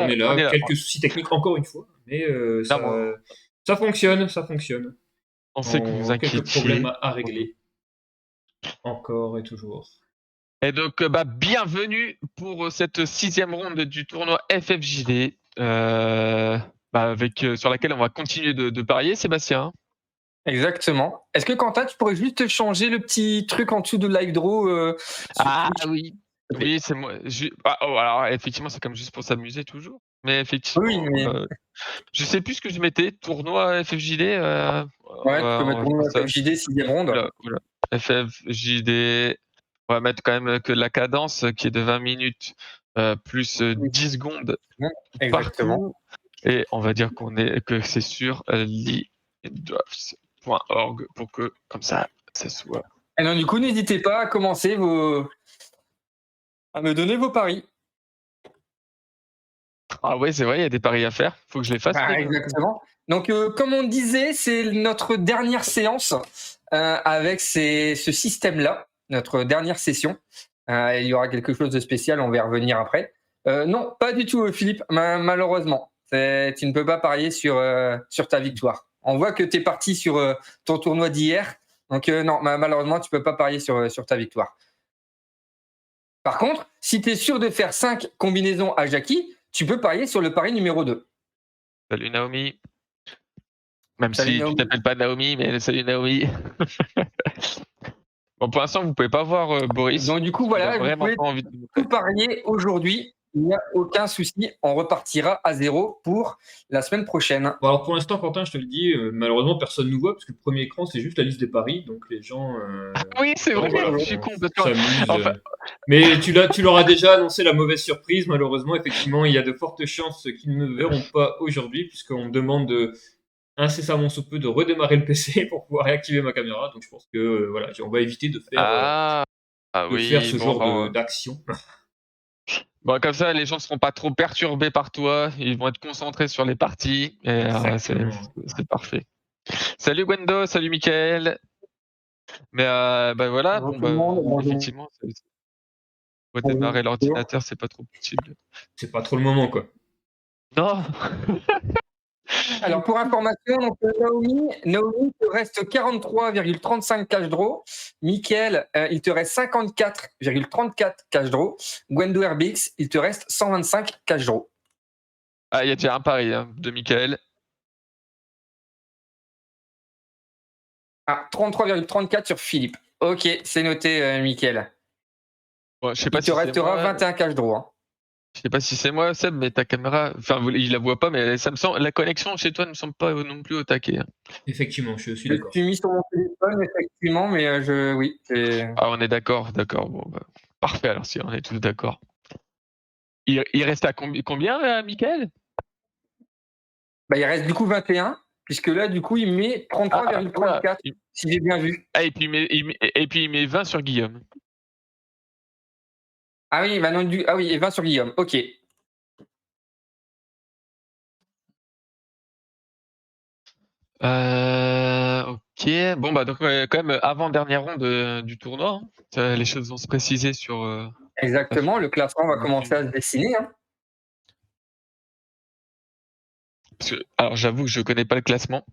on est là. On est là. Quelques soucis techniques encore une fois, mais Non, mais ça fonctionne, ça fonctionne. on sait que vous Quelques problèmes inquiétiez. à régler, encore et toujours. Et donc, bienvenue pour cette 6e ronde du tournoi FFJD, sur laquelle on va continuer de parier, Sébastien. Exactement. Est-ce que Quentin, tu pourrais juste changer le petit truc en dessous de Live Draw Oui. Oui, c'est moi. Alors, effectivement, c'est comme juste pour s'amuser toujours. Mais effectivement, Oui, mais je sais plus ce que je mettais. Tournoi FFJD. ouais, tu peux mettre tournoi FFJD 6e ronde. Voilà. FFJD. On va mettre quand même que la cadence qui est de 20 minutes plus 10 secondes Exactement. partout. Et on va dire que c'est sur leaddrafts.org pour que, comme ça soit. Et donc, du coup, n'hésitez pas à commencer à me donner vos paris. Ah ouais, c'est vrai, il y a des paris à faire. Faut que je les fasse. Exactement. Donc, comme on disait, c'est notre dernière séance avec ce système-là, notre dernière session. Il y aura quelque chose de spécial, on va y revenir après. Non, pas du tout, Philippe, malheureusement. Tu ne peux pas parier sur ta victoire. On voit que tu es parti sur ton tournoi d'hier. Donc, non, malheureusement, tu ne peux pas parier sur ta victoire. Par contre, si tu es sûr de faire 5 combinaisons à Jackie, tu peux parier sur le pari numéro 2. Salut Naomi. Même Salut si Naomi. tu t'appelles pas Naomi, mais salut Naomi. Bon, pour l'instant, vous pouvez pas voir Boris. Donc, du coup, voilà, vous pouvez tout parier aujourd'hui. Il n'y a aucun souci. On repartira à 0 pour la semaine prochaine. Bon, alors pour l'instant, Quentin, je te le dis, malheureusement, personne ne nous voit parce que le premier écran, c'est juste la liste des paris. Donc les gens. Oui, c'est vrai, voilà, je suis con. s'amusent. Mais tu leur as déjà annoncé la mauvaise surprise. Malheureusement, effectivement, il y a de fortes chances qu'ils ne me verront pas aujourd'hui puisqu'on me demande incessamment sous peu de redémarrer le PC pour pouvoir réactiver ma caméra. Donc je pense que voilà, on va éviter de faire, faire ce genre d'action. Bon, comme ça, les gens ne seront pas trop perturbés par toi. Ils vont être concentrés sur les parties. Et c'est parfait. Salut Gwendo, salut Mickaël. Mais voilà, effectivement, redémarrer l'ordinateur, c'est pas trop possible. C'est pas trop le moment, quoi. Non. Alors, pour information, donc, Naomi, il te reste 43,35 cash draw. Mickaël, il te reste 54,34 cash draw. Gwendo Herbix, il te reste 125 cash draw. Ah, il y a déjà un pari de Mickaël. Ah, 33,34 sur Philippe. Ok, c'est noté, Mickaël. Bon, je sais pas il te restera 21 cash draw. Hein. Je sais pas si c'est moi, Seb, mais ta caméra, enfin, il la voit pas, mais ça me semble, la connexion chez toi ne me semble pas non plus au taquet. Effectivement, je suis d'accord. Je suis mis sur mon téléphone, effectivement, mais oui. Ah, on est d'accord. Bon, parfait, alors si on est tous d'accord. Il reste à combien, Mickaël? Il reste du coup 21, puisque là, du coup, il met 33,34, si j'ai bien vu. Ah, et puis il met 20 sur Guillaume. Ah oui, et 20 sur Guillaume, ok. Ok, bon donc quand même avant-dernière ronde du tournoi, hein. Les choses vont se préciser sur... Exactement, le classement va commencer à se dessiner. Hein. Alors j'avoue que je connais pas le classement,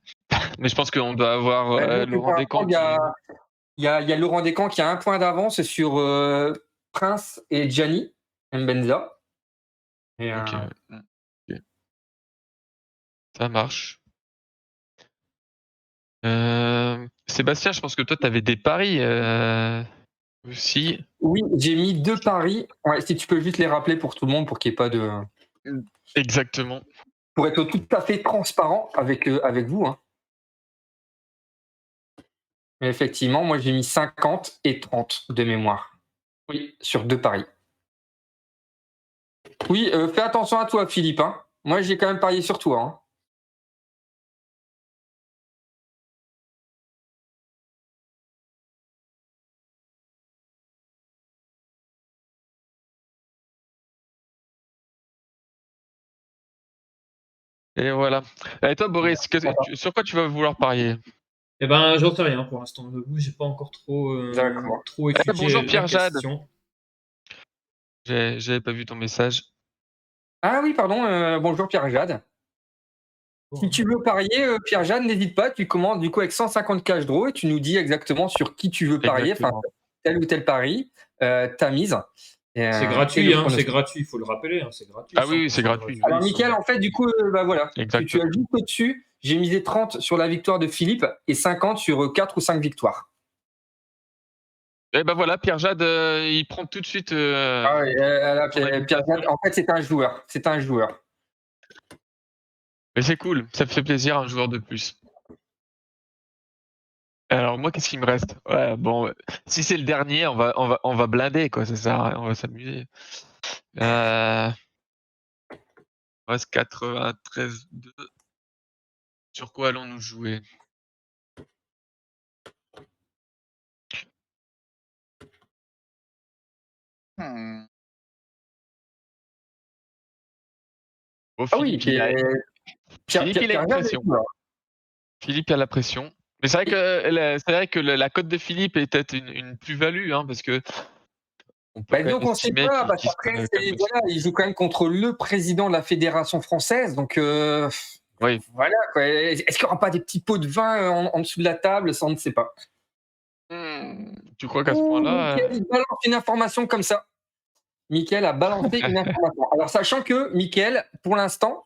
mais je pense qu'on doit avoir Laurent Descamps Il y a Laurent Descamps qui a 1 point d'avance sur Prince et Gianni Mbenza. Ok. Ça marche. Sébastien, je pense que toi, tu avais des paris aussi. Oui, j'ai mis 2 paris. Ouais, si tu peux juste les rappeler pour tout le monde, pour qu'il n'y ait pas de... Exactement. Pour être tout à fait transparent avec vous. Hein. Mais effectivement, moi, j'ai mis 50 et 30 de mémoire. Oui, sur 2 paris. Oui, fais attention à toi, Philippe. Hein. Moi, j'ai quand même parié sur toi. Hein. Et voilà. Et toi, Boris, sur quoi tu vas vouloir parier? Eh ben, j'en sais rien pour l'instant. J'ai pas encore trop étudié bonjour la Pierre Jade. question. J'avais pas vu ton message. Ah oui, pardon, bonjour Pierre-Jade. Si tu veux parier, Pierre-Jade, n'hésite pas, tu commences du coup avec 150 cash draw et tu nous dis exactement sur qui tu veux parier, enfin Exactement. tel ou tel pari, ta mise C'est et gratuit, le c'est pronostic. gratuit, il faut le rappeler, c'est gratuit. Ah oui, c'est 100% gratuit. Alors sans- Mickaël, en fait, du coup, bah voilà, tu as Exactement. juste au-dessus, j'ai misé 30 sur la victoire de Philippe et 50 sur 4 ou 5 victoires. Et ben voilà, Pierre-Jade, il prend tout de suite. Ah ouais, là, son invitation. Pierre-Jade, en fait, c'est un joueur, c'est un joueur. Mais c'est cool, ça me fait plaisir, un joueur de plus. Alors moi, qu'est-ce qu'il me reste? Ouais, bon, si c'est le dernier, on va blinder, quoi, ça sert à rien, on va s'amuser. Il reste 93-2. Sur quoi allons-nous jouer? Oh, Ah oui, Philippe, il a une Pierre-Jade est pression. joueur. Philippe a la pression. Mais c'est vrai que la cote de Philippe est peut-être une plus-value, hein, parce que on peut Bah, quand même donc on sait estimer pas, parce qu'il qu'après, sera quand même aussi. voilà, il joue quand même contre le président de la Fédération française, donc Oui. voilà, quoi. Est-ce qu'il n'y aura pas des petits pots de vin en dessous de la table? Ça, on ne sait pas. Tu crois qu'à ce Ouh, point-là, Mickaël, il balance une information comme ça. Mickaël a balancé une information. Alors, sachant que, Mickaël, pour l'instant,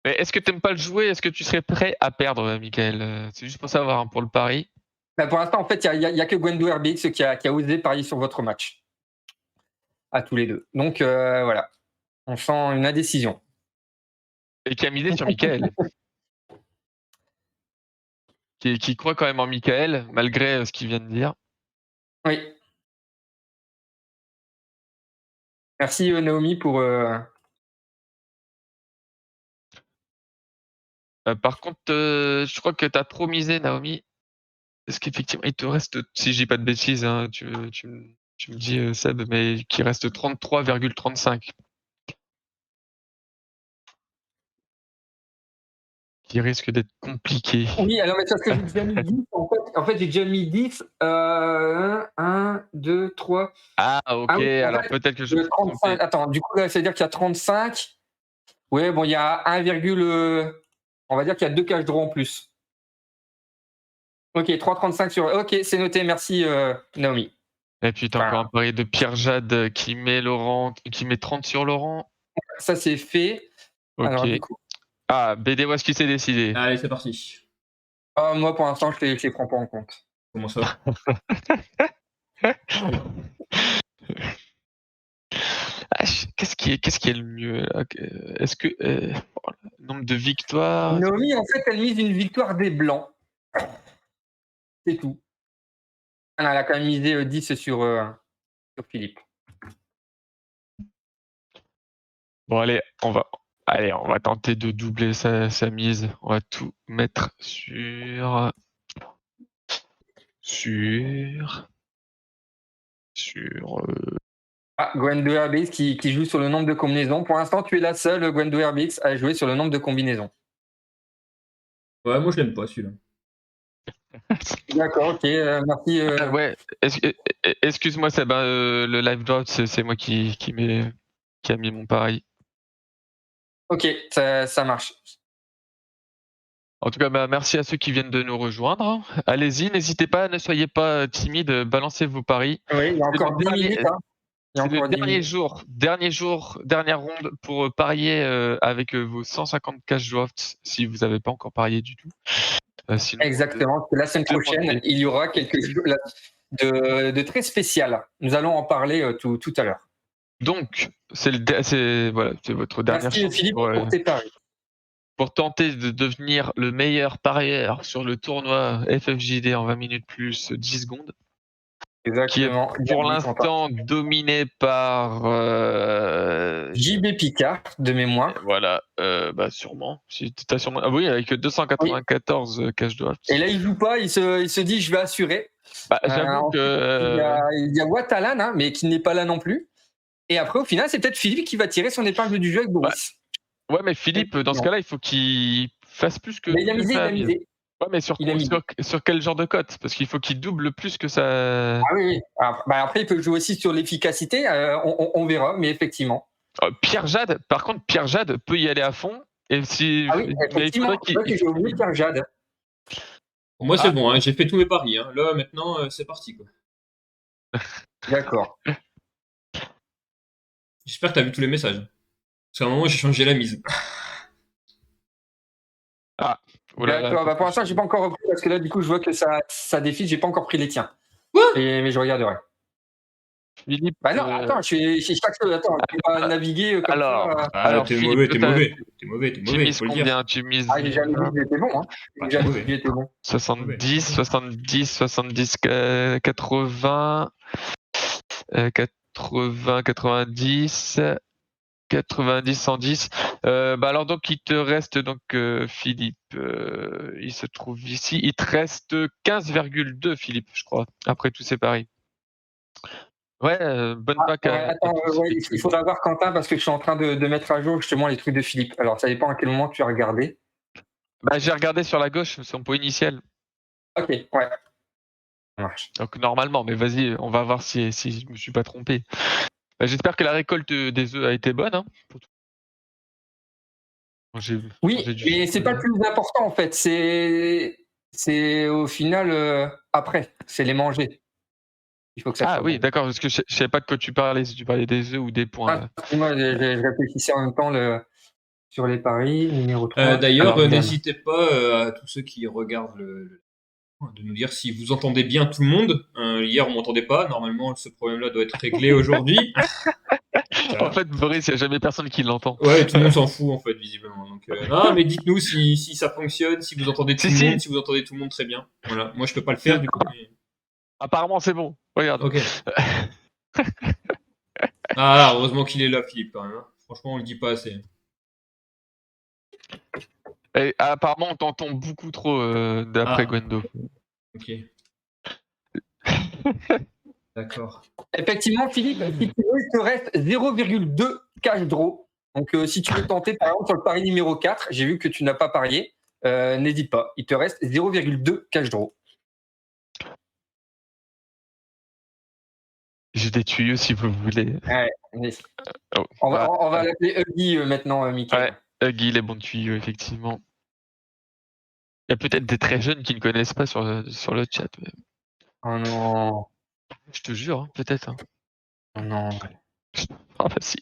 mais est-ce que tu n'aimes pas le jouer? Est-ce que tu serais prêt à perdre, Michael? C'est juste pour savoir, hein, pour le pari. bah, pour l'instant, en fait, il y a que Gwendo RBX qui a osé parier sur votre match. À tous les deux. Donc, voilà. On sent une indécision. Et qui a misé sur Michael. Qui croit quand même en Michael, malgré ce qu'il vient de dire. Oui. Merci, Naomi, pour. Par contre, je crois que tu as trop misé, Naomi. Est-ce qu'effectivement, il te reste, si je dis pas de bêtises, hein, tu me dis, Seb, mais qu'il reste 33,35. Qui risque d'être compliqué. Oui, alors, mais parce que j'ai déjà mis 10. En fait j'ai déjà mis 10. 1, 2, 3. Ah, Ah ok, oui, en alors fait, peut-être que je me le suis 35. trompé. Attends, du coup, là, ça veut dire qu'il y a 35. Oui, bon, il y a 1, on va dire qu'il y a 2 cash draw en plus. Ok, 3,35 sur. Ok, c'est noté. Merci, Naomi. Et puis, t'as Enfin, encore un pari de Pierre Jade qui met 30 sur Laurent. ça, c'est fait. Ok. Alors, du coup, Ah, BD, où est-ce qu'il s'est décidé? Allez, c'est parti. moi, pour l'instant, je ne les prends pas en compte. Comment ça? Ah, qu'est-ce qui est le mieux là? Est-ce que nombre de victoires? Naomi, en fait, elle mise une victoire des Blancs. C'est tout. Elle a quand même misé 10 sur Philippe. Bon, allez, on va tenter de doubler sa mise. On va tout mettre sur Ah, Gwendo RBX qui joue sur le nombre de combinaisons. Pour l'instant, tu es la seule, Gwendo RBX, à jouer sur le nombre de combinaisons. Ouais, moi je l'aime pas celui-là. D'accord, ok, merci. ouais, excuse-moi, Seb, le live drop, c'est moi qui a mis mon pari. Ok, ça marche. En tout cas, merci à ceux qui viennent de nous rejoindre. Allez-y, n'hésitez pas, ne soyez pas timide, balancez vos paris. Oui, il y a C'est encore le 10 minutes. Hein. C'est le dernier jour, dernière ronde pour parier avec vos 150 cash drafts si vous n'avez pas encore parié du tout. Sinon, Exactement, parce que la semaine prochaine, il y aura quelque chose de très spécial. Nous allons en parler tout à l'heure. Donc, c'est votre dernière Merci chance Philippe pour tes paris. pour tenter de devenir le meilleur parieur sur le tournoi FFJD en 20 minutes plus 10 secondes. Exactement. Qui est pour l'instant dominé par JB Picard de mémoire. Voilà, sûrement. Si t'as sûrement... Ah oui, avec 294 cash drafts. Et là, il joue pas, il se dit je vais assurer. J'avoue que il y a Watalan, hein, mais qui n'est pas là non plus. Et après, au final, c'est peut-être Philippe qui va tirer son épingle du jeu avec Boris. Ouais, mais Philippe, dans ce cas-là, il faut qu'il fasse plus que. Mais il a misé. Ouais, mais sur quel genre de cote? Parce qu'il faut qu'il double plus que ça. Ah oui. Après, il peut jouer aussi sur l'efficacité. On verra, mais effectivement. Pierre Jade, par contre, Pierre Jade peut y aller à fond. Et si... Ah oui, mais il faudrait qu'il joue mieux Pierre Jade. Pour moi, c'est bon, hein, j'ai fait tous mes paris. Hein. Là, maintenant, c'est parti. Quoi. D'accord. J'espère que tu as vu tous les messages. Parce qu'à un moment, j'ai changé la mise. D'accord, pour l'instant, j'ai pas encore repris parce que là, du coup, je vois que ça défile. J'ai pas encore pris les tiens. Quoi? Mais je regarderai. Philippe, non, attends, je suis chaque chose. Attends, je vais pas naviguer comme ça. Alors, t'es mauvais, tu mises combien? Tu mises. J'ai jamais dit que j'étais bon. Hein. J'ai jamais dit que j'étais bon. 70, 80, 90, 110. Alors donc il te reste donc Philippe, il se trouve ici. Il te reste 15,2 Philippe, je crois, après tous ces paris. Ouais, bonne Pâques. Attends, il faudra voir Quentin parce que je suis en train de mettre à jour justement les trucs de Philippe. Alors ça dépend à quel moment tu as regardé. J'ai regardé sur la gauche son pot initial. Ok, ouais. Ça marche. Donc normalement, mais vas-y, on va voir si je me suis pas trompé. J'espère que la récolte des œufs a été bonne. Hein. Oui, mais c'est pas le plus important en fait. C'est au final après, c'est les manger. Il faut que ça soit oui, bon. d'accord, parce que je savais pas de quoi tu parlais, si tu parlais des œufs ou des points. Moi, je réfléchissais en même temps sur les paris, numéro 3. D'ailleurs, n'hésitez pas à tous ceux qui regardent de nous dire si vous entendez bien tout le monde. Hier, on m'entendait pas. Normalement, ce problème-là doit être réglé aujourd'hui. En fait, Boris, il n'y a jamais personne qui l'entend. Ouais, tout le monde s'en fout, en fait, visiblement. Donc, non, mais dites-nous si ça fonctionne, si vous entendez tout le monde, si vous entendez tout le monde très bien. Voilà. Moi, je peux pas le faire, du coup. Mais... Apparemment, c'est bon. Regarde. Ok. Heureusement qu'il est là, Philippe, quand même. Hein. Franchement, on le dit pas assez. Et, apparemment, on t'entend beaucoup trop d'après Gwendo. Ok. D'accord. Effectivement, Philippe, si tu veux, il te reste 0,2 cash draw. Donc, si tu veux tenter, par exemple, sur le pari numéro 4, j'ai vu que tu n'as pas parié, n'hésite pas. Il te reste 0,2 cash draw. J'ai des tuyaux si vous voulez. Ouais, on va l'appeler Huggy maintenant, Mickaël. Ouais, Huggy, les bons tuyaux, effectivement. Il y a peut-être des très jeunes qui ne connaissent pas sur le chat. Mais... Oh non. Je te jure, hein, peut-être. Hein. Oh non. Ah bah si.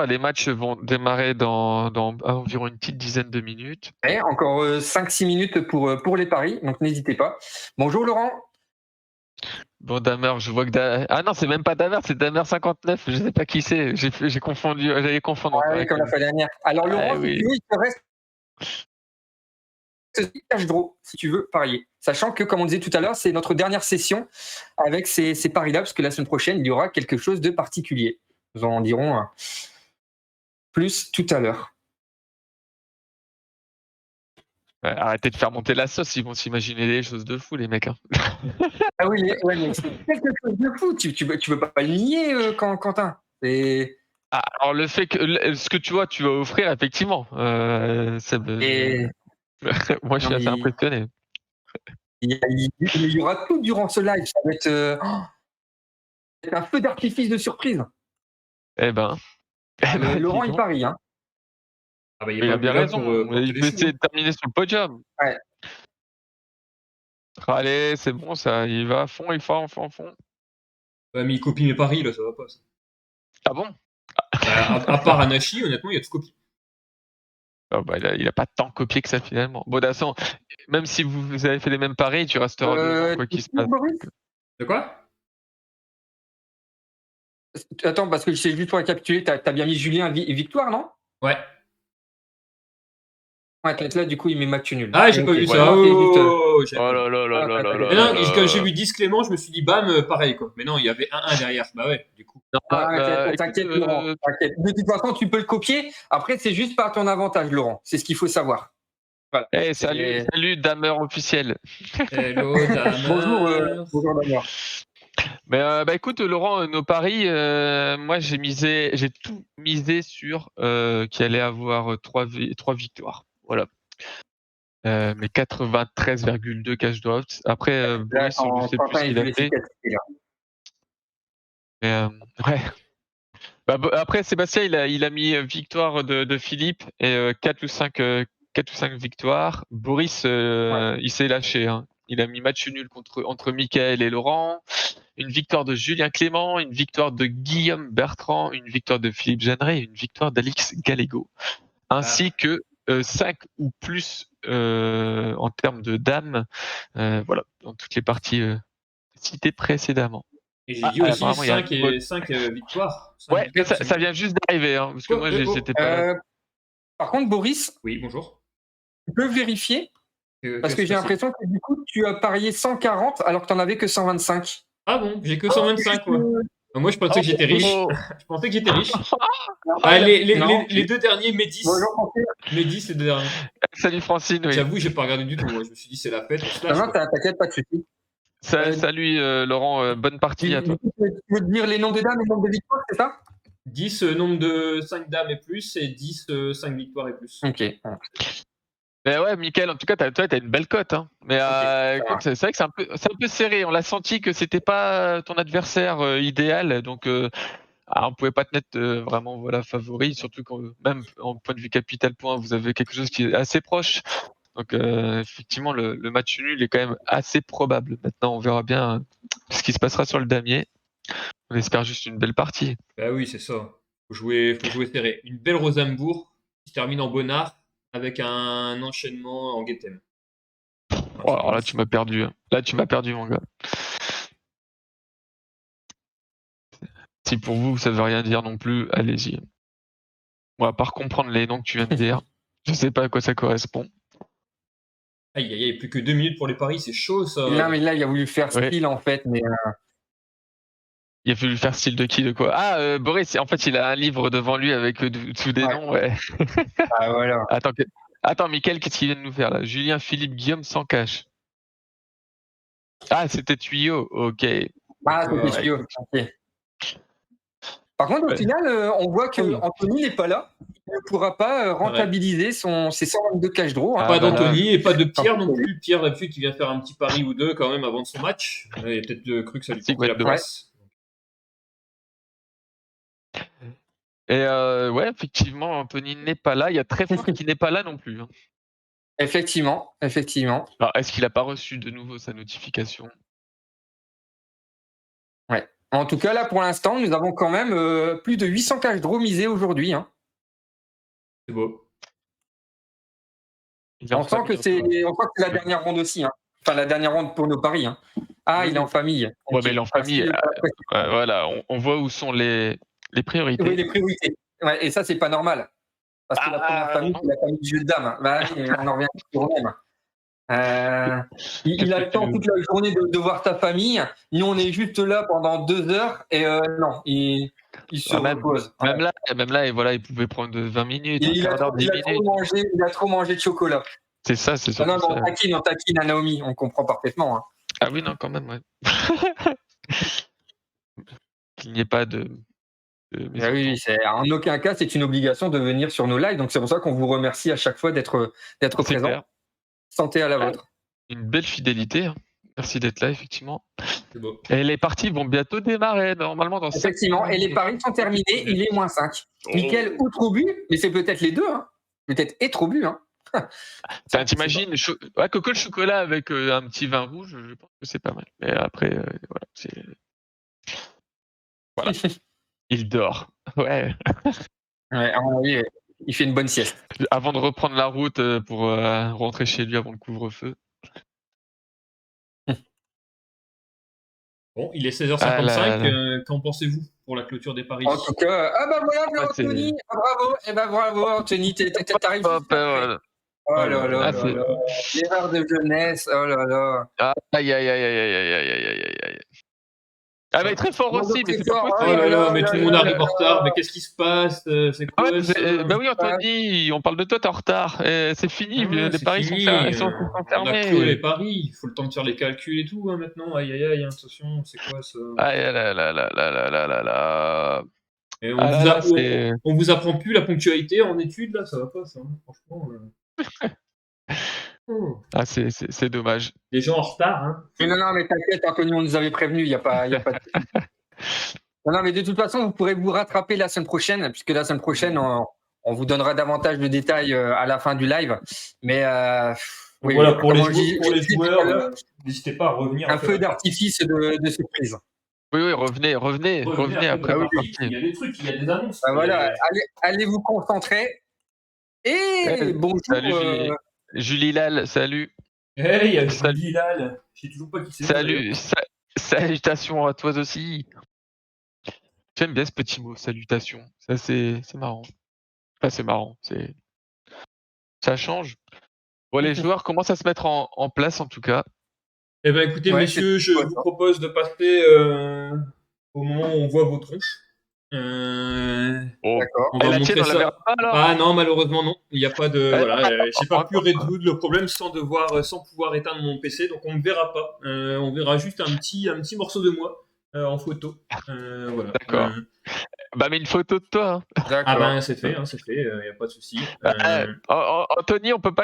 Les matchs vont démarrer dans environ une petite dizaine de minutes. Et encore 5-6 minutes pour les paris, donc n'hésitez pas. Bonjour Laurent. Bon, Damer, je vois que... Ah non, c'est même pas Damer, c'est Damer59, je sais pas qui c'est, j'ai confondu, j'allais confondre. Oui, comme la fois dernière. Alors Laurent, si tu veux, il te reste cash draw, si tu veux parier. Sachant que, comme on disait tout à l'heure, c'est notre dernière session avec ces paris-là, parce que la semaine prochaine, il y aura quelque chose de particulier. Nous en dirons plus tout à l'heure. Arrêtez de faire monter la sauce, ils vont s'imaginer des choses de fou, les mecs. Hein. Ah oui, mais c'est quelque chose de fou. Tu veux pas le nier, Quentin. Alors, le fait que ce que tu vois, tu vas offrir, effectivement. Moi, je suis assez impressionné. Il y aura tout durant ce live. Ça va être un feu d'artifice de surprise. Laurent, il parie. Hein. Il a bien raison. Il peut essayer de terminer sur le podium. Ouais. Allez, c'est bon, ça. Il va à fond, il va à fond. Ouais, mais il copie mes paris, là, ça va pas. Ça. Ah bon? À part Anachi, honnêtement, il y a tout copié. Il a pas tant copié que ça, finalement. Bon, d'assaut, même si vous avez fait les mêmes paris, tu resteras devant, quoi qu'il se passe. De quoi? Attends, parce que c'est juste pour récapituler, t'as bien mis Julien victoire, non? Ouais. Ouais, là, du coup, il met match nul. Ah, j'ai pas vu ça. Oh là là là là là là. Non, quand j'ai vu 10 Clément, je me suis dit, bam, pareil, quoi. Mais non, il y avait 1-1 derrière. Bah ouais, du coup. T'inquiète, Laurent. T'inquiète. De toute façon, tu peux le copier. Après, c'est juste par ton avantage, Laurent. C'est ce qu'il faut savoir. Voilà. Salut Damer officiel. Hello, Damer. Bonjour, Damer. Mais écoute, Laurent, nos paris, moi j'ai tout misé sur qu'il allait avoir 3 victoires. Voilà. Mais 93,2 cash drops. Après, Là, Boris, je sais plus ce qu'il a fait. Mais ouais. Après, Sébastien, il a mis victoire de Philippe et 4 ou 5 victoires. Boris, il s'est lâché. Hein. Il a mis match nul entre Mickaël et Laurent. Une victoire de Julien Clément, une victoire de Guillaume Bertrand, une victoire de Philippe Jeanneret et une victoire d'Alix Gallego. Ainsi que 5 ou plus en termes de dames, voilà, dans toutes les parties citées précédemment. Et j'ai dit aussi apparemment, il y a 5 victoires. Ouais, mais ça vient juste d'arriver, hein, parce que moi, j'étais pas là. Par contre, Boris, Oui, bonjour. tu peux vérifier parce que j'ai l'impression que du coup, tu as parié 140 alors que tu n'en avais que 125. Ah bon, j'ai que 125, quoi. Moi, je pensais que j'étais riche. Je pensais que j'étais riche. Les deux derniers, mes 10. Mes 10, les deux derniers. Salut Francine, oui. J'avoue, j'ai pas regardé du tout. Moi. Je me suis dit, c'est la fête, on se lâche. Non, t'inquiète, pas de soucis. Salut Laurent, bonne partie à toi. Tu veux dire les noms des dames et les noms des victoires, c'est ça? 10 nombre de 5 dames et plus, et 10 5 victoires et plus. Ok. Mais ouais, Mickaël, en tout cas, toi, t'as une belle cote. Hein. Mais écoute, c'est vrai que c'est un peu serré. On l'a senti que c'était pas ton adversaire idéal, donc on pouvait pas te mettre vraiment favori, surtout quand même en point de vue capital point, vous avez quelque chose qui est assez proche. Donc effectivement, le match nul est quand même assez probable. Maintenant, on verra bien ce qui se passera sur le damier. On espère juste une belle partie. Bah oui, c'est ça. Faut jouer serré. Une belle Rosenbourg qui se termine en bonnard avec un enchaînement en Getem. Oh, alors là, tu m'as perdu. Là, tu m'as perdu, mon gars. Si pour vous, ça veut rien dire non plus, allez-y. Moi, à part comprendre les noms que tu viens de dire, je sais pas à quoi ça correspond. Aïe, aïe, aïe, plus que 2 minutes pour les paris, c'est chaud ça. Non, mais là, il a voulu faire style en fait, mais. Il a fallu faire style de qui, de quoi? Ah, Boris, en fait, il a un livre devant lui avec tous des noms, ouais. Ah, voilà. Attends, Mickaël, qu'est-ce qu'il vient de nous faire là? Julien, Philippe, Guillaume sans cash. Ah, c'était Tuyau, ok. Ah, c'était Tuyau, ok. Par contre, au final, on voit que Anthony n'est pas là. Il ne pourra pas rentabiliser ses 122 cash draw. Hein. Pas d'Anthony et pas de Pierre non plus. Pierre, d'habitude, qui vient faire un petit pari ou deux quand même avant son match. Il a peut-être cru que ça lui portait la place. Et ouais, effectivement, Anthony n'est pas là. Il y a très fort qui n'est pas là non plus. Hein. Effectivement. Alors, est-ce qu'il n'a pas reçu de nouveau sa notification? Ouais. En tout cas, là, pour l'instant, nous avons quand même plus de 800 cash draw misés aujourd'hui. Hein. C'est beau. On sent que c'est la dernière ronde aussi. Hein. Enfin, la dernière ronde pour nos paris. Hein. Ah, il est en famille. Okay. Ouais, mais il est en famille. Voilà, on voit où sont les priorités. Oui, les priorités. Ouais, et ça, c'est pas normal. Parce que la première famille, c'est la famille du jeu de dames. Bah, on en revient toujours au même. Il a le temps toute la journée de voir sa famille. Nous, on est juste là pendant 2 heures et non, il se repose. Même là, et voilà, il pouvait prendre 20 minutes, un quart d'heure, 10 minutes. Il a trop mangé de chocolat. C'est ça, c'est ça. Non, on taquine à Naomi, on comprend parfaitement. Hein. Ah oui, non, quand même, ouais. Qu'il n'y ait pas de oui, en aucun cas, c'est une obligation de venir sur nos lives. Donc, c'est pour ça qu'on vous remercie à chaque fois d'être présent. Clair. Santé à la vôtre. Une belle fidélité. Hein. Merci d'être là, effectivement. C'est beau. Et les parties vont bientôt démarrer, normalement. Dans effectivement, et les paris sont terminés. Il est -5. Mickaël ou Troubu, mais c'est peut-être les deux. Hein. Peut-être et Troubu. Hein. T'imagines, Coco le chocolat avec un petit vin rouge, je pense que c'est pas mal. Mais après, voilà, c'est. Voilà. Il dort. Ouais. Ouais, oui, il fait une bonne sieste. Avant de reprendre la route pour rentrer chez lui avant le couvre-feu. Bon, il est 16h55. Qu'en pensez-vous pour la clôture des paris? En tout cas, voilà, Anthony. Bravo. Bravo, Anthony. T'arrives. Oh là là. L'erreur de jeunesse. Oh là là. Aïe. Ah, mais très fort aussi, mais c'est pas Oh possible. là là, mais tout le monde arrive en retard. Mais qu'est-ce qui se passe? C'est Ah quoi ouais, ça? bah oui, Anthony, on parle de toi, t'es en retard. C'est fini, Ah ouais, les c'est paris fini. sont On a clos les fermés. paris. Il faut le temps de faire les calculs et tout maintenant. Aïe aïe aïe, attention, c'est quoi ça? Ah là là là là là là là là. Et Ah là là, c'est. on vous apprend plus la ponctualité en études là, ça va pas ça, franchement. Oh. Ah, c'est dommage. Les gens en retard, hein. Mais non, mais t'inquiète, Anthony, on nous avait prévenu, il n'y a pas de... Non, mais de toute façon, vous pourrez vous rattraper la semaine prochaine, puisque la semaine prochaine, on vous donnera davantage de détails à la fin du live. Mais Donc oui, voilà, pour les je disais tout à joueurs, l'heure, n'hésitez pas à revenir. un feu d'artifice de surprise. Oui, revenez après la la partie. Il partie. y a des trucs, il y a des annonces. Voilà, allez vous concentrer. Et bonjour. Salut Julie Lal, salut. Hey, il y a Salut. Julie Lal. Je sais toujours pas qui c'est. Salut, salutations à toi aussi. J'aime bien ce petit mot, salutations. Ça, c'est marrant. Enfin, c'est marrant. Ça change. Bon, les joueurs commencent à se mettre en place, en tout cas. Eh ben écoutez, Ouais, messieurs, je c'est- vous propose de passer au moment où on voit vos tronches. Bon. D'accord. On va Et la montrer tienne, on la ça. verra pas, alors? Ah non, malheureusement non. Il n'y a pas de. Ouais. Voilà, j'ai pas pu résoudre le problème sans pouvoir éteindre mon PC, donc on ne verra pas. On verra juste un petit morceau de moi en photo. Voilà. D'accord. Bah, mais une photo de toi. Hein. Ah D'accord. ben c'est fait, il n'y a pas de souci. Anthony, on peut pas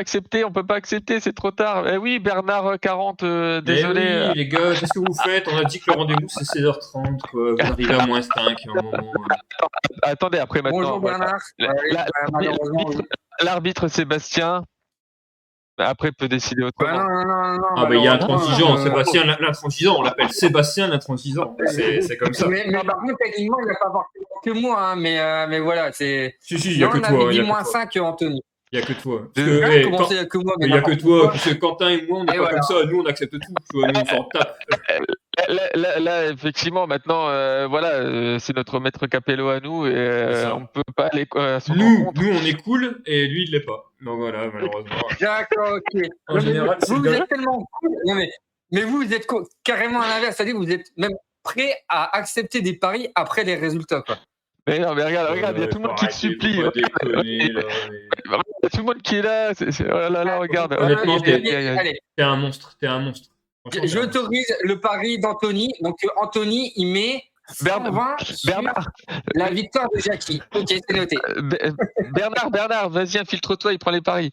accepter, c'est trop tard. Eh oui, Bernard 40, Mais désolé. oui, les gars, qu'est-ce que vous faites? On a dit que le rendez-vous c'est 16h30, quoi. Vous arrivez à moins 5 à un moment. Attendez, après maintenant. Bonjour voilà. Bernard. La- Ouais, la- malheureusement, oui. L'arbitre Sébastien, après peut décider Bah, autrement. non, Ah ben il y a malheureusement, intransigeant, Sébastien l'intransigeant, on l'appelle Sébastien l'intransigeant. C'est comme ça. Mais par contre, techniquement, il n'y a pas forcément que moi, hein, mais voilà, c'est. Si, il y a Non, que on avait toi. dit Il y a que moins toi. 5 Anthony. Il y a que toi. Parce Hein, que, Comment c'est que moi, mais il y a que n'importe toi, quoi. parce que Quentin et moi, on n'est Et pas voilà. comme ça. Nous, on accepte tout. Tu vois, nous, on s'en tape. Là, effectivement, maintenant, voilà, c'est notre maître Capello à nous et C'est ça. on peut pas aller à son Nous, rencontre. on est cool et lui, il l'est pas. Donc voilà, malheureusement. D'accord, ok. En général, c'est vous le gars- êtes tellement cool. Non, mais vous êtes carrément à l'inverse. C'est-à-dire que vous êtes même prêt à accepter des paris après les résultats, quoi. Mais non, mais regarde, il y a tout le monde qui te supplie. Faut pas déconner, là, Il y a tout le monde qui est là. Oh là là, regarde. Honnêtement, Allez, T'es un monstre. Franchement, t'es un monstre. j'autorise le pari d'Anthony. Donc, Anthony, il met 120 sur Bernard, la victoire de Jackie. Ok, c'est noté. Bernard, vas-y, infiltre-toi, il prend les paris.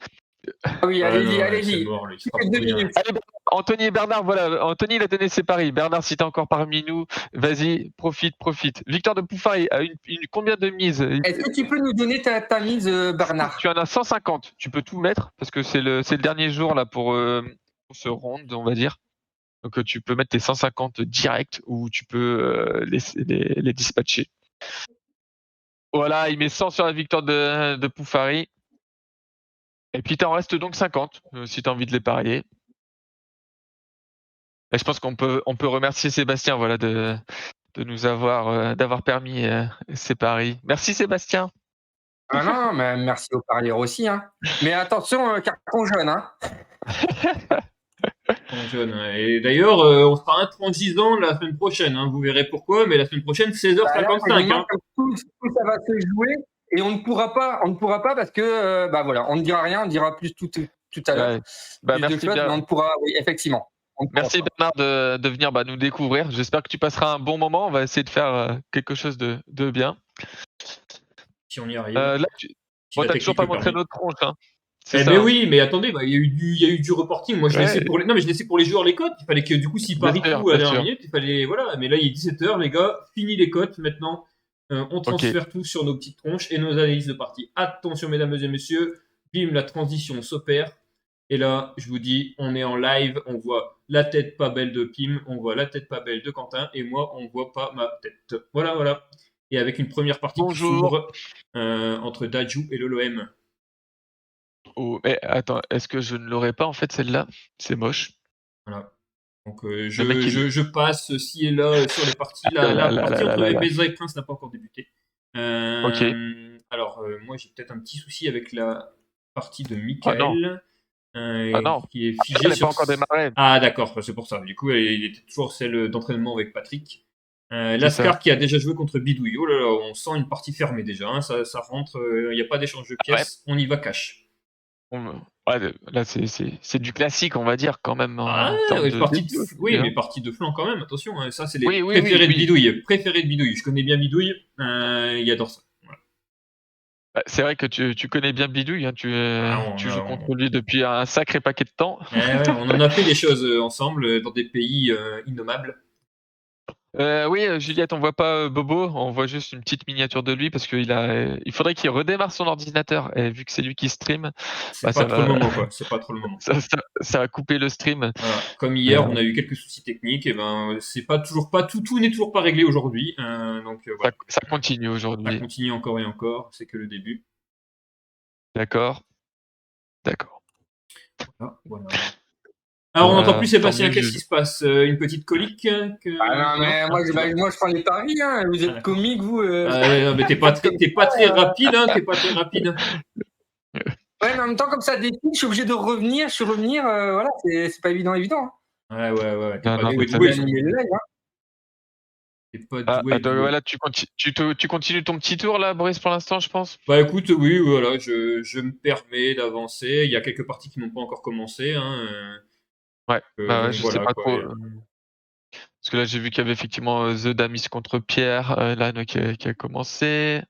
Ah oui, Ah allez-y, non, allez-y. c'est mort, là, il se Plus fera que 2 pour rien. minutes. Allez, Anthony et Bernard, voilà. Anthony, il a donné ses paris. Bernard, si t'es encore parmi nous, vas-y, profite. Victor de Poufaille a combien de mise? Est-ce que tu peux nous donner ta mise, Bernard? Tu en as 150. Tu peux tout mettre parce que c'est le dernier jour là pour ce round, on va dire. Donc tu peux mettre tes 150 direct ou tu peux les dispatcher. Voilà, il met 100 sur la victoire de Poufari. Et puis t'en restes donc 50 si tu as envie de les parier. Et je pense qu'on peut remercier Sébastien, voilà, de nous avoir d'avoir permis ces paris. Merci Sébastien. Ah non, mais merci aux parieurs aussi. Hein. Mais attention, carton jaune. Hein. Jeune. Et d'ailleurs, on sera intransigeant la semaine prochaine. Hein. Vous verrez pourquoi, mais la semaine prochaine, 16h55. Là, tout ça va se jouer et on ne pourra pas parce que voilà, on ne dira rien, on dira plus tout à l'heure. Ouais. Merci bien. Mais on ne pourra, oui, effectivement. Merci Bernard de venir nous découvrir. J'espère que tu passeras un bon moment. On va essayer de faire quelque chose de bien. Si on y arrive. Là, t'as toujours pas montré notre tronche. Hein. Ben oui, mais attendez, il y a eu du reporting. Moi, je laissais pour les joueurs les cotes. Il fallait que du coup, s'ils parient tout à la dernière minute, il fallait voilà. Mais là, il est 17h, les gars. Fini les cotes maintenant. On transfère tout sur nos petites tronches et nos analyses de partie. Attention, mesdames et messieurs. Bim, la transition s'opère. Et là, je vous dis, on est en live. On voit la tête pas belle de Pim, on voit la tête pas belle de Quentin, et moi, on voit pas ma tête. Voilà. Et avec une première partie qui s'ouvre entre Daju et l'OM. Oh, mais attends, est-ce que je ne l'aurais pas en fait celle-là? C'est moche. Voilà. Donc je passe ci et là sur les parties. La partie entre Beza et Prince n'a pas encore débuté. Ok. Alors moi j'ai peut-être un petit souci avec la partie de Michael. Non. Qui est figée elle n'est pas encore démarrée. Ah d'accord, c'est pour ça. Du coup, il était toujours celle d'entraînement avec Patrick. Lascar qui a déjà joué contre Bidouille. Oh là là, on sent une partie fermée déjà. Hein. Ça rentre, il n'y a pas d'échange de pièces. On y va cash. Ouais, là, c'est du classique, on va dire, quand même. Oui, mais partie de flanc quand même, attention. Hein. Ça, c'est les Oui, préférés de Bidouille. Préférés de Bidouille. Je connais bien Bidouille. Il adore ça. Voilà. C'est vrai que tu connais bien Bidouille. Hein. Tu joues contre lui depuis un sacré paquet de temps. Ouais, on en a fait des choses ensemble dans des pays innommables. Oui, Juliette, on voit pas Bobo, on voit juste une petite miniature de lui parce qu'il faudrait qu'il redémarre son ordinateur. Et vu que c'est lui qui stream, c'est pas trop le moment, quoi. C'est pas trop le moment. Ça va couper le stream. Voilà. Comme hier, on a eu quelques soucis techniques, et c'est pas toujours pas tout n'est toujours pas réglé aujourd'hui. Donc voilà. Ça continue aujourd'hui. Ça continue encore et encore. C'est que le début. D'accord. Voilà. Alors, on n'entend plus Sébastien, qu'est-ce qui se passe? Une petite colique non, mais moi, je prends les paris, hein. Vous êtes comique, vous. Non, mais t'es pas très rapide, hein. T'es pas très rapide. Ouais, mais en même temps, comme ça défile, je suis obligé de revenir. Voilà, c'est pas évident. Hein. Ouais. T'es pas doué. Voilà, tu continues ton petit tour, là, Boris, pour l'instant, je pense. Bah écoute, oui, voilà, je me permets d'avancer. Il y a quelques parties qui n'ont pas encore commencé, hein. Ouais, je sais pas trop. Parce que là, j'ai vu qu'il y avait effectivement The Damis contre Pierre, Lane qui a commencé.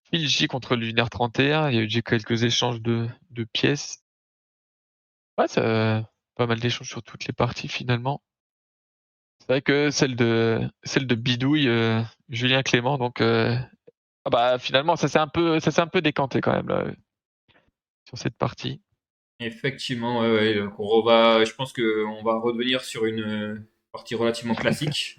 Phil J contre Lunaire 31. Il y a eu déjà quelques échanges de pièces. Ouais, pas mal d'échanges sur toutes les parties finalement. C'est vrai que celle de Bidouille, Julien Clément, donc finalement ça s'est un peu décanté quand même là, sur cette partie. Effectivement, ouais. Donc je pense qu'on va revenir sur une partie relativement classique.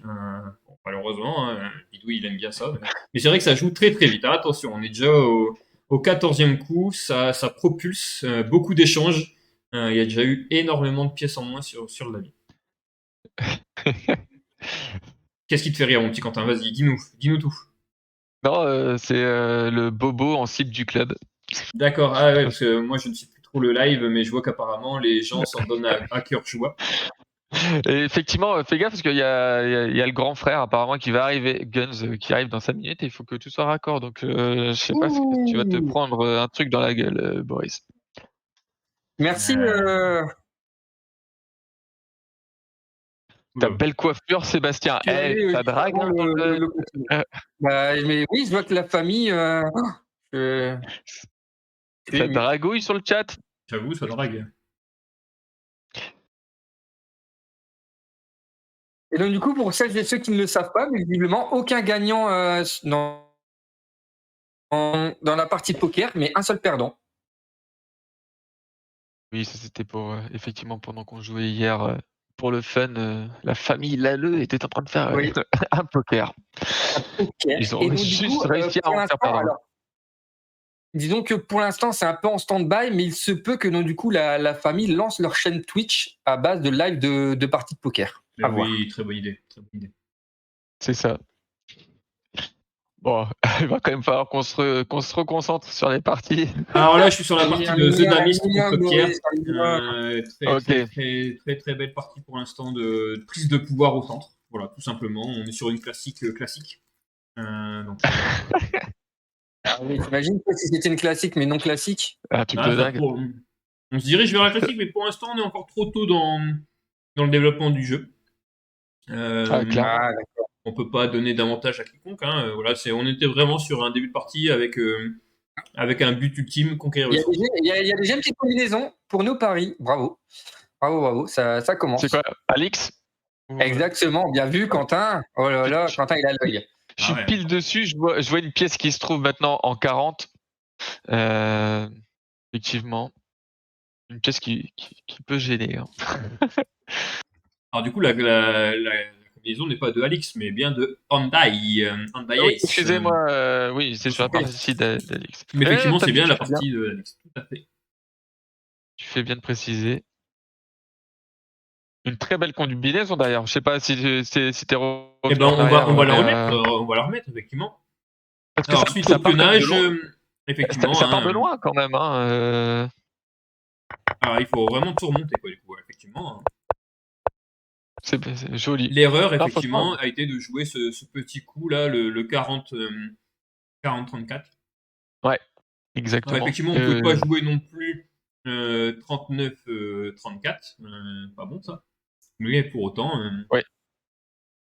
Malheureusement, hein, Bidouille, il aime bien ça. Mais c'est vrai que ça joue très très vite. Hein, attention, on est déjà au 14e coup. Ça propulse beaucoup d'échanges. Il y a déjà eu énormément de pièces en moins sur le Lamy. Qu'est-ce qui te fait rire, mon petit Quentin? Vas-y, dis-nous tout. Non, c'est le Bobo en cible du club. D'accord, ouais, parce que moi je ne suis plus trop le live, mais je vois qu'apparemment les gens s'en donnent à cœur joie. Et effectivement, fais gaffe parce qu'il y a le grand frère apparemment qui va arriver, Guns, qui arrive dans 5 minutes et il faut que tout soit raccord. Donc je sais pas si tu vas te prendre un truc dans la gueule, Boris. Merci. Ta belle coiffure, Sébastien. Ça drague. Mais oui, je vois que la famille. Ça dragouille sur le chat. J'avoue, ça drague. Et donc, du coup, pour celles et ceux qui ne le savent pas, mais visiblement, aucun gagnant dans la partie poker, mais un seul perdant. Oui, ça c'était pour effectivement pendant qu'on jouait hier pour le fun. La famille Lalleux était en train de faire un poker. Ils ont juste réussi à en faire perdre. Disons que pour l'instant, c'est un peu en stand-by, mais il se peut que donc, du coup, la famille lance leur chaîne Twitch à base de live de parties de poker. Oui, très bonne idée. C'est ça. Bon, il va quand même falloir qu'on se reconcentre sur les parties. Alors là, je suis sur la partie de The Damis contre Pierre. Très belle partie pour l'instant de prise de pouvoir au centre. Voilà, tout simplement. On est sur une classique. Donc... oui, t'imagines si c'était une classique mais non classique? Un truc de dingue. On se dirige vers la classique, mais pour l'instant, on est encore trop tôt dans le développement du jeu. On peut pas donner d'avantage à quiconque. Hein. Voilà, on était vraiment sur un début de partie avec un but ultime, conquérir le centre. Il y a déjà une petite combinaison pour nos paris. Bravo, ça commence. C'est quoi, Alix? Exactement, bien vu, Quentin. Oh là là, Quentin, il a l'œil. Je suis pile dessus, je vois une pièce qui se trouve maintenant en 40. Effectivement. Une pièce qui peut gêner. Hein. Alors du coup, la combinaison n'est pas de Alix, mais bien de Hyundai. Oui, excusez-moi, oui, c'est sur la partie d'Alix. Mais effectivement, c'est bien la partie de Alix, tout à fait. Tu fais bien de préciser. Une très belle combinaison d'ailleurs. Je sais pas si t'es revenu. Eh ben, on va la remettre, effectivement. Parce que ensuite, l'optionnage, effectivement. Ça part de loin quand même. Hein, Alors, il faut vraiment tout remonter, quoi, du coup, effectivement. C'est joli. L'erreur, Non, effectivement, franchement, a été de jouer ce petit coup-là, le 40-34. ouais, Alors, exactement. effectivement, on ne pouvait pas jouer non plus 39-34. Pas bon, ça. Mais pour autant, Ouais.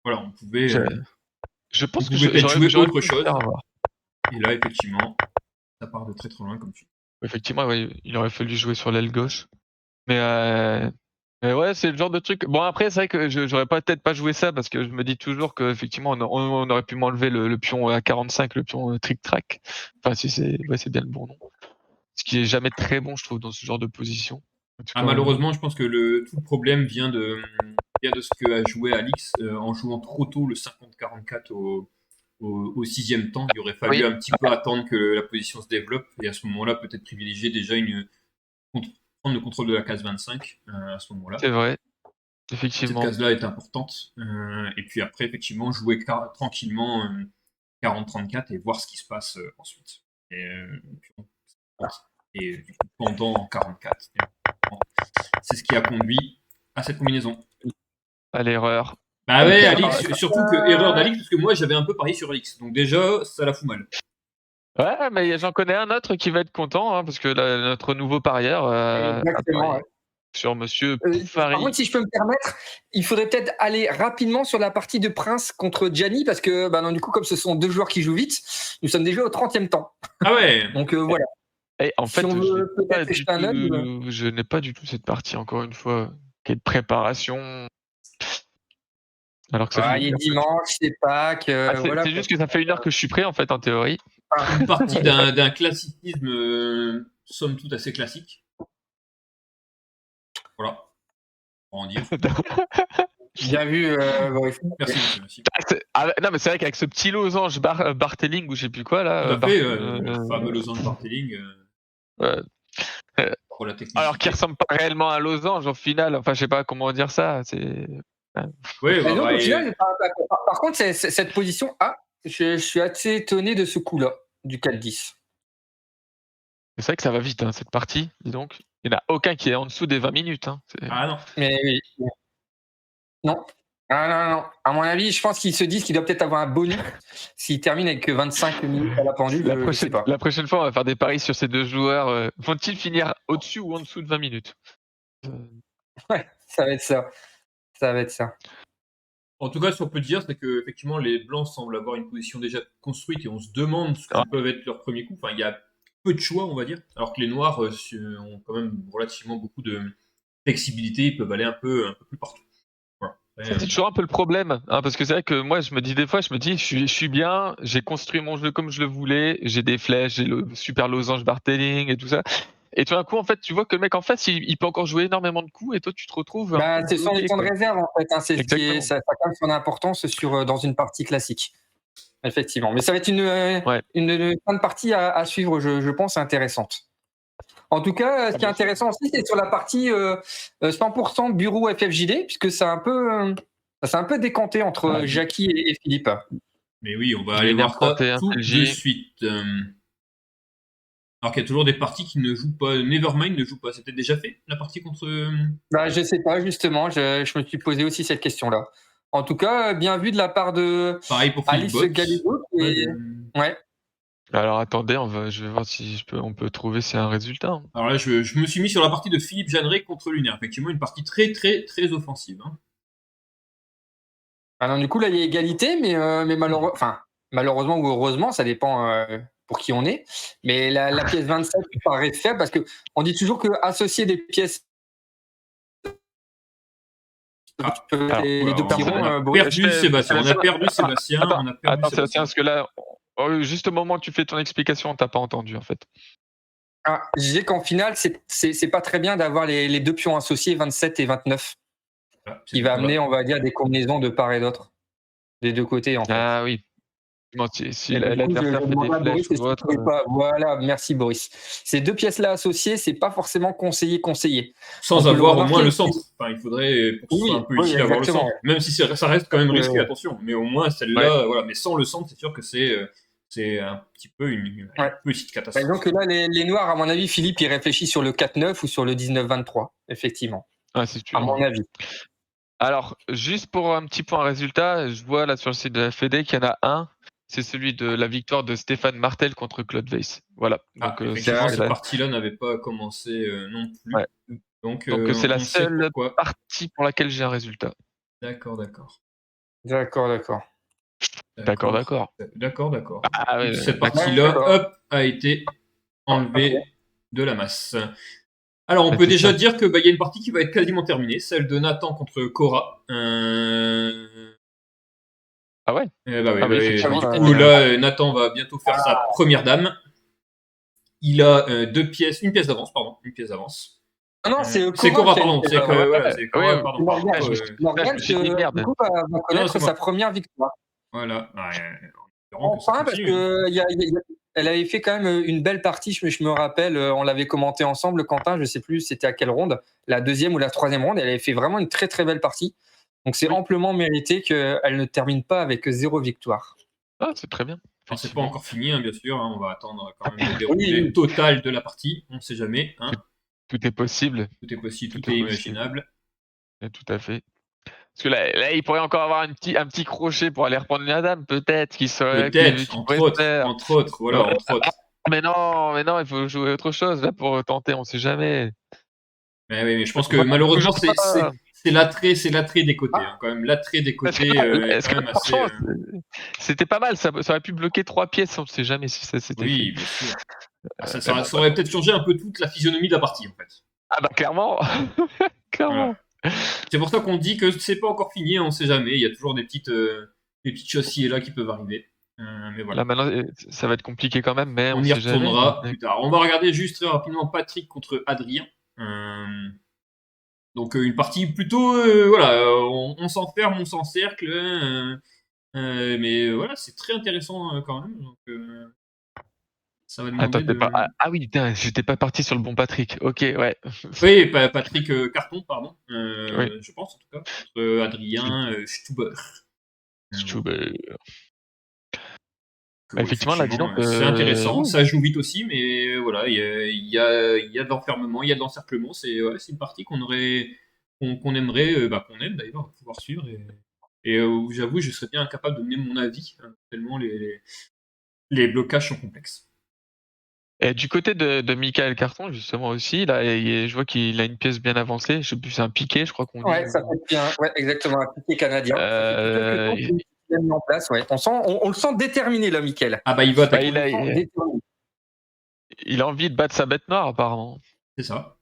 voilà, on pouvait Je pense que peut-être jouer j'aurais autre pu me chose. faire avoir. Et là, effectivement, ça part de très très loin, comme tu dis. Effectivement, ouais, il aurait fallu jouer sur l'aile gauche. Mais ouais, c'est le genre de truc. Bon, après, c'est vrai que j'aurais peut-être pas joué ça parce que je me dis toujours qu'effectivement, on aurait pu m'enlever le pion à 45, le pion trick-track. Enfin, si c'est bien le bon nom. Ce qui est jamais très bon, je trouve, dans ce genre de position. En tout cas, Malheureusement, je pense que tout le problème vient de ce que a joué Alix en jouant trop tôt le 50-44 au 6e temps. Il aurait fallu oui, un petit peu attendre que la position se développe et à ce moment-là, peut-être privilégier déjà prendre le contrôle de la case 25 à ce moment-là. c'est vrai. Cette Effectivement. case-là est importante. Et puis après, effectivement, jouer tranquillement 40-34 et voir ce qui se passe ensuite. Et du coup, pendant 44. C'est ce qui a conduit à cette combinaison. À l'erreur. Bah ouais, Ok. Alix, surtout que erreur d'Alix, parce que moi j'avais un peu parié sur Alix. Donc déjà, ça la fout mal. Ouais, mais j'en connais un autre qui va être content, hein, parce que notre nouveau parieur a Exactement. parié Ouais. sur Monsieur Par Poufari. contre, si je peux me permettre, il faudrait peut-être aller rapidement sur la partie de Prince contre Gianni, parce que non, du coup, comme ce sont deux joueurs qui jouent vite, nous sommes déjà au 30e temps. Ah ouais. Donc voilà. Et en Si fait, on veut peut-être jeter un œil. je n'ai pas du tout cette partie, encore une fois, qui est de préparation. Alors que ça fait Il est une heure. dimanche, c'est Pâques. Voilà, C'est juste que ça fait 1 heure que je suis prêt, en fait, en théorie. Une partie d'un classicisme, somme toute assez classique. Voilà. On va en dire. Bien vu, Boris. Merci, monsieur. Non, mais c'est vrai qu'avec ce petit losange Barteling ou je sais plus quoi, là. Tout à fait, le fameux losange Barteling pour la technicité. Alors qu'il ressemble pas réellement à un losange, au final. Enfin, je sais pas comment dire ça. Ouais, Et donc, au final, par contre, cette position A, je suis assez étonné de ce coup-là, du 4-10. C'est vrai que ça va vite, hein, cette partie, dis donc. Il n'y en a aucun qui est en dessous des 20 minutes. Hein. Ah non. Mais oui. Non. Non. À mon avis, je pense qu'ils se disent qu'il doit peut-être avoir un bonus s'il termine avec 25 minutes à la pendule. Je sais pas. La prochaine fois, on va faire des paris sur ces deux joueurs. Vont-ils finir au-dessus ou en dessous de 20 minutes? Ouais, ça va être ça. Ça va être ça. En tout cas, ce qu'on peut dire, c'est que effectivement, les Blancs semblent avoir une position déjà construite et on se demande ce que peuvent être leurs premiers coups. Enfin, il y a peu de choix, on va dire, alors que les Noirs ont quand même relativement beaucoup de flexibilité. Ils peuvent aller un peu plus partout. Voilà. C'est toujours un peu le problème, hein, parce que c'est vrai que moi, je me dis, je suis bien, j'ai construit mon jeu comme je le voulais, j'ai des flèches, j'ai le super losange Barteling et tout ça. Et tout d'un coup, en fait, tu vois que le mec en face, il peut encore jouer énormément de coups et toi, tu te retrouves. Ce sont les temps de réserve, en fait. Hein, c'est ce qui est, ça a quand même son importance dans une partie classique. Effectivement. Mais ça va être une fin de partie à suivre, je pense, intéressante. En tout cas, ce qui est intéressant aussi, c'est sur la partie 100% bureau FFJD, puisque ça s'est un peu décanté entre Jackie et Philippe. Mais oui, on va aller voir ça tout de suite. Alors qu'il y a toujours des parties qui ne jouent pas. Nevermind ne joue pas. C'était déjà fait, la partie contre. Je sais pas, justement. Je me suis posé aussi cette question-là. En tout cas, bien vu de la part de Pareil pour Alice Galibo. Ouais. Alors attendez, je vais voir si on peut trouver c'est un résultat. Hein. Alors là, je me suis mis sur la partie de Philippe Jeanneret contre Lunaire. Effectivement, une partie très très très offensive. Hein. Alors du coup, là, il y a égalité, mais malheureusement ou heureusement, ça dépend pour qui on est. Mais la pièce 27 paraît faible parce qu'on dit toujours que associer des pièces. Les deux pirons, on a perdu Sébastien. Attends, Sébastien, parce que là, juste au moment où tu fais ton explication, on t'a pas entendu en fait. Je disais qu'en finale, c'est pas très bien d'avoir les deux pions associés, 27 et 29. Qui va amener, on va dire, des combinaisons de part et d'autre. Des deux côtés, en fait. Ah oui. Si l'adversaire fait des flèches ou autre. Voilà, merci Boris. Ces deux pièces-là associées, c'est pas forcément conseillé. Sans avoir au moins le centre. Enfin, il faudrait, pour que ce soit un peu utile, avoir le centre. Même si ça reste quand même risqué, attention. Mais au moins, celle-là, voilà. Mais sans le centre, c'est sûr que c'est un petit peu une petite catastrophe. Donc là, les Noirs, à mon avis, Philippe, il réfléchit sur le 4-9 ou sur le 19-23, effectivement. Ah, c'est sûr. À mon avis. Alors, juste pour un petit point résultat, je vois là sur le site de la Fédé qu'il y en a un. C'est celui de la victoire de Stéphane Martel contre Claude Weiss. Voilà. Donc, Effectivement, c'est cette la... partie-là n'avait pas commencé non plus. ouais. Donc, Donc, c'est la on sait seule pourquoi. partie pour laquelle j'ai un résultat. D'accord. D'accord. Ah, ouais, Cette d'accord. partie-là, D'accord. hop, a été enlevée de la masse. Alors, on Bah, peut c'est déjà ça. dire qu'il y a une partie qui va être quasiment terminée, celle de Nathan contre Cora. Ah ouais. Bah oui, Ah oui, du effectivement. coup, là, Nathan va bientôt faire sa première dame. Il a une pièce d'avance, pardon, une pièce d'avance. Ah non, c'est C'est Cora Cora, qui a pardon, une pièce c'est d'avance. voilà, c'est Cora, Ouais, pardon. Morgane, je me Morgane suis dit, merde. du coup, va connaître c'est sa moi. première victoire. Voilà. Que ça Enfin, parce continue. que elle avait fait quand même une belle partie. Je me rappelle, on l'avait commenté ensemble, Quentin. Je sais plus c'était à quelle ronde, la deuxième ou la troisième ronde. Elle avait fait vraiment une très très belle partie. Donc c'est Oui. amplement mérité qu'elle ne termine pas avec 0 victoire. Ah, c'est très bien. Alors, c'est pas encore fini, hein, bien sûr. On va attendre quand même le Oui, déroulé oui. total de la partie. On ne sait jamais. Tout est possible. Tout est possible, Tout tout est est possible. imaginable. Tout à fait. Parce que là, il pourrait encore avoir un petit crochet pour aller reprendre la dame, peut-être, qui Peut-être, pourrait se faire. entre autres, voilà, Ouais. entre autres. Mais non, il faut jouer autre chose là pour tenter, on sait jamais. Mais oui, mais je pense que Voilà, malheureusement, toujours pas. c'est l'attrait des côtés. Quand même, l'attrait des côtés est Est-ce quand que même assez. franchement, c'était pas mal, ça aurait pu bloquer 3 pièces, on sait jamais si ça s'était fait. Oui, bien sûr. Ça Mais bon, aurait peut-être changé un peu toute la physionomie de la partie, en fait. ah bah clairement. Voilà. Clairement. C'est pour ça qu'on dit que c'est pas encore fini, on sait jamais. Il y a toujours des petites choses ci et là qui peuvent arriver. Mais voilà. Là maintenant, ça va être compliqué quand même, mais On on y sait jamais. retournera plus tard. On va regarder juste très rapidement Patrick contre Adrien. Donc une partie plutôt, voilà, on s'enferme, on s'encercle, mais voilà, c'est très intéressant quand même. Donc ça va Attends, demander t'es de. pas. Ah oui, putain, j'étais pas parti sur le bon Patrick. Ok, ouais. Oui, Patrick Carton, pardon, Oui. je pense en tout cas, contre Adrien Stuber. Stuber. Bon, Effectivement, là, dis donc. c'est intéressant, ça joue vite aussi, mais voilà, il y a de l'enfermement, il y a de l'encerclement. C'est une partie qu'on aimerait, qu'on aime d'ailleurs pouvoir suivre. Et j'avoue, je serais bien incapable de donner mon avis, tellement les blocages sont complexes. Et du côté de Michael Carton, justement aussi, là, je vois qu'il a une pièce bien avancée. Je sais plus, c'est un piqué, je crois qu'on dit. Ouais, ça fait bien. Ouais, exactement, un piqué canadien. Euh, Ça fait quelques temps qu'il a mis en place. Ouais. On le sent déterminé là, Mickaël. Ah bah il va attaquer, il a envie de battre sa bête noire, apparemment. c'est ça,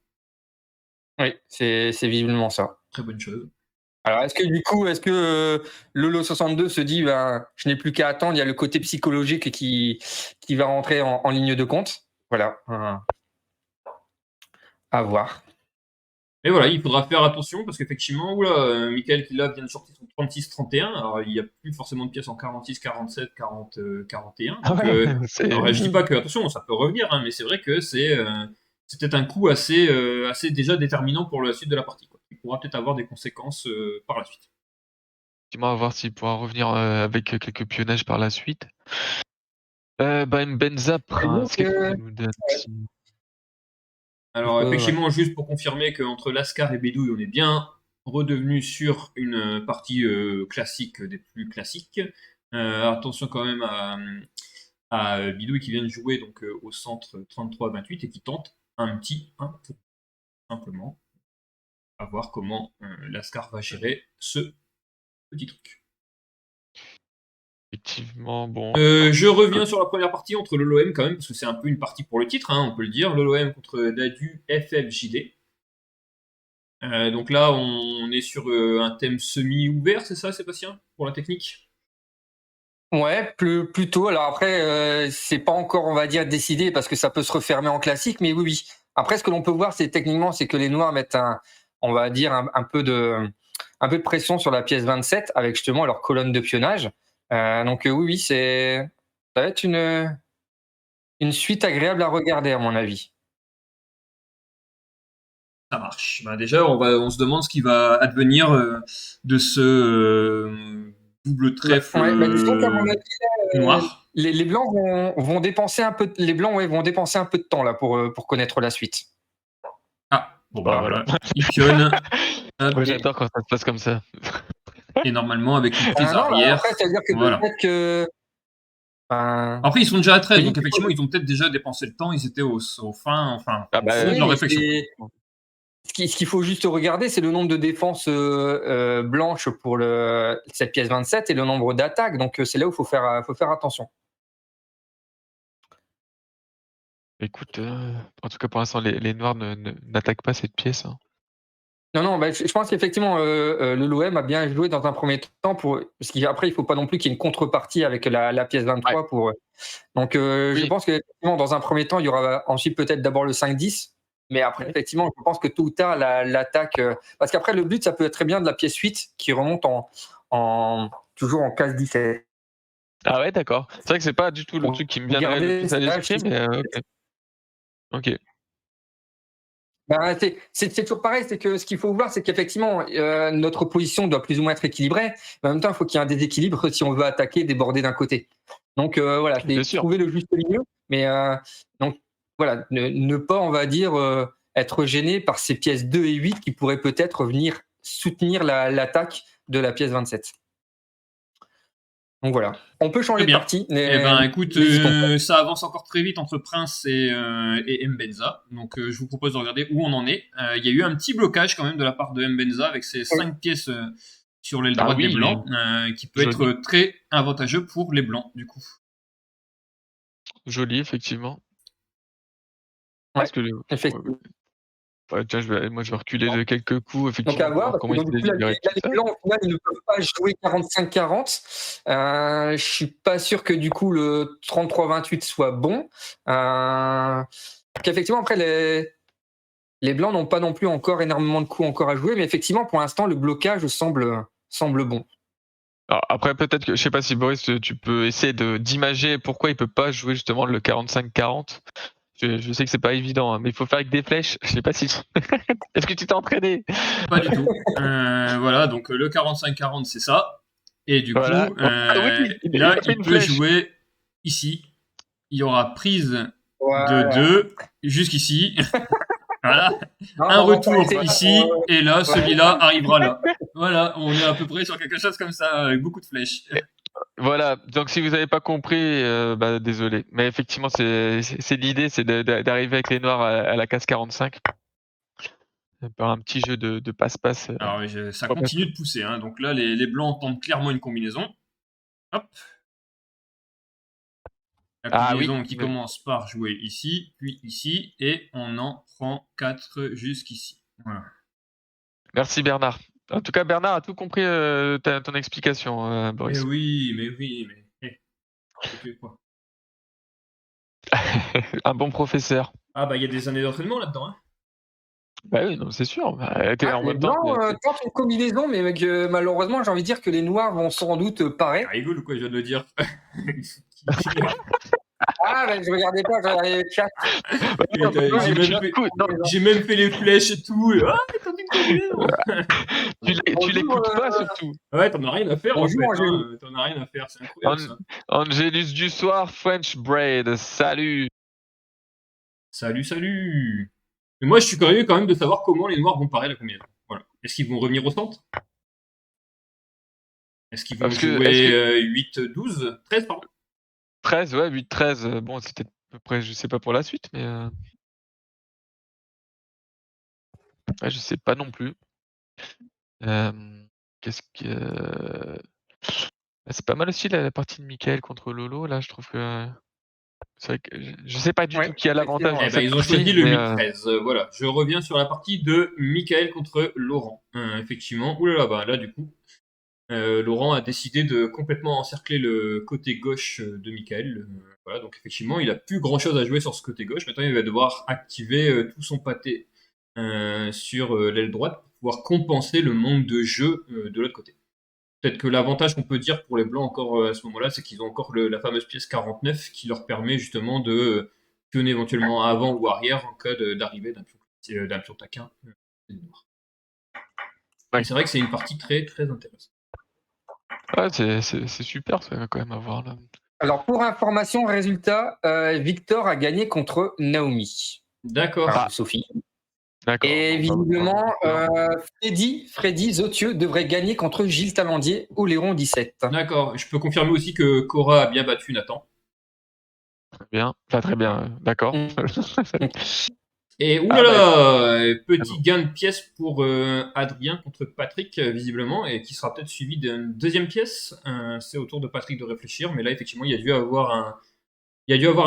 Oui, c'est visiblement ça. très bonne chose. Alors, est-ce que Lolo62 se dit, je n'ai plus qu'à attendre, il y a le côté psychologique qui va rentrer en ligne de compte. Voilà. À voir. Et voilà, il faudra faire attention parce qu'effectivement, Michael Killa vient de sortir son 36-31. Alors, il n'y a plus forcément de pièces en 46, 47, 40, 41. Donc, alors, je dis pas que, attention, ça peut revenir, hein, mais c'est vrai que c'est peut-être un coup assez déjà déterminant pour la suite de la partie, quoi. Il pourra peut-être avoir des conséquences par la suite. Effectivement, à voir s'il pourra revenir avec quelques pionnages par la suite. Mbenza Prince, qu'est-ce que nous donne ici? Alors, effectivement, juste pour confirmer qu'entre Lascar et Bédouille, on est bien redevenu sur une partie classique des plus classiques. Attention quand même à Bidouille qui vient de jouer donc, au centre 33-28 et qui tente un petit 1 pour simplement à voir comment Lascar va gérer ce petit truc. Effectivement, bon. Je reviens sur la première partie entre l'OM quand même, parce que c'est un peu une partie pour le titre, hein, on peut le dire. L'OM contre Dadu FFJD. Donc là, on est sur un thème semi-ouvert, c'est ça, Sébastien, pour la technique? Ouais, plutôt. Alors après, c'est pas encore, on va dire, décidé parce que ça peut se refermer en classique, mais oui. Après, ce que l'on peut voir, c'est techniquement, c'est que les Noirs mettent on va dire, un peu de pression sur la pièce 27 avec justement leur colonne de pionnage. Donc oui, ça va être une suite agréable à regarder, à mon avis. Ça marche. Déjà, on se demande ce qui va advenir de ce double trèfle disons qu'à mon avis, noir. Les Blancs vont dépenser un peu. Les Blancs, vont dépenser un peu de temps là pour connaître la suite. Ah, bon voilà. Ils pionnent. Ouais, j'adore quand ça se passe comme ça. Et normalement, avec une prise non, arrière. après, c'est-à-dire que Voilà. peut-être que. Après, ils sont déjà à 13, Oui, donc effectivement, ils ont peut-être déjà dépensé le temps. Ils étaient au fin, enfin, Ah au bah, fond de oui, leur mais réflexion. ce qu'il faut juste regarder, c'est le nombre de défenses blanches pour cette pièce 27 et le nombre d'attaques. Donc, c'est là où il faut faire attention. Écoute, en tout cas pour l'instant, les noirs n'attaquent pas cette pièce. Hein. Non, je pense qu'effectivement, le LOM a bien joué dans un premier temps parce qu'après, il ne faut pas non plus qu'il y ait une contrepartie avec la pièce 23 Ouais. pour. Donc, je Oui. pense qu'effectivement, dans un premier temps, il y aura ensuite peut-être d'abord le 5-10. Mais après, effectivement, je pense que tôt ou tard, l'attaque. Parce qu'après, le but, ça peut être très bien de la pièce 8 qui remonte toujours en case 17. Ah ouais, d'accord. C'est vrai que c'est pas du tout le truc qui me viendrait le Regardez, plus à là, l'esprit, mais ok. Ok. Ben, c'est toujours pareil, c'est que ce qu'il faut voir, c'est qu'effectivement, notre position doit plus ou moins être équilibrée, mais en même temps, il faut qu'il y ait un déséquilibre si on veut attaquer, déborder d'un côté. Donc voilà, Bien c'est sûr. trouver le juste milieu, mais donc voilà, ne pas, on va dire, être gêné par ces pièces 2 et 8 qui pourraient peut-être venir soutenir l'attaque de la pièce 27. Donc voilà, on peut changer de bien. partie. Eh ben, écoute, n'hésitons pas. ça avance encore très vite entre Prince et Mbenza. Donc, je vous propose de regarder où on en est. Il y a eu un petit blocage quand même de la part de Mbenza avec ses 5 pièces sur l'aile Ah droite des oui, Blancs, qui peut joli. être très avantageux pour les Blancs, du coup. Joli, effectivement. Ouais, Parce que effectivement. ouais, tiens, moi je vais reculer de quelques coups, Donc effectivement, à voir, parce comment que il donc, s'est du coup, là, libéré de tout les ça. Blancs, au final, ils ne peuvent pas jouer 45-40. Je suis pas sûr que du coup le 33-28 soit bon. Effectivement, après, les Blancs n'ont pas non plus encore énormément de coups encore à jouer, mais effectivement, pour l'instant, le blocage semble bon. Alors, après, peut-être que, je sais pas si Boris, tu peux essayer d'imager pourquoi il peut pas jouer justement le 45-40. Je sais que c'est pas évident, hein, mais il faut faire avec des flèches. Je sais pas si. Est-ce que tu t'es entraîné? Pas du tout. Voilà, donc le 45-40, c'est ça. Et du Voilà. coup, Ah oui, il là, a fait il une peut flèche. jouer ici. Il y aura prise de Voilà. 2 jusqu'ici. Voilà. Non, Un on va pas retour essayer. ici. Et là, celui-là arrivera là. Voilà, on est à peu près sur quelque chose comme ça, avec beaucoup de flèches. Voilà, donc si vous n'avez pas compris, bah, désolé. Mais effectivement, c'est l'idée, c'est d'arriver avec les noirs à la case 45. Par un petit jeu de passe-passe. Alors, ça continue de pousser. Hein. Donc là, les blancs tentent clairement une combinaison. Hop. La combinaison qui commence par jouer ici, puis ici, et on en prend 4 jusqu'ici. Voilà. Merci Bernard. En tout cas, Bernard a tout compris ton explication, Boris. Mais oui, mais. Quoi. Un bon professeur. Ah bah il y a des années d'entraînement là-dedans. Hein. Bah oui, non, c'est sûr. Bah, en Les même temps, Blancs tentent une combinaison, mais malheureusement, j'ai envie de dire que les Noirs vont sans doute parer. Ah, rigole ou quoi, je viens de le dire. Ah, ben je regardais pas, je regardais le chat. J'ai même fait les flèches et tout. Et... Ah, t'as une combinaison. Tu l'écoutes pas surtout. Ouais, t'en as rien à faire Bonjour, en fait. Hein. T'en as rien à faire, c'est incroyable ça. Angelus du soir, French Braid, salut. Salut. Mais moi je suis curieux quand même de savoir comment les noirs vont parer la combinaison. Voilà. Est-ce qu'ils vont revenir au centre? Est-ce qu'ils vont jouer 8-12? 13 pardon. 13, ouais, 8-13. Bon, c'était à peu près, je sais pas pour la suite, mais ouais, je sais pas non plus. Qu'est-ce que c'est pas mal aussi la partie de Michael contre Lolo là, je trouve que c'est vrai que je sais pas du tout qui a l'avantage. Eh ben, ils ont choisi le 8-13. Voilà, je reviens sur la partie de Michael contre Laurent. Effectivement, oulala, bah là du coup, Laurent a décidé de complètement encercler le côté gauche de Michael. Voilà, donc effectivement, il a plus grand chose à jouer sur ce côté gauche. Maintenant, il va devoir activer tout son pâté sur l'aile droite pour pouvoir compenser le manque de jeu de l'autre côté. Peut-être que l'avantage qu'on peut dire pour les blancs encore à ce moment-là, c'est qu'ils ont encore la fameuse pièce 49 qui leur permet justement de pionner éventuellement avant ou arrière en cas d'arrivée d'un pion taquin. Ouais. Et c'est vrai que c'est une partie très très intéressante. Ouais, c'est super ça quand même à voir là. Alors pour information, résultat, Victor a gagné contre Naomi. D'accord. Enfin, Sophie. D'accord. Et visiblement, Freddy Zotieux devrait gagner contre Gilles Talandier au Léron 17. D'accord. Je peux confirmer aussi que Cora a bien battu Nathan. Très bien. Enfin, très bien. D'accord. Et petit gain de pièce pour Adrien contre Patrick, visiblement, et qui sera peut-être suivi d'une deuxième pièce. C'est au tour de Patrick de réfléchir, mais là, effectivement, il y a dû avoir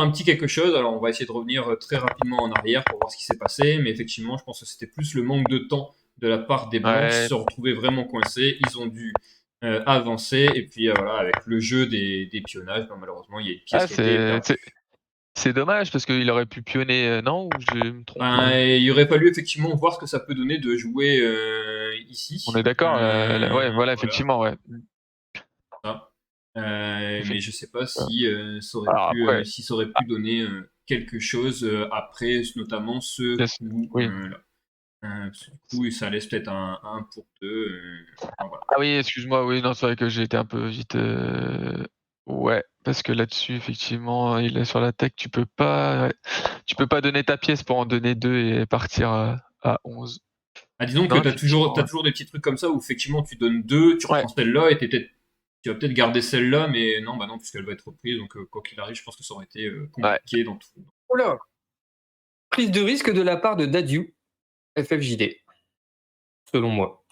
un petit quelque chose. Alors, on va essayer de revenir très rapidement en arrière pour voir ce qui s'est passé, mais effectivement, je pense que c'était plus le manque de temps de la part des Blancs qui se retrouvaient vraiment coincés. Ils ont dû avancer, et puis voilà, avec le jeu des pionnages, malheureusement, il y a une pièce qui a été perdue. C'est dommage parce qu'il aurait pu pionner, non? Ou je me trompe? Il aurait fallu effectivement voir ce que ça peut donner de jouer ici. On est d'accord, ouais, voilà, effectivement, ouais. Mais je sais pas si ça aurait pu donner quelque chose après, notamment ce coup. Oui. Ce coup, ça laisse peut-être un pour 2. Voilà. Ah oui, excuse-moi, oui, non, c'est vrai que j'ai été un peu vite. Ouais, parce que là-dessus, effectivement, il est sur la tech, tu peux pas donner ta pièce pour en donner 2 et partir à 11. Disons que t'as toujours des petits trucs comme ça où effectivement tu donnes 2, tu reprends celle-là et tu vas peut-être garder celle-là, mais non, puisqu'elle va être reprise, donc quoi qu'il arrive, je pense que ça aurait été compliqué dans tout. Oula. Prise de risque de la part de Dadiou, FFJD, selon moi.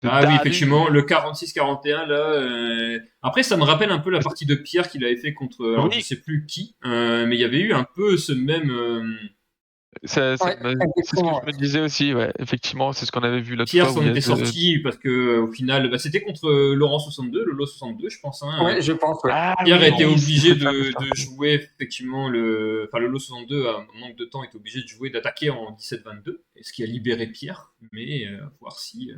Ah oui, effectivement, le 46-41, là... Après, ça me rappelle un peu la partie de Pierre qu'il avait fait contre... Alors, je sais plus qui, mais il y avait eu un peu ce même... C'est ce que je me disais aussi, ouais. Effectivement, c'est ce qu'on avait vu l'autre fois. Pierre s'en était sorti parce que au final, c'était contre Laurent 62, Lolo 62, je pense. Ouais, je pense. Ouais. Pierre a été obligé de jouer effectivement Lolo 62 à un manque de temps était obligé de jouer, d'attaquer en 17-22, et ce qui a libéré Pierre. Mais voir si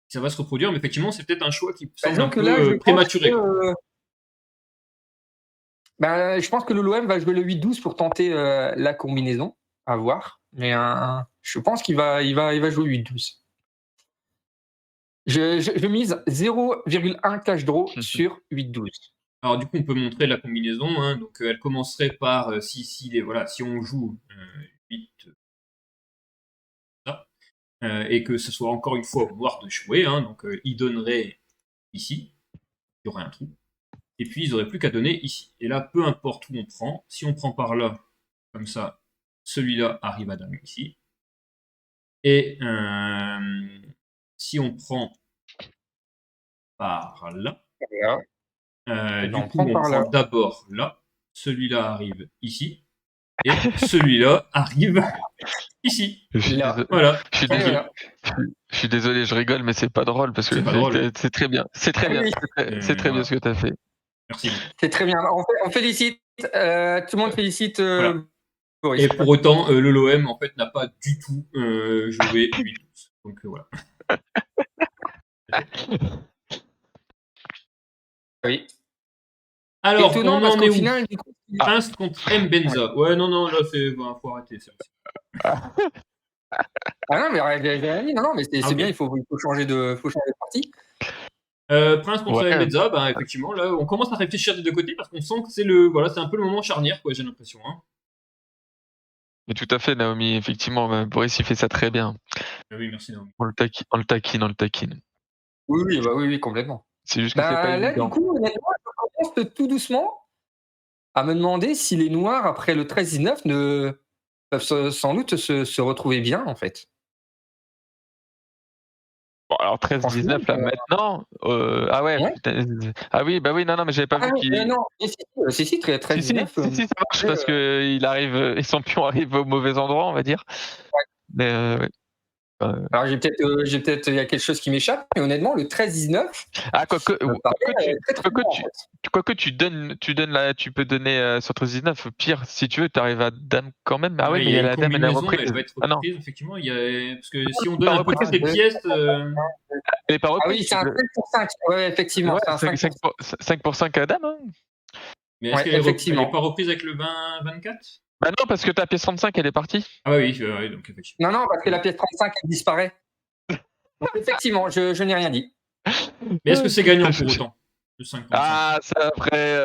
ça va se reproduire. Mais effectivement, c'est peut-être un choix qui semble un peu prématuré. Je pense que l'OM va jouer le 8-12 pour tenter la combinaison. À voir. Mais je pense qu'il va jouer 8-12. Je mise 0,1 cash draw sur 8-12. Alors du coup, on peut montrer la combinaison. Hein. Donc elle commencerait par si on joue 8 et que ce soit encore une fois au noir de jouer. Hein. Donc il donnerait ici, il y aurait un trou. Et puis ils n'auraient plus qu'à donner ici. Et là, peu importe où on prend, si on prend par là, comme ça, celui-là arrive à dame ici. Et si on prend par là, du coup, on prend d'abord là, celui-là arrive ici, et celui-là arrive ici. Voilà. Je suis désolé, je rigole, mais c'est pas drôle parce que c'est très bien. C'est très bien. C'est très bien ce que tu as fait. Merci. C'est très bien. On félicite. Tout le monde félicite. Et pour autant, le LOM en fait n'a pas du tout joué 8-12. Donc voilà. Oui. Alors, étonnant, on en est où final, du coup, Prince contre Mbenza. Ouais, non, là, faut arrêter. Ah non, mais j'ai rien non, mais c'est bien, il faut changer de partie. Prince contre Mbenza, effectivement, là, on commence à réfléchir des deux côtés parce qu'on sent que c'est un peu le moment charnière, quoi, j'ai l'impression. Hein. Mais tout à fait, Naomi, effectivement, Boris, il fait ça très bien. Oui, merci, Naomi. On le taquine. Oui, complètement. C'est juste que c'est pas là, évident. du coup, honnêtement, je commence tout doucement à me demander si les Noirs, après le 13-19, peuvent sans doute se retrouver bien, en fait. Bon, alors 13-19 là maintenant. Ah ouais. Ah oui, bah oui, non, mais j'avais pas vu qu'il. Non, si, 13-19. Si, ça marche parce que et son pion arrive au mauvais endroit, on va dire. Ouais. Mais ouais. Alors j'ai peut-être il y a quelque chose qui m'échappe, mais honnêtement le 13-19. Ah quoique tu peux donner sur 13-19. Pire, si tu veux, tu arrives à dame quand même. Ah oui, mais il y a la dame et la reprise. Elle va être reprise, effectivement. Parce que si on donne un peu toutes les pièces. Elle n'est pas reprise. Ah oui, c'est un 5 pour 5. Ouais, effectivement. Ouais, 5 pour 5 à dame. Hein. Mais est-ce qu'elle n'est pas reprise avec le 20-24 ? Bah non, parce que ta pièce 35, elle est partie. Ah oui, donc effectivement. Non, parce que la pièce 35, elle disparaît. Donc effectivement, je n'ai rien dit. Mais est-ce que c'est gagnant pour autant le 5 pour 5 ? Ah, ça après,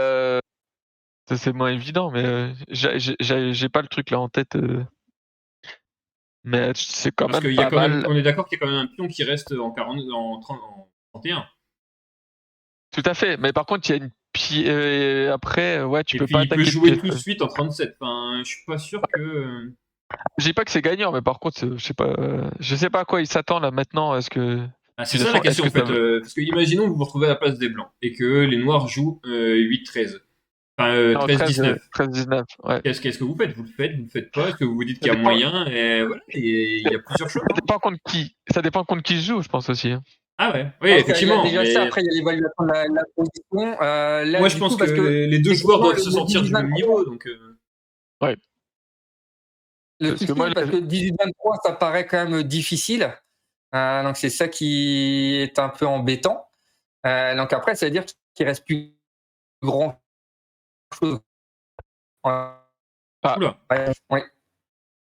ça c'est moins évident, mais j'ai pas le truc là en tête. mais c'est quand Parce même qu'il y a pas quand même, mal. on est d'accord qu'il y a quand même un pion qui reste en 40, en 30, en 31. Tout à fait, mais par contre, il y a une après, ouais, tu Et peux puis pas il peut attaquer de jouer pièce. tout de suite en 37. Enfin, je suis pas sûr que. Je dis pas que c'est gagnant, mais par contre, je sais pas à quoi il s'attend là maintenant. Est-ce que Ah, tu c'est ça la défends, est-ce question que en ça fait. veut... Parce que imaginons que vous vous retrouvez à la place des blancs et que les noirs jouent 8-13. Enfin, Non, 13-19. 13-19, ouais. Qu'est-ce que vous faites? Vous le faites? Vous le faites pas? Est-ce que vous vous dites Ça qu'il y a dépend, moyen? Et voilà, et il y a plusieurs choix. ça dépend contre qui. Ça dépend contre qui je joue, je pense aussi. Hein. Ah ouais, oui, Je pense qu'il y a effectivement. déjà ça. Mais Après, il y a l'évaluation de la position. Là, moi, je du pense coup, que parce que les deux joueurs effectivement, doivent se sentir du même 18-23, niveau. Donc, Ouais. le Parce que souci, moi, c'est parce que 18-23, ça paraît quand même difficile. Donc, c'est ça qui est un peu embêtant. Donc, après, ça veut dire qu'il reste plus grand chose. Ah, oula. Ouais.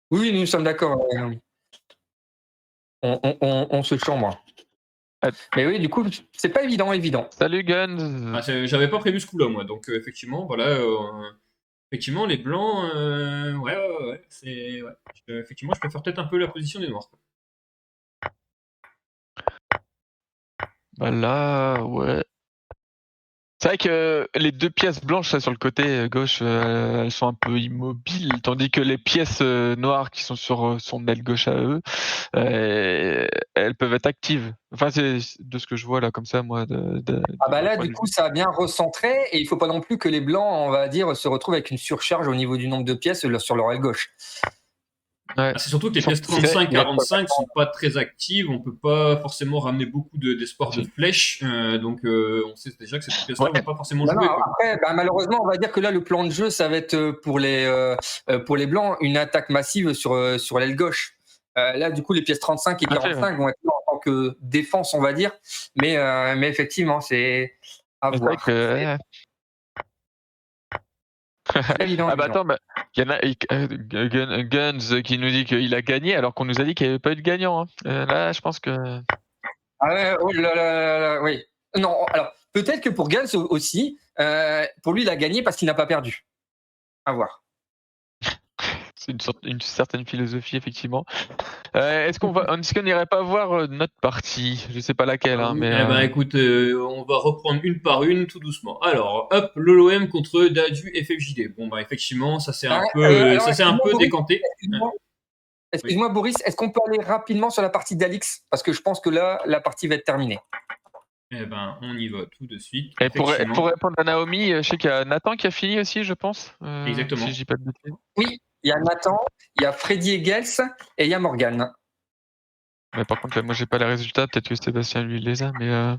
Oui, nous sommes d'accord. Oui. On se chambre. Ah. Mais oui, du coup, c'est pas évident. salut Guns. Ah, j'avais pas prévu ce coup-là, moi. Donc, effectivement, voilà. Effectivement, les blancs, ouais. Ouais. Effectivement, je préfère peut-être un peu la position des noirs. Bah là, ouais. C'est vrai que les deux pièces blanches là, sur le côté gauche, elles sont un peu immobiles, tandis que les pièces noires qui sont sur son aile gauche à eux, elles peuvent être actives. Enfin, c'est de ce que je vois là, comme ça, moi, de Ah bah mon là, point du de coup, vue. ça a bien recentré et il faut pas non plus que les blancs, on va dire, se retrouvent avec une surcharge au niveau du nombre de pièces sur leur aile gauche. Ouais. Ah, c'est surtout que les pièces Surtout, il va être 35-45 sont pas très actives. On peut pas forcément ramener beaucoup d'espoir de flèches. Donc, on sait déjà que ces pièces-là Ouais. vont pas forcément Non, jouer. Quoi. après, bah, malheureusement, on va dire que là, le plan de jeu, ça va être pour les blancs une attaque massive sur l'aile gauche. Là, du coup, les pièces 35 et Tout à fait, ouais. 45 vont être là en tant que défense, on va dire. Mais effectivement, c'est à C'est vrai voir. que. C'est évident. Ah bah attends, bah, il y en a Guns qui nous dit qu'il a gagné alors qu'on nous a dit qu'il n'y avait pas eu de gagnant. Hein. Là, je pense que. Ah ouais, oh là là là, oui. Non, alors peut-être que pour Gans aussi, pour lui, il a gagné parce qu'il n'a pas perdu. À voir. C'est une certaine philosophie, effectivement. Est-ce qu'on n'irait pas voir notre partie? Je sais pas laquelle, Ah hein, oui. mais Eh ben, écoute, on va reprendre une par une, tout doucement. Alors, hop, l'OLOM contre Dadu FFJD. Bon, bah, effectivement, Alors, ça s'est un excuse-moi, peu Boris, décanté. excuse-moi, Oui. excuse-moi, Boris, est-ce qu'on peut aller rapidement sur la partie d'Alix? Parce que je pense que là, la partie va être terminée. Eh ben, on y va tout de suite. et pour Effectivement. répondre à Naomi, je sais qu'il y a Nathan qui a fini aussi, je pense. Exactement. Si je dis pas de bêtises. Oui, il y a Nathan, il y a Freddy Egels et il y a Morgane. Mais par contre, moi, j'ai pas les résultats. Peut-être que Sébastien lui les a, mais.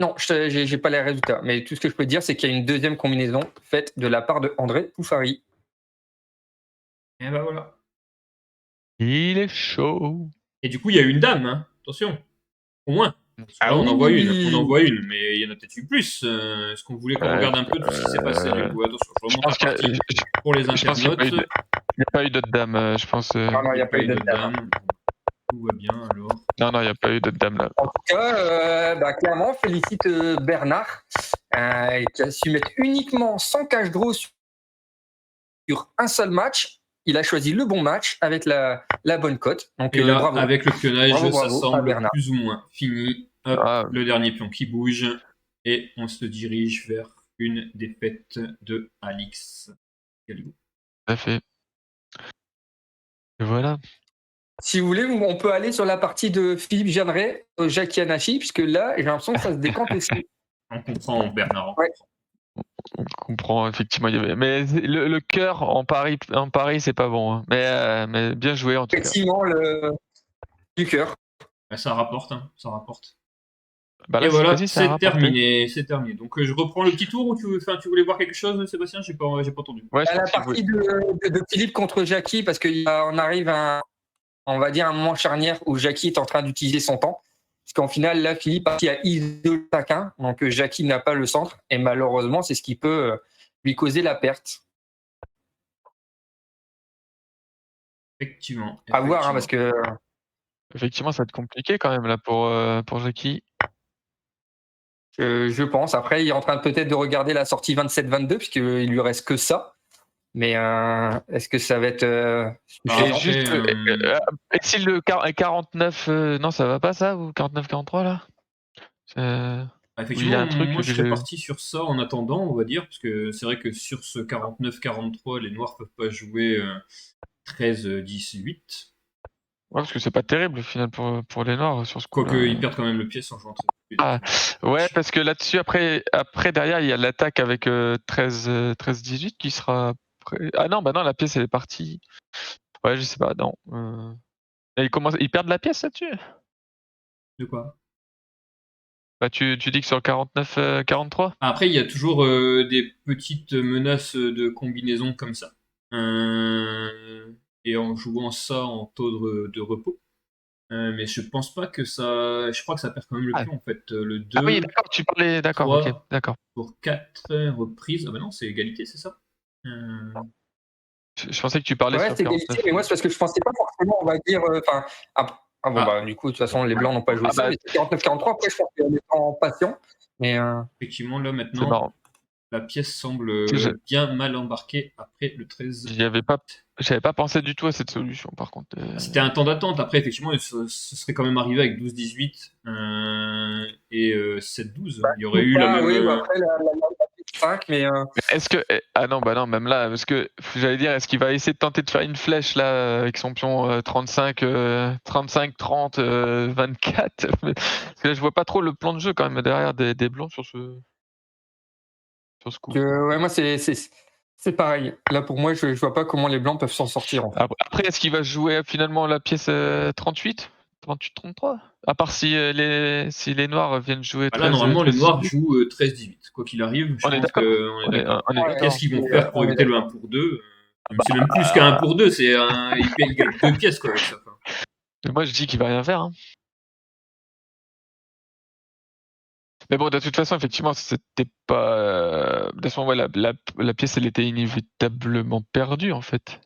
Non, j'ai pas les résultats. Mais tout ce que je peux dire, c'est qu'il y a une deuxième combinaison faite de la part de André Poufari. Et ben voilà. Il est chaud. Et du coup, il y a une dame, hein. Attention. Au moins. Parce que là, Ah on en voit une. On en oui. voit une, mais il y en a peut-être eu plus. Est-ce qu'on voulait qu'on regarde un peu tout ce qui s'est passé du coup? Attention, je Je remonte la pense partie pour les je pense qu'il internautes. n'y a pas eu d'autres dames, je pense. Non, Il il n'y n'y a pas eu de dame. dame. Tout va bien alors. Non, il n'y a pas eu d'autres dames là. En tout cas, clairement, félicite Bernard, qui a su mettre uniquement 100 cash draw sur un seul match. Il a choisi le bon match avec la bonne cote. Donc, Et là, bravo. avec le pionnage, Bravo ça à semble Bernard. plus ou moins fini. Hop, Ah. le dernier pion qui bouge. Et on se dirige vers une défaite de Alix. Tout à fait. Et voilà. Si vous voulez, on peut aller sur la partie de Philippe Jeanneret, Jackie Anachi, puisque là, j'ai l'impression que ça se décante aussi. On comprend, Bernard. Ouais. On comprend effectivement. Mais le cœur en Paris, c'est pas bon. Hein. Mais bien joué en tout cas. Effectivement, du cœur. Ça rapporte, hein, ça rapporte. Bah là, Et voilà, ça a c'est rapporté. terminé, c'est terminé. Donc je reprends le petit tour ou tu voulais voir quelque chose, Sébastien? J'ai pas entendu. Ouais, À la partie de Philippe contre Jackie, parce qu'on arrive à, on va dire, un moment charnière où Jackie est en train d'utiliser son temps. Parce qu'en final, là, Philippe a isolé chacun, donc Jackie n'a pas le centre, et malheureusement, c'est ce qui peut lui causer la perte. Effectivement. À voir, hein, parce que. Effectivement, ça va être compliqué quand même là pour Jackie. Je pense. Après, il est en train peut-être de regarder la sortie 27-22, puisqu'il lui reste que ça. Mais est-ce que ça va être Ah, Et après, juste, et si le 49, non, ça va pas ça, ou 49-43 là il y a effectivement, un truc moi que je serais j'ai. parti sur ça en attendant, on va dire, parce que c'est vrai que sur ce 49-43, les Noirs peuvent pas jouer 13-18. Ouais, parce que c'est pas terrible au final pour les Noirs sur ce Quoique, coup-là. ils perdent quand même le pièce en jouant 13-18. Ah, ouais, parce que là-dessus, après derrière, il y a l'attaque avec 13-18 qui sera. Ah non, bah non, la pièce elle est partie. Ouais, je sais pas, non. Et ils perdent la pièce là-dessus? De quoi? Bah, tu dis que sur le 49-43? Après, il y a toujours des petites menaces de combinaison comme ça. Et en jouant ça en taux de repos. Mais je pense pas que ça. Je crois que ça perd quand même le Ah. pion en fait. Le Ah oui, 2, d'accord, tu parlais. D'accord, ok, 3 d'accord. pour 4 reprises. Ah bah non, c'est égalité, c'est ça? Je pensais que tu parlais Ouais, sur c'est le égalité, 49. mais moi, c'est parce que je pensais pas forcément, on va dire. Bon, Ah. bah, du coup, de toute façon, les Blancs n'ont pas joué Ah ça, bah, mais c'est 49-43. Après, je pense qu'en étant patient. Mais Effectivement, là c'est maintenant, marrant. la pièce semble Je- bien mal embarquée après le 13. J'avais pas pensé du tout à cette solution, par contre. C'était un temps d'attente. Après, effectivement, ce serait quand même arrivé avec 12-18 et 7-12. Il y aurait eu la même. oui, bah, après, la 5, mais Est-ce que ah non, bah non, même là, parce que j'allais dire, est-ce qu'il va essayer de tenter de faire une flèche là avec son pion 35, 30, 24? Parce que là, je vois pas trop le plan de jeu quand même derrière des blancs sur ce coup. ouais, moi, c'est pareil. Là, pour moi, je vois pas comment les Blancs peuvent s'en sortir. En fait. Après, est-ce qu'il va jouer finalement la pièce 38? 38-33? À part si les Noirs viennent jouer Là, normalement, les 13, Noirs 18. jouent 13-18. Quoi qu'il arrive, je On est pense d'accord. qu'on est d'accord. On est Ouais, Qu'est-ce d'accord. qu'ils vont faire pour on est éviter le 1 d'accord. pour 2? C'est même plus qu'un 1 pour 2, ils gagnent 2 pièces quoi, avec ça. Quoi. Mais moi, je dis qu'il va rien faire. Hein. Mais bon, de toute façon, effectivement, c'était pas. De toute façon, ouais, la pièce, elle était inévitablement perdue, en fait.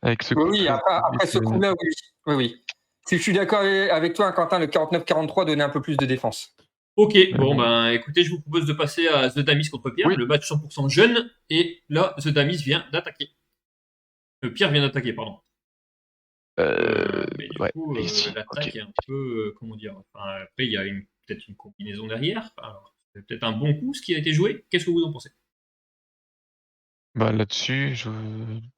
Avec ce coup de Oui, après ce coup-là, oui. Oui, oui. Je suis d'accord avec toi, Quentin, le 49-43 donnait un peu plus de défense. Ok, Mais bon, bon. ben écoutez, je vous propose de passer à The Damis contre Pierre, Oui. le match 100% jeune. Et là, The Damis vient d'attaquer. Pierre vient d'attaquer, pardon. Mais du Ouais, coup, ici. l'attaque Ok. est un peu, comment dire, enfin, après il y a peut-être une combinaison derrière. Alors, c'est peut-être un bon coup ce qui a été joué. Qu'est-ce que vous en pensez? Bah, là-dessus,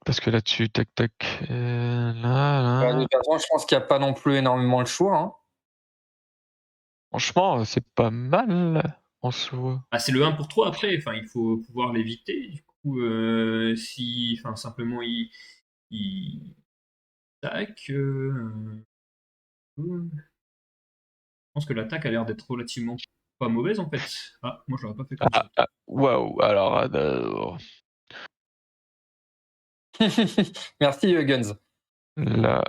parce que là-dessus, tac, tac. De Là. toute façon, je pense qu'il n'y a pas non plus énormément le choix. Hein. Franchement, c'est pas mal en soi. Ah, c'est le 1 pour 3 après, enfin, il faut pouvoir l'éviter. Du coup, si, enfin, simplement il tac. Je pense que l'attaque a l'air d'être relativement pas mauvaise en fait. Ah, moi je l'aurais pas fait comme ça. Waouh, alors. Merci, Guns. Là,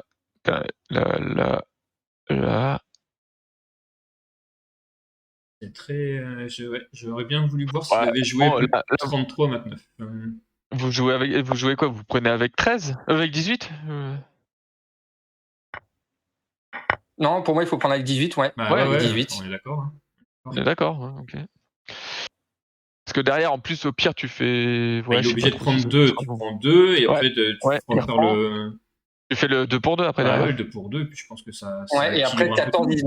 là. C'est très. J'aurais bien voulu voir s'il Ouais, avait joué bon, plus là, 33-29. vous jouez quoi? Vous prenez avec 13? Avec 18? Non, pour moi, il faut prendre avec 18, ouais. Bah Ouais, ouais, Avec ouais, 18. on est d'accord. Hein. on est d'accord, ouais, ok. Parce que derrière, en plus, au pire, tu fais. Bah, Ouais, il est je sais pas obligé de trop si prendre ça 2, sera tu bon. prends 2 et Ouais, après tu ouais, pourras il faire reprend. le. Tu fais le 2 pour 2 après Ouais, derrière. le 2 pour 2, puis je pense que ça Ouais, et après équilibre un peu tout. 14-19.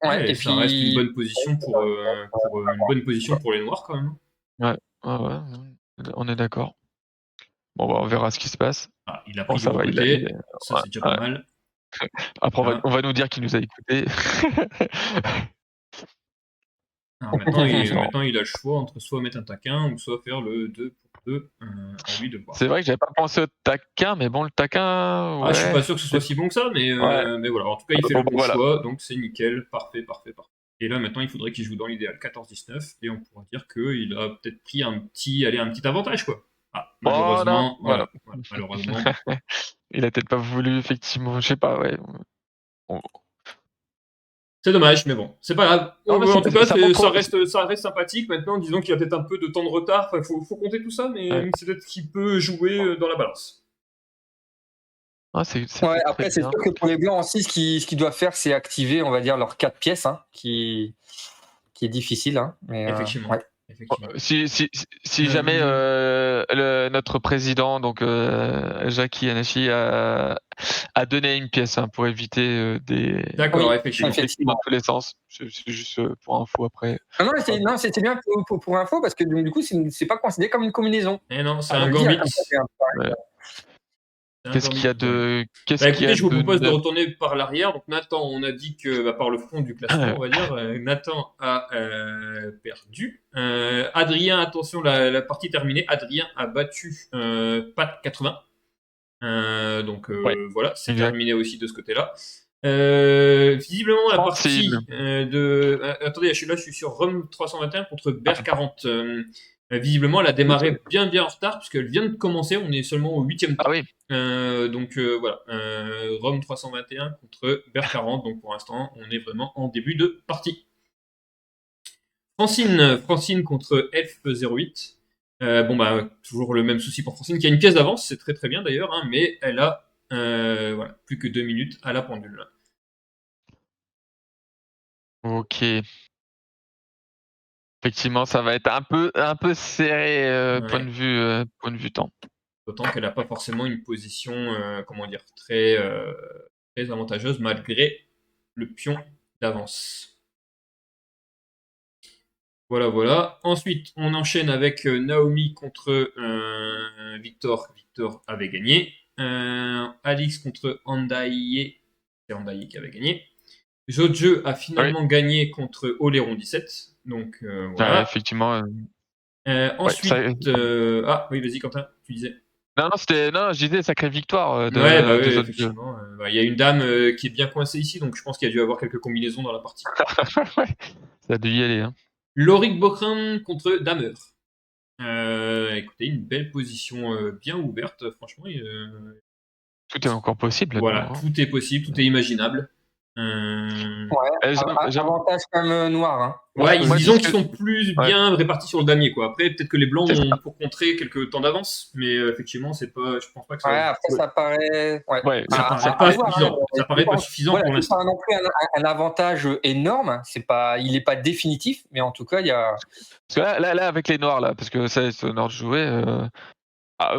Ouais, Ouais, et ça reste une puis. bonne position pour une bonne position pour les Noirs quand même. Ouais, on est d'accord. Bon, bah, on verra ce qui se passe. Ah, il a Bon, pris du ça bon va, côté, ça ouais, c'est déjà pas ouais. mal. Après, Voilà. on va nous dire qu'il nous a écoutés. Alors maintenant, il a le choix entre soit mettre un taquin ou soit faire le 2 pour 2. À lui de voir. C'est vrai que j'avais pas pensé au taquin, mais bon, le taquin, Ah, je suis ouais. pas sûr que ce soit si bon que ça, mais voilà. En tout cas, il fait Bon, le bah, bon voilà. choix, donc c'est nickel, parfait. Et là, maintenant, il faudrait qu'il joue dans l'idéal 14-19, et on pourra dire qu'il a peut-être pris un petit avantage, quoi. Ah, malheureusement, Voilà. malheureusement. Il a peut-être pas voulu, effectivement, je sais pas, ouais. C'est dommage, mais bon, c'est pas grave. Non, mais En tout cas, ça montre. ça reste sympathique. Maintenant, disons qu'il y a peut-être un peu de temps de retard. Enfin, faut compter tout ça, mais Ouais. c'est peut-être qu'il peut jouer dans la balance. C'est Ouais, très après, c'est bien. sûr que pour les Blancs aussi, ce qu'ils doivent faire, c'est activer, on va dire, leurs 4 pièces, hein, qui est difficile. Hein, mais, Effectivement. ouais. Effectivement. Si jamais notre président, donc Jackie Anashi, a donné une pièce pour éviter des D'accord, Oui, effectivement. effectivement. dans tous les sens. C'est juste pour info après. Non, c'était bien pour info parce que du coup, c'est pas considéré comme une combinaison. Eh non, c'est Ah, un je le dis, gambit. comme ça, c'est un- Ouais. C'est un Qu'est-ce gambit qu'il y a tout seul. de Bah écoutez, je vous propose de neuf retourner par l'arrière. Donc Nathan, on a dit que par le fond du classement, on va dire, Nathan a perdu. Adrien, attention, la partie terminée. Adrien a battu Pat 80. Donc Ouais, voilà, c'est exact. terminé aussi de ce côté-là. Visiblement, la partie Francine. de. Attendez, je suis sur Rome 321 contre Ber 40. Visiblement, elle a démarré bien en retard puisqu'elle vient de commencer. On est seulement au 8e temps. Ah oui, Donc voilà, Rome 321 contre Ber 40. Donc pour l'instant, on est vraiment en début de partie. Francine contre Elf 08. Bon bah toujours le même souci pour Francine qui a une pièce d'avance, c'est très bien d'ailleurs, hein, mais elle a voilà, plus que 2 minutes à la pendule. ok. Effectivement, ça va être un peu serré Ouais. point de vue temps. D'autant qu'elle n'a pas forcément une position, comment dire, très avantageuse malgré le pion d'avance. Voilà. Ensuite, on enchaîne avec Naomi contre Victor. Victor avait gagné. Alix contre Andaye. C'est Andaye qui avait gagné. Jojo a finalement gagné contre Oléron 17. Donc voilà. Effectivement. Ensuite, ça- ah oui, vas-y Quentin, tu disais. Non, je disais sacrée victoire de Ouais, bah oui, des autres deux. effectivement. Il y a une dame qui est bien coincée ici, donc je pense qu'il y a dû avoir quelques combinaisons dans la partie. Ouais, ça a dû y aller. Hein. Lorik Bokran contre Damer. Écoutez, une belle position bien ouverte, franchement. Tout est encore possible. Voilà, là-dedans, hein. tout est possible, tout est imaginable. Ouais, J'ai- avantage quand même noir. Hein. Ouais, moi, disons c'est ce qu'ils que- sont plus Ouais. bien répartis sur le damier, quoi. Après, peut-être que les blancs C'est ça. ont pour contrer quelques temps d'avance, mais effectivement, c'est pas, je pense pas que ça. Ouais, après, ça paraît. Ouais. Ouais, Ça À- paraît à pas voir, suffisant. hein. Ça paraît pas suffisant Voilà, pour c'est l'instant. pas non plus un avantage énorme. Il n'est pas définitif, mais en tout cas, il y a. Parce que là, avec les noirs, là, parce que ça, c'est honneur de jouer.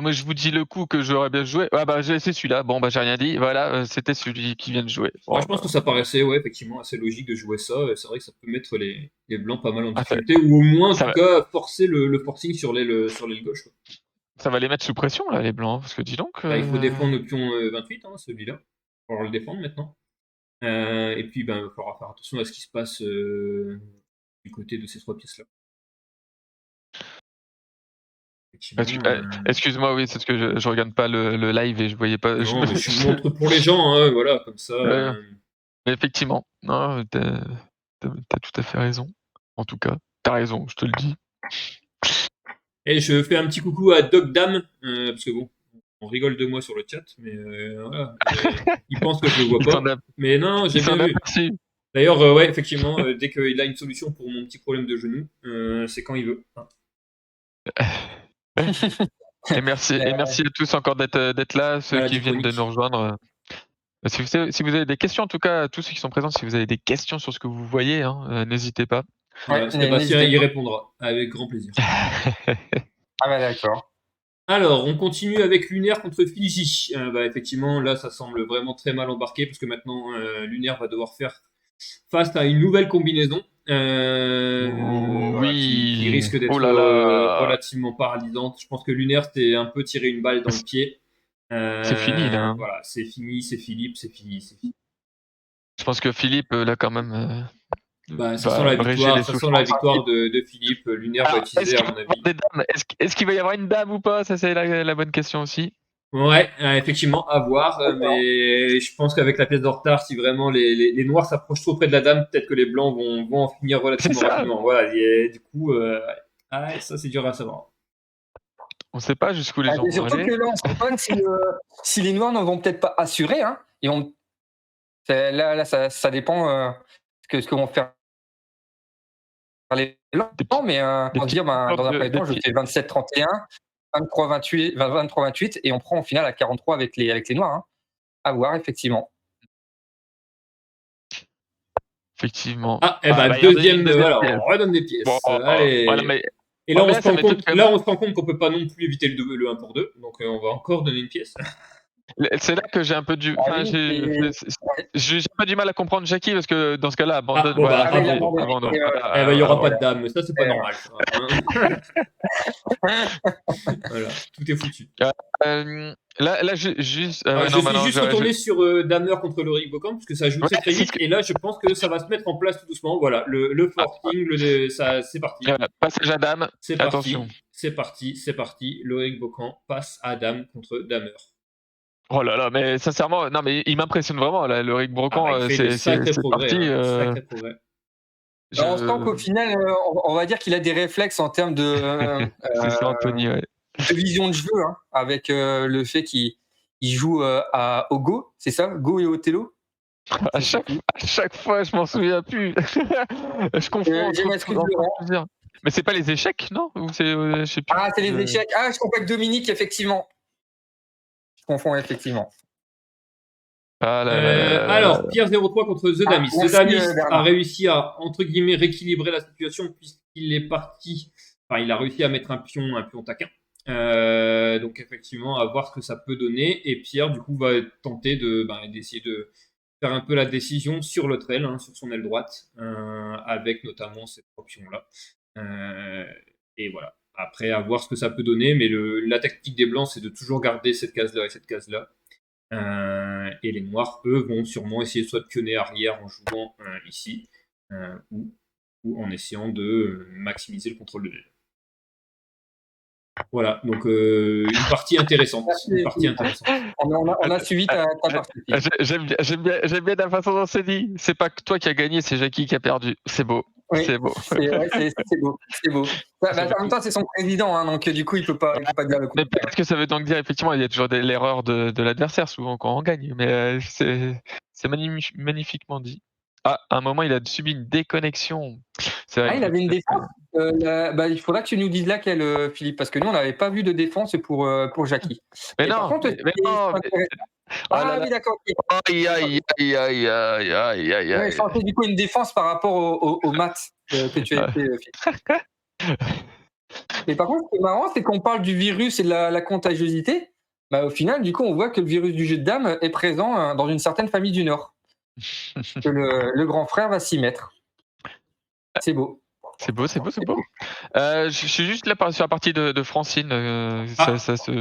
Moi, je vous dis le coup que j'aurais bien joué. Ah bah, c'est celui-là. Bon, bah, j'ai rien dit. Voilà, c'était celui qui vient de jouer. Bon, Moi, je pense que ça paraissait, ouais, effectivement, assez logique de jouer ça. C'est vrai que ça peut mettre les blancs pas mal en Ah, ça- difficulté, ou au moins, en ça tout va- cas, forcer le forcing sur l'aile gauche, quoi. ça va les mettre sous pression, là, les blancs. Parce que dis donc. Bah, il faut défendre le pion 28, hein, celui-là. Il va falloir le défendre maintenant. Et puis, ben, il va falloir faire attention à ce qui se passe du côté de ces 3 pièces-là. Excuse-moi, oui, c'est parce que je regarde pas le live et je voyais pas. Non, mais je montre pour les gens, hein, voilà, comme ça. Mais effectivement, non, t'as tout à fait raison. En tout cas, t'as raison, je te le dis. Et je fais un petit coucou à Doc Dam, parce que bon, on rigole de moi sur le chat, mais voilà. Il pense que je le vois pas. Mais non, j'ai bien vu. D'ailleurs, ouais, effectivement, dès qu'il a une solution pour mon petit problème de genou, c'est quand il veut. Et merci à tous encore d'être là, ceux qui viennent de nous rejoindre. Si vous avez des questions, en tout cas, tous ceux qui sont présents, si vous avez des questions sur ce que vous voyez, n'hésitez pas. Ouais, Sébastien y répondra, avec grand plaisir. Ah bah d'accord. Alors, on continue avec Lunaire contre Fiji. Bah, effectivement, là, ça semble vraiment très mal embarqué, parce que maintenant, Lunaire va devoir faire face à une nouvelle combinaison. Voilà, qui risque d'être relativement paralysante. Je pense que Lunaire s'est un peu tiré une balle dans le pied. C'est fini, là. Hein. Voilà, c'est fini, c'est Philippe, c'est fini. Je pense que Philippe, là, quand même. Ça sent la victoire de Philippe. Lunaire va utiliser, à mon avis. Est-ce qu'il va y avoir une dame ou pas? Ça, c'est la bonne question aussi. Ouais, effectivement, à voir. Mais je pense qu'avec la pièce de retard, si vraiment les noirs s'approchent trop près de la dame, peut-être que les blancs vont en finir relativement rapidement. Voilà, et du coup, ça, c'est dur à savoir. On ne sait pas jusqu'où les gens vont surtout aller. Que là, on ne sait pas si les noirs ne vont peut-être pas assurer. Hein, là, ça dépend ce que vont faire les blancs. Mais on se dire, dans un premier temps, je fais 27-31, 23-28, et on prend en finale à 43 avec les noirs. Hein. À voir, effectivement. Effectivement. Deuxième, voilà, on redonne des pièces. Bon, allez. voilà, mais Et là, Ouais, mais on se ça rend m'étonne compte, quand là, même. on se rend compte qu'on peut pas non plus éviter le 1 pour 2. Donc, on va encore donner une pièce. C'est là que j'ai un peu du. Ah Enfin, oui, j'ai pas du mal à comprendre Jackie parce que dans ce cas-là, abandonne. bon, bah, il a abandon. abandonné. Abandon. Et, Eh ben, il y aura pas Voilà. de dame. Ça, c'est pas normal. Ça. Voilà, tout est foutu. Là, juste. Ouais, Je non, suis maintenant, juste retourné sur Damer contre Lorik Bokan, parce que ça joue Ouais, très très c'est vite. Et là, je pense que ça va se mettre en place tout doucement. Voilà, le forcing, ça, c'est parti. Passage à dame. C'est Attention. parti. C'est parti. C'est parti. Lorik Bokan passe à Dame contre Damer. Oh là là, mais sincèrement, non, mais il m'impressionne vraiment, là, le Rick Brocan, Il fait de sacrés c'est progrès. parti. Sacrés progrès. On sent qu'au final, on va dire qu'il a des réflexes en termes de, C'est ça, Anthony, ouais. de vision de jeu, hein, avec le fait qu'il joue au Go, c'est ça, Go et Othello. À chaque fois, je m'en souviens plus. Je confonds J'ai m'excuse, entre Laurent. plusieurs. Mais c'est pas les échecs, non? Ou c'est, je sais plus. Ah, c'est les échecs. Ah, je confonds avec Dominique, effectivement. Je confonds, effectivement. Ah là là. Alors, Pierre 03 contre The Damis. The merci, Damis Bernard. a réussi à, entre guillemets, rééquilibrer la situation puisqu'il est parti. Enfin, il a réussi à mettre un pion taquin. Donc, effectivement, à voir ce que ça peut donner. Et Pierre, du coup, va tenter d'essayer de faire un peu la décision sur l'autre aile, sur son aile droite, avec notamment cette option-là. Et voilà. Après, à voir ce que ça peut donner. Mais la tactique des Blancs, c'est de toujours garder cette case-là et cette case-là. Et les noirs, eux, vont sûrement essayer soit de pionner arrière en jouant ici, ou en essayant de maximiser le contrôle de l'aile. Voilà, donc une partie intéressante. On a suivi ta partie. J'aime bien la façon dont c'est dit. C'est pas que toi qui as gagné, c'est Jackie qui a perdu. C'est beau. Oui, c'est beau. C'est beau. En même temps, c'est son président, hein, donc du coup, il peut pas dire le coup. Mais peut-être que ça veut donc dire, effectivement, il y a toujours l'erreur de l'adversaire, souvent, quand on gagne. Mais c'est magnifiquement dit. Ah, à un moment, il a subi une déconnexion. Il avait une défense. Il faudra que tu nous dises laquelle, Philippe, parce que nous, on n'avait pas vu de défense pour Jackie. Mais et non, par contre, oui, d'accord. Aïe. Ouais, je pensais du coup une défense par rapport au maths que tu as fait, Philippe. Mais par contre, ce qui est marrant, c'est qu'on parle du virus et de la contagiosité. Au final, du coup, on voit que le virus du jeu de dames est présent dans une certaine famille du Nord. Que le grand frère va s'y mettre. C'est beau. C'est beau. Je suis juste là sur la partie de Francine. Ça se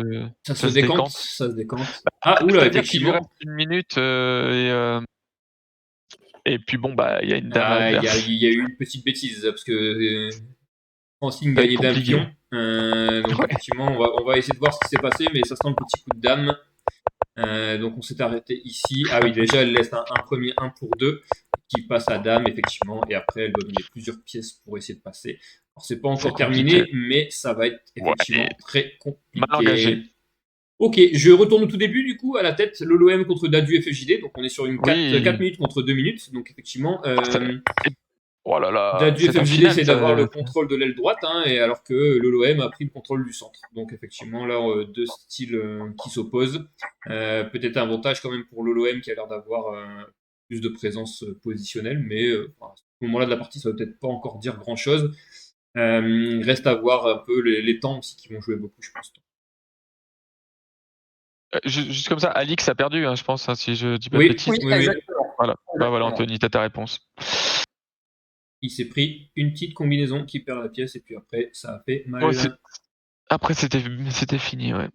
décante. Ça se décante. Oula, effectivement. Il reste une minute et puis bon, il y a une dame. Il y a eu une petite bêtise parce que Francine gagnait d'un pion. Donc effectivement, on va essayer de voir ce qui s'est passé, mais ça sent le petit coup de dame. Donc on s'est arrêté ici. Ah oui, déjà elle laisse un premier 1 pour 2 qui passe à dame, effectivement, et après elle doit donner plusieurs pièces pour essayer de passer. Alors c'est pas encore terminé, mais ça va être effectivement très compliqué. Mal engagé. Ok, je retourne au tout début du coup à la tête, l'OLOM contre Dadu FFJD, donc on est sur une 4 minutes contre 2 minutes, donc effectivement oh là là, Dadu FFJD essaie d'avoir le contrôle de l'aile droite, et alors que l'OLOM a pris le contrôle du centre. Donc effectivement là, deux styles qui s'opposent. Peut-être un avantage quand même pour l'OLOM qui a l'air d'avoir plus de présence positionnelle, mais à ce moment-là de la partie, ça va peut-être pas encore dire grand-chose. Reste à voir un peu les temps aussi qui vont jouer beaucoup, je pense. Juste comme ça, Alix a perdu, je pense, si je dis pas de bêtises. Oui, exactement. Voilà, Anthony, t'as ta réponse. Il s'est pris une petite combinaison qui perd la pièce, et puis après, ça a fait mal. Après, c'était fini, ouais.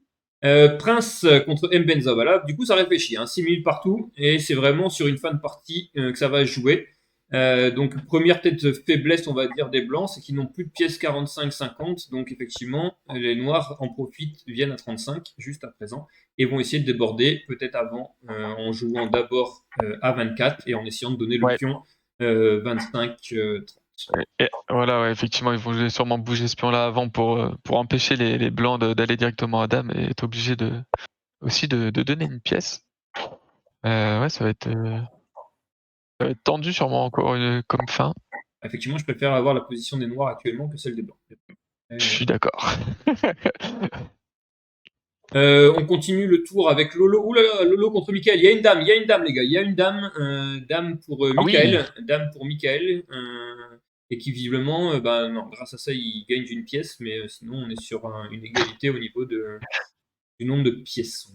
Prince contre Mbenza, voilà. Du coup ça réfléchit, 6 minutes partout, et c'est vraiment sur une fin de partie que ça va jouer. Donc première peut-être faiblesse on va dire des blancs, c'est qu'ils n'ont plus de pièces 45-50, donc effectivement les noirs en profitent, viennent à 35 juste à présent, et vont essayer de déborder peut-être avant en jouant d'abord à 24 et en essayant de donner le pion 25-30. Et voilà, ouais, effectivement, ils vont sûrement bouger ce pion-là avant pour empêcher les blancs d'aller directement à dame et être obligés aussi de donner une pièce. Ouais, ça va être tendu sûrement encore comme fin. Effectivement, je préfère avoir la position des noirs actuellement que celle des blancs. Je suis d'accord. On continue le tour avec Lolo. Oulala, Lolo contre Michael. Il y a une dame, les gars. Il y a une dame. Dame pour Michael. Dame pour Michael. et qui visiblement, non, grâce à ça, il gagne d'une pièce, mais sinon, on est sur une égalité au niveau du nombre de pièces.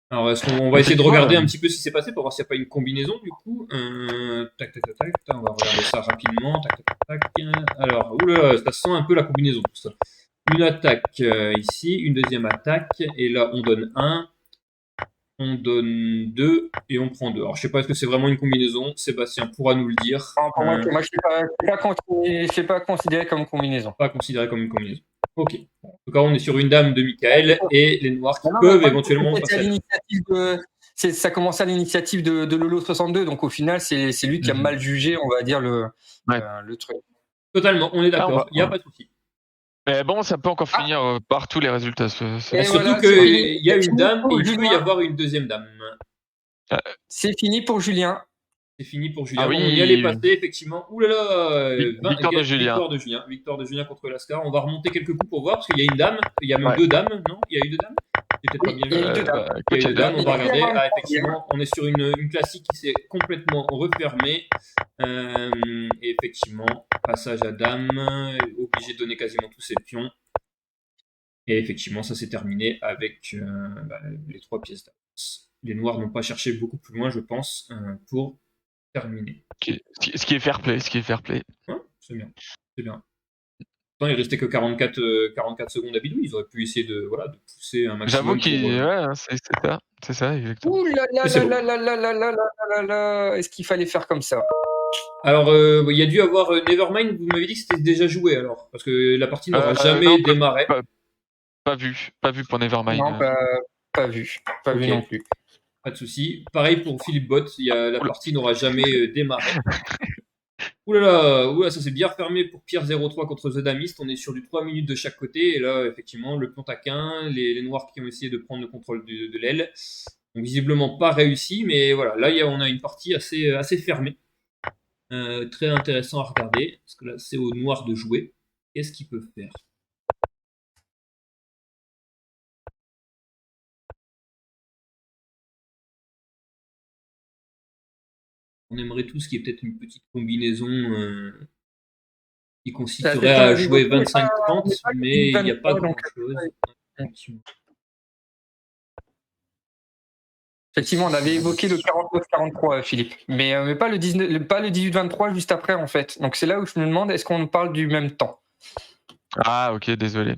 Alors, on va essayer de regarder un petit peu ce qui s'est passé pour voir s'il n'y a pas une combinaison du coup. Tac, tac, tac, tac, on va regarder ça rapidement. Tac, tac, tac. Alors, oulala, ça sent un peu la combinaison tout ça. Une attaque ici, une deuxième attaque, et là on donne 1, on donne 2, et on prend 2. Alors, je sais pas est-ce que c'est vraiment une combinaison. Sébastien pourra nous le dire. Non, pour moi, je sais pas considéré comme combinaison. Pas considéré comme une combinaison. Ok. En tout cas, on est sur une dame de Michael et les noirs qui peuvent éventuellement passer. Ça commençait à l'initiative de Lolo 62, donc au final, c'est lui qui a mal jugé, on va dire, le truc. Totalement, on est d'accord, il n'y a pas de souci. Mais bon, ça peut encore finir par tous les résultats. Surtout qu'il y a une dame et il peut y avoir une deuxième dame. C'est fini pour Julien. C'est fini pour Julien. Ah oui. On y allait passer, effectivement. Ouh là là, victoire de Julien. Victoire de Julien contre Lascar. On va remonter quelques coups pour voir, parce qu'il y a une dame. Il y a même 2 dames, non? Il y a eu 2 dames? C'est peut-être pas bien vu. Il y a eu 2 dames, on va regarder. Ah, effectivement, on est sur une classique qui s'est complètement refermée. Et effectivement, passage à dame, obligé de donner quasiment tous ses pions. Et effectivement, ça s'est terminé avec les 3 pièces d'avance. Les noirs n'ont pas cherché beaucoup plus loin, je pense, pour terminer. Ce qui est fair play. Ouais, c'est bien. Pourtant, il restait que 44 secondes à bidouille. Ils auraient pu essayer de pousser un maximum. J'avoue c'est ça, exactement. Ouh là là, est-ce qu'il fallait faire comme ça? Alors, il y a dû avoir Nevermind, vous m'avez dit que c'était déjà joué alors, parce que la partie n'aura jamais démarré. Pas vu pour Nevermind. Non, pas vu non plus. Pas de souci. Pareil pour Philippe Bott, la partie n'aura jamais démarré. Oulala, ça s'est bien refermé pour Pierre 03 contre The Damist. On est sur du 3 minutes de chaque côté. Et là, effectivement, le pion taquin, les noirs qui ont essayé de prendre le contrôle de l'aile. Donc, visiblement pas réussi. Mais voilà, là, on a une partie assez fermée. Très intéressant à regarder. Parce que là, c'est aux noirs de jouer. Qu'est-ce qu'ils peuvent faire? On aimerait tous qu'il y ait peut-être une petite combinaison qui consisterait à jouer 25-30, mais il n'y a pas grand-chose. Effectivement, on avait évoqué le 49-43, Philippe, mais pas le 18-23 juste après, en fait. Donc c'est là où je me demande, est-ce qu'on parle du même temps? Ah, ok, désolé.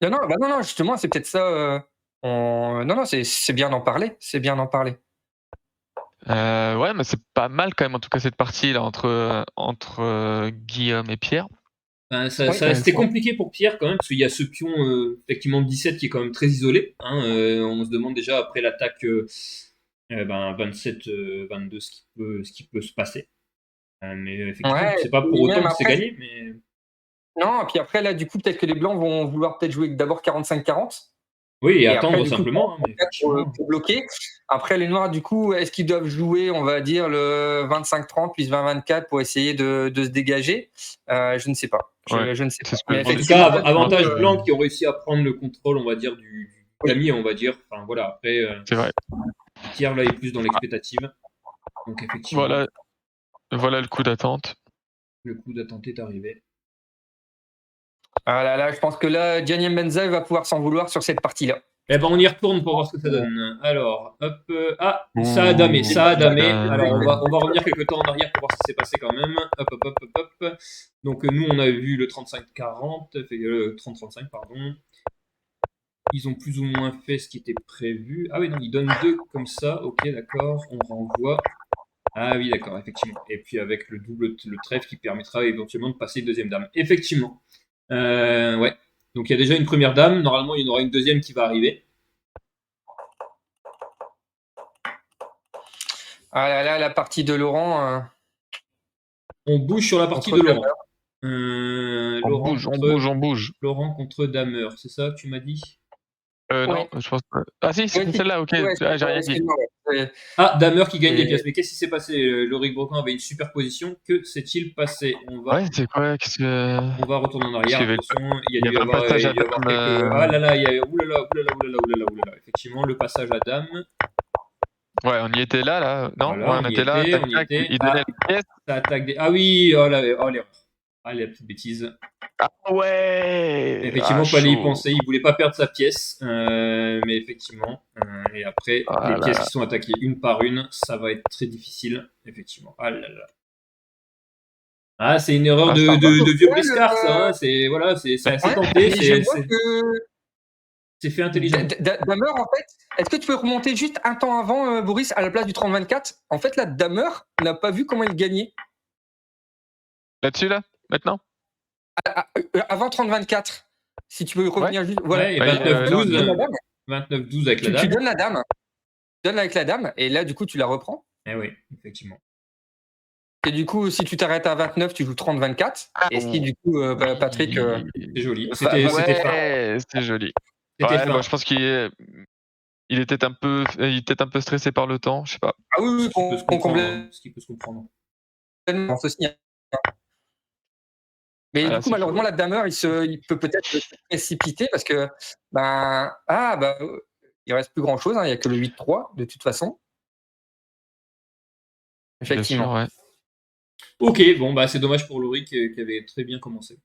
Non, justement, c'est peut-être ça. Non, c'est bien d'en parler. Ouais, mais c'est pas mal quand même, en tout cas, cette partie là entre Guillaume et Pierre. C'était compliqué pour Pierre quand même, parce qu'il y a ce pion effectivement 17 qui est quand même très isolé. On se demande déjà après l'attaque 27-22 ce qui peut se passer. Mais effectivement, c'est pas pour autant que c'est gagné. Mais... Non, et puis après là, du coup, peut-être que les blancs vont vouloir peut-être jouer d'abord 45-40. Oui, et attendre après, simplement. Pour bloquer. Après, les noirs, du coup, est-ce qu'ils doivent jouer, on va dire, le 25-30 plus 20-24 pour essayer de se dégager? Je ne sais pas. Je ne sais pas. Mais en tout cas, avantage blanc qui ont réussi à prendre le contrôle, on va dire, du Camille, on va dire. Enfin, voilà, après, c'est vrai. Pierre, là, est plus dans l'expectative. Donc, effectivement. Voilà le coup d'attente. Le coup d'attente est arrivé. Ah là, je pense que là, Gianni Benza va pouvoir s'en vouloir sur cette partie-là. Eh ben, on y retourne pour voir ce que ça donne. Alors, hop, ça a damé. Alors, on va revenir quelques temps en arrière pour voir ce qui s'est passé quand même. Hop. Donc, nous, on a vu le 35-40, le 30-35, pardon. Ils ont plus ou moins fait ce qui était prévu. Ah oui, non, ils donnent 2 comme ça. Ok, d'accord, on renvoie. Ah oui, d'accord, effectivement. Et puis avec le trèfle qui permettra éventuellement de passer une deuxième dame. Effectivement. Ouais. Donc il y a déjà une première dame. Normalement, il y en aura une deuxième qui va arriver. Ah là, la partie de Laurent. On bouge sur la partie de Laurent. On bouge. Laurent contre Damer, c'est ça que tu m'as dit? Non, je pense pas. Ah si, c'est celle-là, ok. J'ai rien dit. Ah, Damer qui gagne des pièces. Mais qu'est-ce qui s'est passé? Loric Brocan avait une super position. Que s'est-il passé? Ouais, c'est quoi? On va retourner en arrière. Attention, il y a un passage à dame. Ah là là, il y a oulala. Effectivement, le passage à dame. Ouais, on y était là. Non, Voilà, ouais, on était là. Tac, on y tac, était. il donnait la pièce. Ça attaque des... Ah oui, l'erreur. Ah, la petite bêtise. Ah ouais. Effectivement, fallait y Chaud. penser. Il voulait pas perdre sa pièce, mais effectivement. Et après, les Voilà. pièces qui sont attaquées une par une, ça va être très difficile, effectivement. Ah là là. Ah, c'est une erreur de vieux briscard, ça. Hein. C'est voilà, c'est assez tenté. C'est fait intelligent. Damer, en fait, est-ce que tu peux remonter juste un temps avant, Boris, à la place du 30-24? En fait, là, Damer n'a pas vu comment il gagnait. Là-dessus, là, maintenant. Avant 30-24. Si tu peux revenir juste. Voilà. Ouais, et 29-12. 29-12 avec la dame. Tu donnes la dame. Tu donnes avec la dame, et là, du coup, tu la reprends. Eh oui, effectivement. Et du coup, si tu t'arrêtes à 29, tu joues 30-24. Et si, du coup, Patrick. C'est joli. C'était c'est joli. C'était Ouais, moi, je pense qu'il était un peu stressé par le temps, je sais pas. Ah oui, ce qui peut se comprendre. Mais du coup, malheureusement, la damer, il peut peut-être se précipiter parce que il reste plus grand chose. Il n'y a que le 8-3 de toute façon. Effectivement. Bien sûr, ouais. Ok, bon bah c'est dommage pour Laurie qui avait très bien commencé.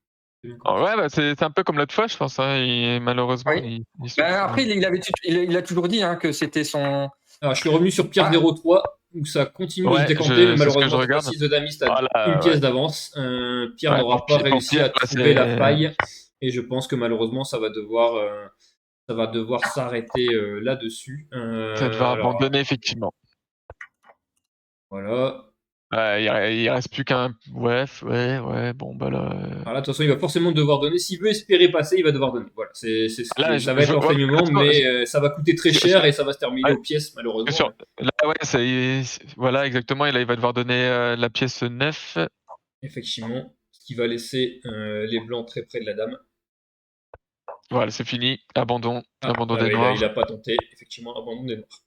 Ouais, bah, c'est un peu comme l'autre fois, je pense. Hein. Malheureusement, oui. Après, il a toujours dit que c'était son. Alors, je suis revenu sur Pierre 0-3 où ça continue de se décanter, mais malheureusement, cette fois-ci, The Damist a une pièce d'avance. Pierre n'aura pas réussi à trouver la faille, et je pense que malheureusement, ça va devoir s'arrêter là-dessus. Ça va abandonner, effectivement. Voilà. Il reste plus qu'un. Ouais, bon, bah là. Voilà, de toute façon, il va forcément devoir donner. S'il veut espérer passer, il va devoir donner. Voilà, ça va être l'enseignement, mais ça va coûter très cher et ça va se terminer aux pièces, malheureusement. Là, ouais, voilà, exactement. Et là, il va devoir donner la pièce 9. Effectivement, ce qui va laisser les blancs très près de la dame. Voilà, c'est fini. Abandon des noirs. Il n'a pas tenté, effectivement, abandon des noirs.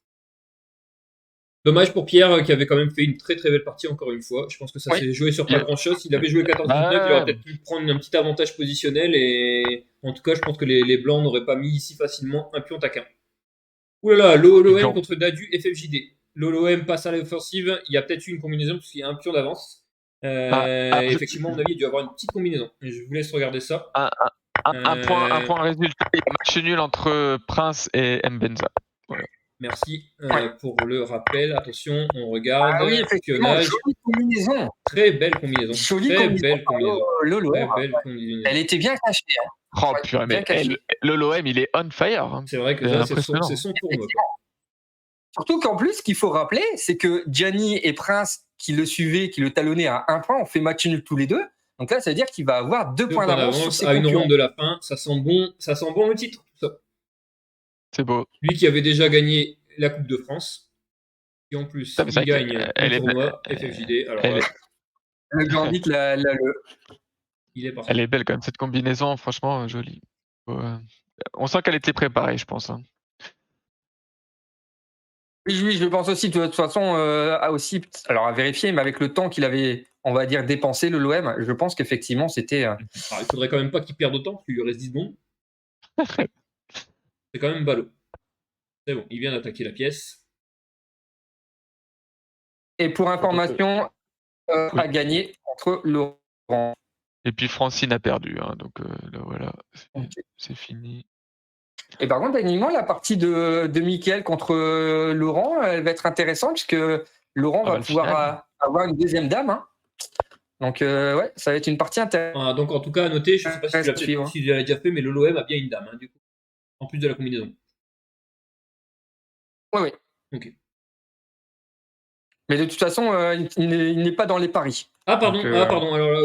Dommage pour Pierre qui avait quand même fait une très très belle partie encore une fois. Je pense que ça s'est joué sur pas grand chose. S'il avait joué 14-19, il aurait peut-être pu prendre un petit avantage positionnel et en tout cas, je pense que les blancs n'auraient pas mis ici facilement un pion taquin. Ouh là là, l'OLOM contre Dadu FFJD. L'OLOM passe à l'offensive. Il y a peut-être eu une combinaison parce qu'il y a un pion d'avance. Effectivement, à mon avis, il a dû avoir une petite combinaison. Je vous laisse regarder ça. Un point résultat. Il y a un match nul entre Prince et Mbenza. Voilà. Merci pour le rappel. Attention, on regarde. Ah oui, effectivement, jolie combinaison. Très belle combinaison. Très belle combinaison. Elle était bien cachée. Hein. Oh purée, mais l'OM, il est on fire. Hein. C'est vrai que là, c'est son tournoi. Surtout qu'en plus, ce qu'il faut rappeler, c'est que Gianni et Prince, qui le suivaient, qui le talonnaient à 1 point, ont fait match nul tous les deux. Donc là, ça veut dire qu'il va avoir 2 points d'avance sur ses à une ronde de la fin. Ça sent bon le titre. Ça. C'est beau. Lui qui avait déjà gagné la Coupe de France. Et en plus, il gagne le tournoi FFJD. Alors, le Gambit, il est parti. Elle est belle quand même, cette combinaison, franchement, jolie. On sent qu'elle était préparée, je pense. Hein. Oui, je pense aussi. De toute façon, aussi, alors à vérifier, mais avec le temps qu'il avait, on va dire, dépensé le LOM, je pense qu'effectivement, c'était. Alors, il faudrait quand même pas qu'il perde autant, parce qu'il lui reste 10 secondes. C'est quand même ballot. C'est bon, il vient d'attaquer la pièce. Et pour information, a gagné contre Laurent. Et puis Francine a perdu, hein, donc là, voilà, c'est fini. Et par contre, techniquement, la partie de Mickaël contre Laurent, elle va être intéressante, puisque Laurent va pouvoir avoir une deuxième dame. Hein. Donc, ouais, ça va être une partie intéressante. Donc, en tout cas, à noter, je ne sais pas si tu l'as déjà fait, mais le LOM a bien une dame, hein, du coup, en plus de la combinaison. Oui. Ok. Mais de toute façon, il n'est pas dans les paris. Ah, pardon. Alors là,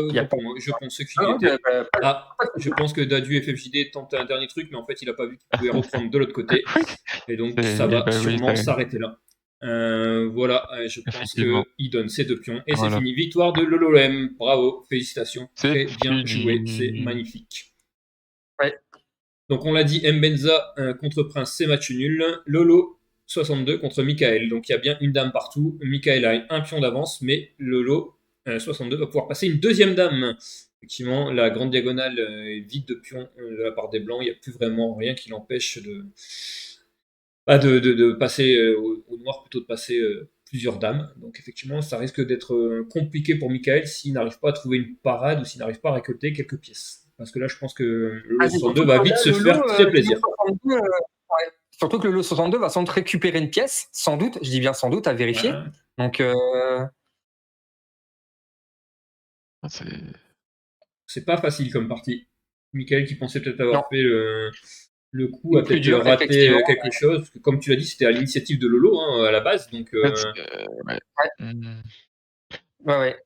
je pensais qu'il était. Je pense que Dadu FFJD tentait un dernier truc, mais en fait, il n'a pas vu qu'il pouvait reprendre de l'autre côté. Et donc, ça va sûrement s'arrêter là. Voilà, je pense qu'il donne ses 2 pions. Et c'est fini. Victoire de l'OLOM. Bravo, félicitations. Très bien joué. C'est magnifique. Ouais. Donc, on l'a dit, Mbenza contre Prince, c'est match nul. Lolo 62 contre Mickaël. Donc, il y a bien une dame partout. Mickaël a un pion d'avance, mais Lolo 62 va pouvoir passer une deuxième dame. Effectivement, la grande diagonale est vide de pions de la part des blancs. Il n'y a plus vraiment rien qui l'empêche de passer au noir plutôt de passer plusieurs dames. Donc effectivement, ça risque d'être compliqué pour Michael s'il n'arrive pas à trouver une parade ou s'il n'arrive pas à récolter quelques pièces. Parce que là, je pense que le lot C'est 62 surtout va que vite là, se faire très Le plaisir. lot 62, ouais. Surtout que le lot 62 va sans doute récupérer une pièce, sans doute, je dis bien sans doute, à vérifier. Ouais. Donc, C'est pas facile comme partie. Michael qui pensait peut-être avoir non, fait le coup a plus peut-être dur, raté effectivement. quelque chose. Parce que comme tu l'as dit, c'était à l'initiative de Lolo à la base. Donc Ouais. Ouais. Mmh. Ouais.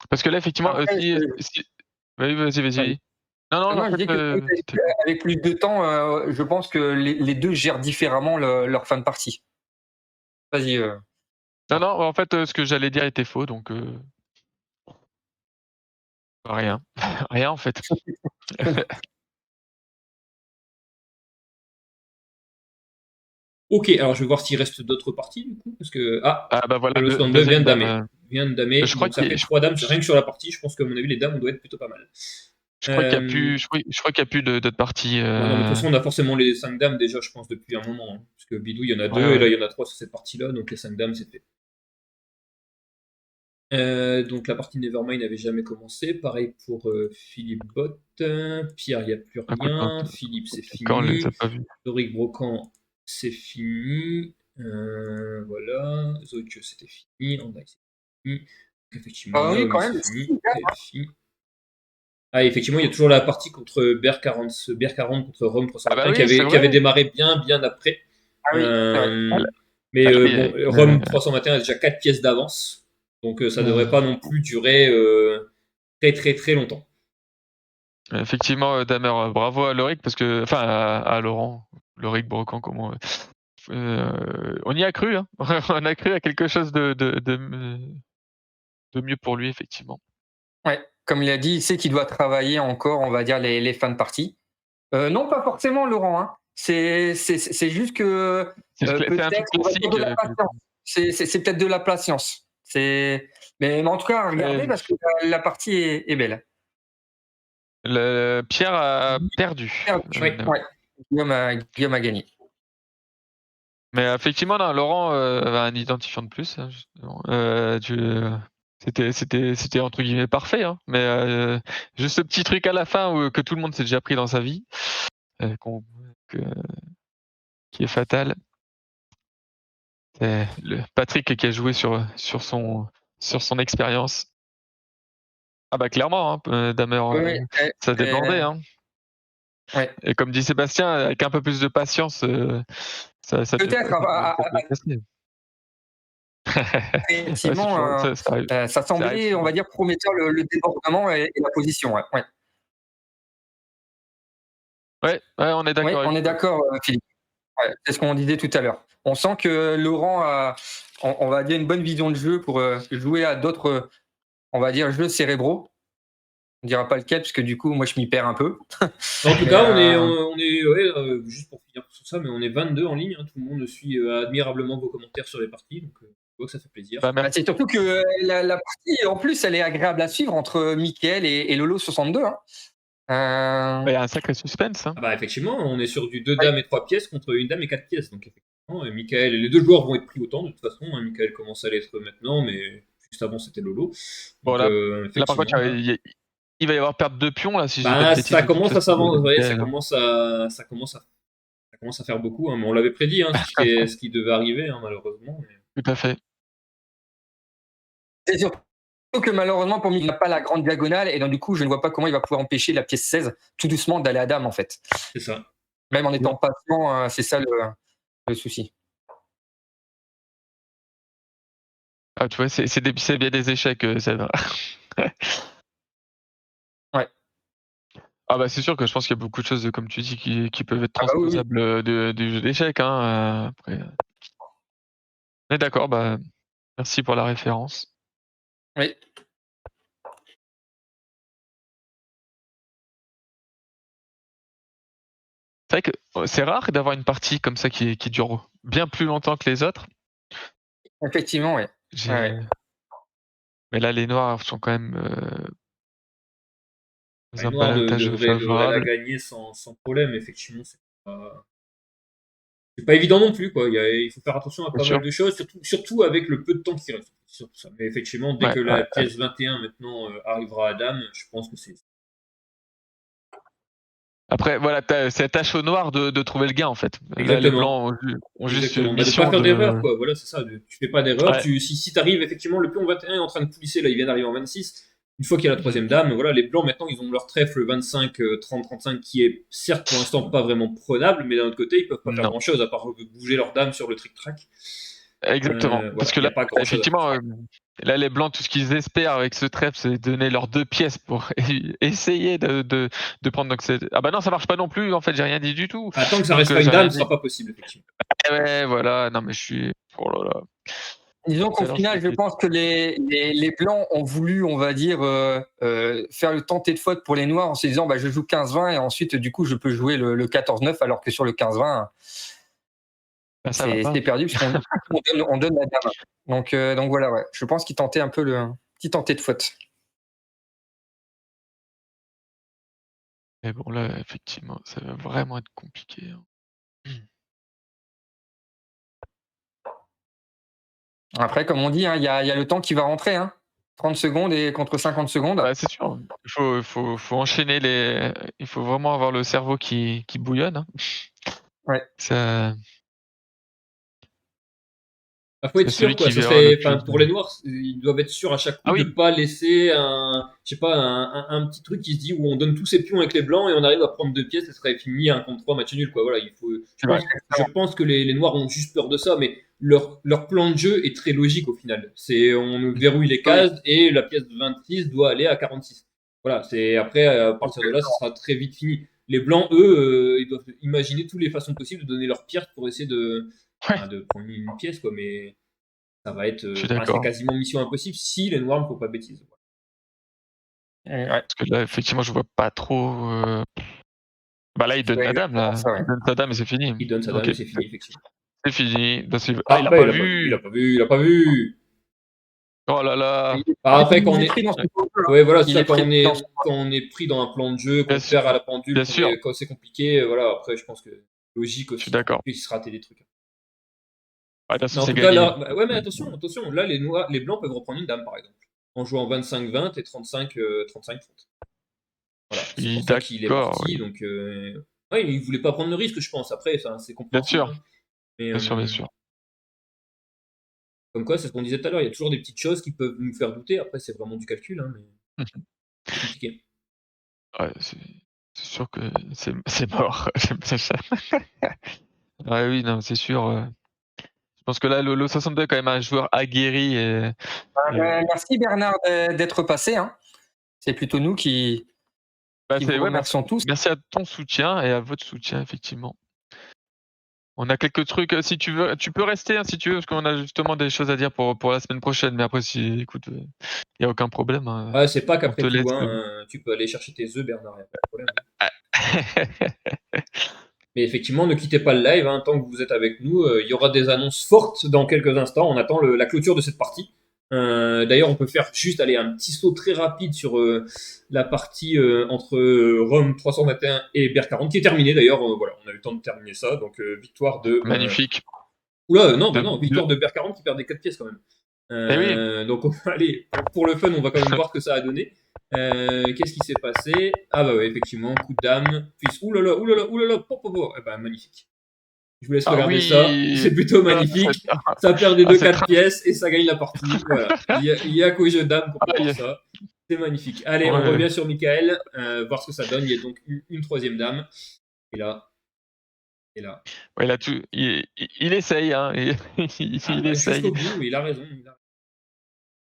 Parce que là, effectivement, Après, oui, vas-y, vas-y. Non, non, je dis que avec plus de temps, je pense que les deux gèrent différemment leur fin de partie. Vas-y. Non, en fait, ce que j'allais dire était faux, donc rien. Rien, en fait. ok, alors je vais voir s'il reste d'autres parties du coup. Parce que Ah bah voilà, le 62 vient deuxième de dame, damer. Vient de damer. je crois Donc ça qu'il fait 3 dames rien que sur la partie. Je pense qu'à mon avis, les dames, on doit être plutôt pas mal. je crois qu'il y a plus d'autres parties, Ouais, non, mais de toute façon, on a forcément les 5 dames déjà, je pense, depuis un moment. Hein. Parce que Bidou, il y en a ouais, 2, et ouais. là, il y en a 3 sur cette partie-là, donc les 5 dames, c'est fait. Donc la partie Nevermind n'avait jamais commencé. Pareil pour Philippe Bott. Pierre, il n'y a plus Un coup de rien. Philippe, c'est quand on les fini. a pas vus. Doric Brocan, c'est fini. Voilà. Zoïke, c'était fini. Andai, c'est fini. Donc, effectivement, Oui, Naomi, quand c'est même. fini. Delphi. Ah, effectivement, il y a toujours la partie contre BR40 contre Rome Ah bah 321 oui, c'est qui avait vrai. démarré bien après. Ah oui, c'est vrai. Euh, Ah mais là, bon, Rome 321 a déjà 4 pièces d'avance. Donc ça devrait pas non plus durer très longtemps. effectivement, Damer, bravo à Loric parce que enfin à Laurent, Loric Brocan, comment on y a cru, hein. On a cru à quelque chose de mieux pour lui, effectivement. Ouais, comme il a dit, il sait qu'il doit travailler encore, on va dire, les fins de partie. Non, pas forcément, Laurent. Hein. C'est juste que C'est un truc peut-être on va dire classique, de la patience. C'est peut-être de la patience. Mais en tout cas, regardez parce que la partie est belle. Pierre a perdu. Oui. Ouais. Guillaume a gagné. Mais effectivement, non, Laurent a un identifiant de plus, hein, justement. C'était entre guillemets parfait, hein, mais juste ce petit truc à la fin que tout le monde s'est déjà pris dans sa vie, qu'on- que- qui est fatal. C'est Patrick qui a joué sur son expérience. Ah bah clairement, hein, Damer, Oui, oui, ça débordait. Hein. ouais. Et comme disait Bastien, avec un peu plus de patience, ça Peut-être, devrait peut-être bien passer. Ouais, effectivement, ça arrive. ça Ça arrive semblait, on va souvent. dire, prometteur le débordement et la position. Ouais. Ouais, on est Oui, d'accord on avec est toi. d'accord, Philippe. Ouais, c'est ce qu'on disait tout à l'heure. On sent que Laurent a, on va dire, une bonne vision de jeu pour jouer à d'autres, on va dire, jeux cérébraux. On dira pas lequel, parce que du coup, moi, je m'y perds un peu. En tout Mais cas, on est ouais, juste pour finir sur ça, mais on est 22 en ligne. Hein. Tout le monde suit admirablement vos commentaires sur les parties, donc je vois que ça fait plaisir. Bah, merci. c'est surtout que la partie, en plus, elle est agréable à suivre entre Mickaël et Lolo 62. Hein. Il y a un sacré suspense. Hein. Ah bah effectivement, on est sur du 2 Ouais. dames et 3 pièces contre une dame et 4 pièces. Donc effectivement, Michael, les deux joueurs vont être pris autant de toute façon. Hein. Michael commence à l'être maintenant, mais juste avant c'était Lolo. Bon, Donc là par contre, effectivement, là, il va y avoir perte de pion, là, si je dis pas de bah bêtises, ça de toute commence à façon, s'avancer, de ouais, Mickaël, hein. ça commence à faire beaucoup. Hein. Mais on l'avait prédit, hein, ce qui devait arriver hein, malheureusement. Mais... Tout à fait. C'est surtout que malheureusement, pour Mickaël, il n'a pas la grande diagonale, et donc du coup, je ne vois pas comment il va pouvoir empêcher la pièce 16 tout doucement d'aller à dame, en fait. C'est ça. Même en Bon. étant patient, c'est ça le souci. Ah, tu vois, c'est bien des échecs, Zed. Ouais. Ah bah c'est sûr que je pense qu'il y a beaucoup de choses, comme tu dis, qui peuvent être Ah bah oui. transposables du jeu d'échecs. Hein, après. On est d'accord, bah merci pour la référence. Oui. C'est vrai que c'est rare d'avoir une partie comme ça qui dure bien plus longtemps que les autres. Effectivement, oui. Ouais. Mais là, les noirs sont quand même dans Les un Noirs balotage devraient la favorable. gagner sans problème. Effectivement, c'est pas évident non plus, quoi. Il faut faire attention à Bien pas sûr. mal de choses, surtout avec le peu de temps qui reste. Surtout ça. Mais effectivement, dès Ouais, que ouais, la ouais. pièce 21 maintenant arrivera à dame, je pense que c'est. Après, voilà, c'est tâche au noir de trouver le gain, en fait. Là, les Exactement. blancs ont juste Exactement. une Bah, de pas mission faire d'erreur, de. quoi. Voilà, c'est ça. Tu fais pas d'erreur. Ouais. Si t'arrives, effectivement, le pion 21 est en train de pousser, là, il vient d'arriver en 26. Une fois qu'il y a la Mhm. troisième dame, voilà, les blancs, maintenant, ils ont leur trèfle 25, 30, 35, qui est, certes, pour l'instant, pas vraiment prenable, mais d'un autre côté, ils peuvent pas faire Non. grand chose, à part bouger leur dame sur le trick-track. Exactement. Parce Voilà, que il n'y là, a pas grand chose à faire. effectivement, là, les blancs, tout ce qu'ils espèrent avec ce trèfle, c'est donner leurs 2 pièces pour essayer de prendre. Donc ah bah non, ça marche pas non plus. En fait, j'ai rien dit du tout. Tant que ça Donc reste pas une j'ai dame, rien ce dit. sera pas possible, effectivement. Ouais, voilà. Non, mais je suis. Oh là là. Disons Tout qu'au à l'heure, final, je pense que les blancs ont voulu, on va dire, faire le tenter de faute pour les noirs en se disant bah, je joue 15-20 et ensuite, du coup, je peux jouer le 14-9 alors que sur le 15-20, Bah, ça va pas. c'est perdu puisqu'on on donne la dame. Donc voilà, ouais. Je pense qu'ils tentaient un peu le petit tenté de faute. Mais bon, là, effectivement, ça va vraiment être compliqué, hein. Après, comme on dit, hein, il y a le temps qui va rentrer. Hein. 30 secondes et contre 50 secondes. Bah, c'est sûr. Il faut enchaîner les. Il faut vraiment avoir le cerveau qui bouillonne, hein. Ouais. Ça, Faut être c'est celui sûr, quoi. qui Ça verra le serait, plus. pour les noirs, ils doivent être sûrs à chaque Ah coup de oui, pas laisser je sais pas, un petit truc qui se dit où on donne tous ses pions avec les blancs et on arrive à prendre 2 pièces, ça serait fini un contre 3 match nul, quoi. Voilà, c'est vrai. je pense que les noirs ont juste peur de ça, mais leur plan de jeu est très logique au final. On verrouille les Oui. cases et la pièce de 26 doit aller à 46. Voilà, après, à partir de là, ça sera très vite fini. Les blancs, eux, ils doivent imaginer toutes les façons possibles de donner leur pierre pour essayer Ouais, de prendre une pièce, quoi, mais ça va être, je suis c'est d'accord. quasiment mission impossible si les noirs ne font pas de bêtises. Ouais. Parce que là, effectivement, je vois pas trop. Bah là, il donne Ouais, la dame, exactement là. ça, ouais. Il donne sa dame et c'est fini. Il donne sa dame Ok, et c'est fini, effectivement. c'est fini. Bah, Ah, il a bah, pas il a vu. pas vu, il a pas vu. Oh là là. Après, Il est pris dans son jeu, hein. ouais, voilà, c'est Il ça, est pris dans son quand on est pris dans un plan de jeu, Bien qu'on sûr, perd à la pendule, bien sûr. quand c'est compliqué, voilà, après, je pense que logique Je suis aussi qu'il d'accord. puisse rater des trucs. Bah, de toute Mais façon, en c'est tout cas, gagné. là, ouais, mais attention, là, les blancs peuvent reprendre une dame, par exemple, en jouant 25-20 et 35-30. Voilà, Je c'est suis pour ça qu'il est d'accord. parti, Oui. donc, ouais, il voulait pas prendre le risque, je pense. Après, c'est Bien compréhensible, sûr, hein. Mais, bien sûr, bien sûr. comme quoi, c'est ce qu'on disait tout à l'heure, il y a toujours des petites choses qui peuvent nous faire douter. Après, c'est vraiment du calcul, hein, mais Mhm. c'est compliqué. Ouais, c'est sûr que c'est mort. Ouais, oui, non, c'est sûr. Je pense que là, le 62 est quand même un joueur aguerri et Merci Bernard d'être passé. Hein. C'est plutôt nous bah, qui vous ouais, merci, remercions tous. merci à ton soutien et à votre soutien, effectivement. On a quelques trucs, si tu veux, tu peux rester, hein, si tu veux, parce qu'on a justement des choses à dire pour la semaine prochaine. Mais après, si, écoute, il n'y a aucun problème, hein. Ouais, c'est pas On te qu'après laisse. tout, hein, tu peux aller chercher tes œufs, Bernard, y a pas de problème. Mais effectivement, ne quittez pas le live, hein, tant que vous êtes avec nous. Il y aura des annonces fortes dans quelques instants. On attend la clôture de cette partie. D'ailleurs, on peut faire juste aller un petit saut très rapide sur la partie entre Rome 321 et Ber 40, qui est terminée d'ailleurs. Voilà, on a eu le temps de terminer ça. Donc, victoire de. Magnifique. Oula, non, bah De, non, victoire de Ber 40 qui perdait 4 pièces quand même. Eh oui. Donc, allez, pour le fun, on va quand même voir ce que ça a donné. Qu'est-ce qui s'est passé? Ah bah ouais, effectivement, coup de dame, fils, oulala, oulala, oulala, pop, pop, pop. Eh ben, magnifique. Je vous laisse Ah regarder ça, oui. c'est plutôt Ah, magnifique. Ça perd des ah, deux c'est 4 pièces et ça gagne la partie. Voilà, il y a qu'au jeu de dame qu'on peut voir aïe. ça. C'est magnifique. Allez, on Ouais. revient sur Michael, voir ce que ça donne. Il y a donc une troisième dame. Et là, et là. Ouais, il a tout. Il essaye, hein. Ah Il bah, essaye. jusqu'au bout, il a raison.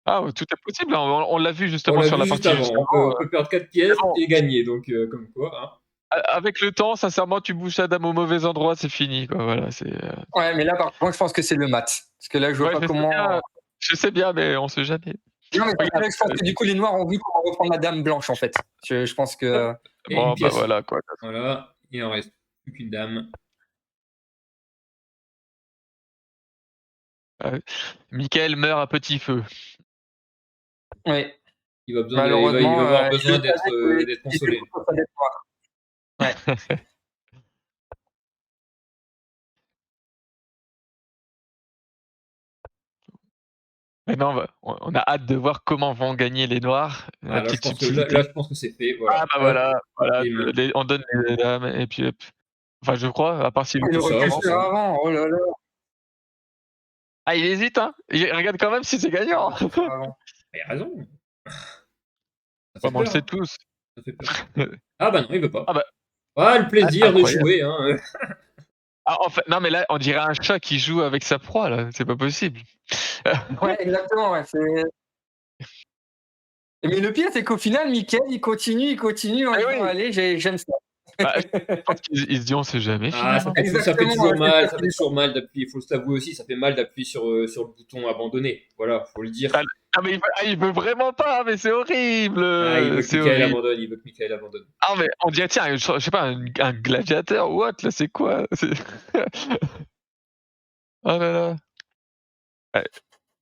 Ah, tout est possible, hein. On l'a vu On justement l'a sur vu la juste partie avant. juste On avant. peut perdre 4 C'est pièces bon. et gagner. Donc, comme quoi, hein. Avec le temps, sincèrement, tu bouges ta dame au mauvais endroit, c'est fini, quoi. Voilà, c'est. Ouais, mais là, par contre, je pense que c'est le mat. Parce que là, je vois Ouais, pas comment. je sais bien, mais on sait jamais. Non, mais Regarde, je pense que du coup, les Noirs ont vu comment reprendre la dame blanche, en fait. Je pense que. Et une bon, bah pièce. voilà, quoi. Voilà, il en reste plus qu'une dame. Michael meurt à petit feu. Oui, Il va, il malheureusement. va avoir Je besoin savais que d'être les consolé. coups, ça allait être noir. Ouais. Maintenant, on a hâte de voir comment vont gagner les noirs. La Là, je petite pense que, subtilité. là, je pense que c'est fait. Voilà. Ah bah voilà, Et on donne les dames et puis hop. Enfin, je crois, à part si Il c'est aurait ça, pu le c'est faire ça. avant. Oh là là. Ah, il hésite, hein. Il regarde quand même si c'est gagnant. Il aurait pu le faire avant. Il a raison. Ça Ouais, fait mais on le peur. sait Hein. tous. Ça fait peur. Ah bah non, il veut pas. Ah bah, Ah, le plaisir de incroyable. jouer. Hein. Ah, en fait, non, mais là, on dirait un chat qui joue avec sa proie, là. C'est pas possible. Ouais, exactement. Ouais, mais le pire, c'est qu'au final, Mickaël, il continue en Eh disant oui. allez, j'aime ça. Bah, je pense qu'il se dit, on sait jamais, Ah, finalement. ça fait Exactement, toujours ouais, mal. c'est Ça ça fait toujours mal d'appuyer. Il faut se t'avouer aussi, ça fait mal d'appuyer sur le bouton abandonner. Voilà, faut le dire. Ah, mais il veut vraiment pas, mais c'est horrible. Ah, il veut que C'est Michael horrible. abandonne. Il veut que Michael abandonne. Ah, mais on dirait, tiens, je sais pas, un gladiateur ou what, là, c'est quoi? Oh là là. Ouais.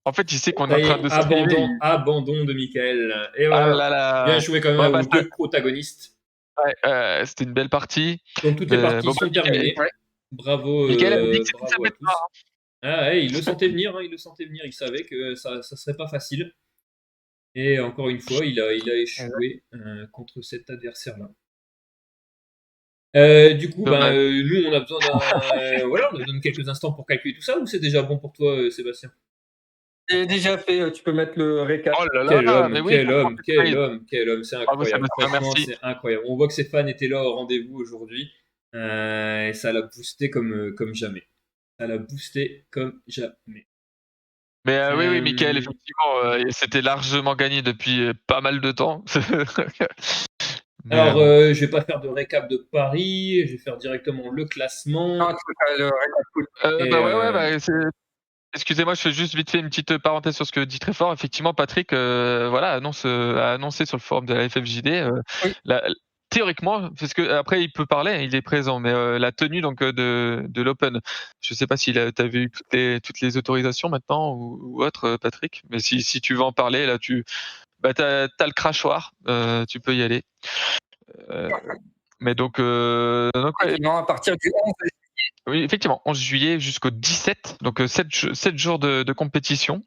En fait, il sait qu'on est Ça en y train est, de streamer. abandon de Michael. Et Ah voilà. là Bien là. joué quand même Bon, bah, aux deux protagonistes. c'était une belle partie. Donc toutes les parties Bon, bah, sont terminées. Bravo, Mickaël avait dit que c'était sa bravo à bête tous. Ah, ouais, il le sentait venir, hein, il le sentait venir. Il savait que ça serait pas facile. Et encore une fois, il a échoué contre cet adversaire-là. Du coup, dommage. nous, on a besoin voilà, on a besoin de quelques instants pour calculer tout ça, ou c'est déjà bon pour toi, Sébastien? C'est déjà fait, tu peux mettre le récap. Oh là Quel là, mais homme, oui, quel franchement, homme, c'est quel terrible. homme, quel homme, c'est Bravo, incroyable. Sébastien, Franchement, merci. c'est incroyable. On voit que ses fans étaient là au rendez-vous aujourd'hui, et ça l'a boosté comme jamais. Ça l'a boosté comme jamais. Mais oui, Mickaël, Euh, effectivement, c'était largement gagné depuis pas mal de temps. Mais Alors, bon. je vais pas faire de récap de Paris, je vais faire directement le classement. Non, tu peux faire le récap full. Et Bah ouais, excusez-moi, je fais juste vite fait une petite parenthèse sur ce que dit très fort. Effectivement, Patrick, voilà, a annoncé sur le forum de la FFJD, Oui. théoriquement, parce que après il peut parler, il est présent, mais la tenue donc de l'Open. Je sais pas si tu avais eu toutes les autorisations maintenant ou autre, Patrick. Mais si tu veux en parler, là, t'as le crachoir, tu peux y aller. Mais donc ouais, Effectivement, à partir du 11. oui, effectivement, 11 juillet jusqu'au 17, donc 7 jours de compétition.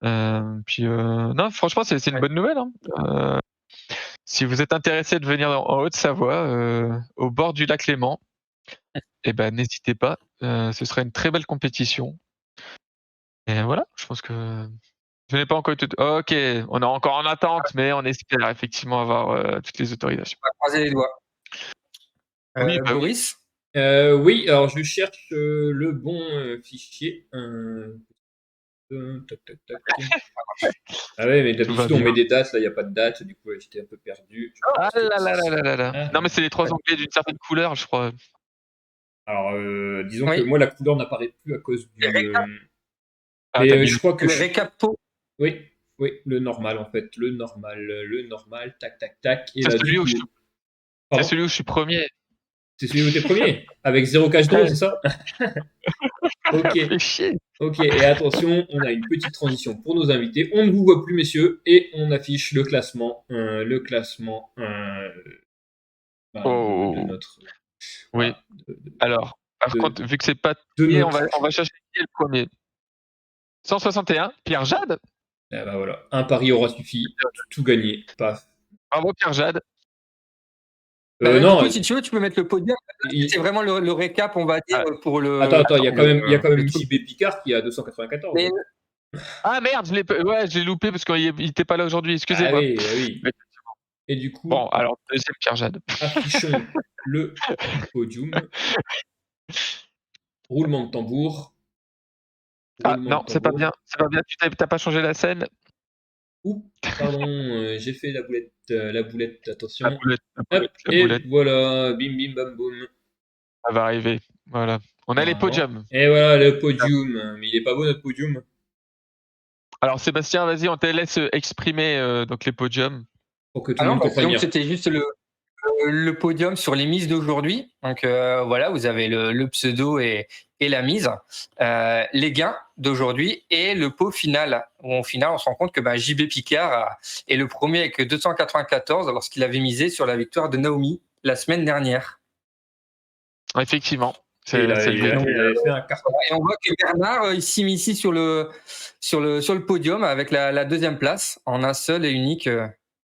Puis non, franchement, c'est une bonne nouvelle. Hein. Si vous êtes intéressé de venir en Haute-Savoie, au bord du lac Léman, eh ben n'hésitez pas. Ce sera une très belle compétition. Et voilà, je pense que je n'ai pas encore eu tout. Ok, on est encore en attente, mais on espère effectivement avoir toutes les autorisations. On va croiser les doigts. Oui, bah oui. Boris? Oui, alors je cherche le bon fichier. Tac, tac, tac. Ah ouais, mais Tout va d'habitude on bien. met des dates, là il n'y a pas de date, du coup j'étais un peu perdu. Ah là là là là là là. Ah. Non, mais c'est les 3 onglets d'une certaine couleur, je crois. Alors disons Oui. que moi la couleur n'apparaît plus à cause du. Ah, Mais t'as mis je crois que. Le récap po. Oui, le normal en fait, le normal, tac, tac, tac. Et C'est là celui du où coup. je suis. C'est Pardon celui où je suis premier. C'est celui où t'es premier avec 0 cash draw, c'est ça? Ok. Fais chier. Ok, et attention, on a une petite transition pour nos invités. On ne vous voit plus, messieurs, et on affiche le classement. Oh. De notre. Oui. Alors, par contre, vu que c'est pas de lié, notre. on va chercher qui est le premier. 161, Pierre Jade. Eh ben voilà, un pari aura suffi, tout gagné, paf. Bravo Pierre Jade. Non. Du coup, si tu veux, tu peux mettre le podium. C'est vraiment le récap, on va dire, pour le. Attends, il y a quand même le truc. JB Picard qui a 294. Mais- Ah merde, je l'ai loupé parce qu'il était pas là aujourd'hui, excusez-moi. Ah oui. Et du coup, Bon, alors, deuxième Pierre Jade. affichons le podium. Roulement de tambour. Ah non, c'est pas bien. C'est pas bien. Tu t'as pas changé la scène. Oups, pardon, j'ai fait la boulette, attention. La boulette, Hop, et voilà, bim bim bam boum. Ça va arriver. Voilà. On a les podiums. Et voilà le podium. Mais il est pas beau notre podium. Alors Sébastien, vas-y, on te laisse exprimer donc les podiums. Pour que tout le monde comprenne bien. C'était juste le podium sur les mises d'aujourd'hui. Donc voilà, vous avez le pseudo et la mise, les gains d'aujourd'hui et le pot final. Où au final, on se rend compte que JB Picard est le premier avec 294 lorsqu'il avait misé sur la victoire de Naomi la semaine dernière. Effectivement. Il avait fait un carton. Et on voit que Bernard il s'immisce sur le podium avec la deuxième place en un seul et unique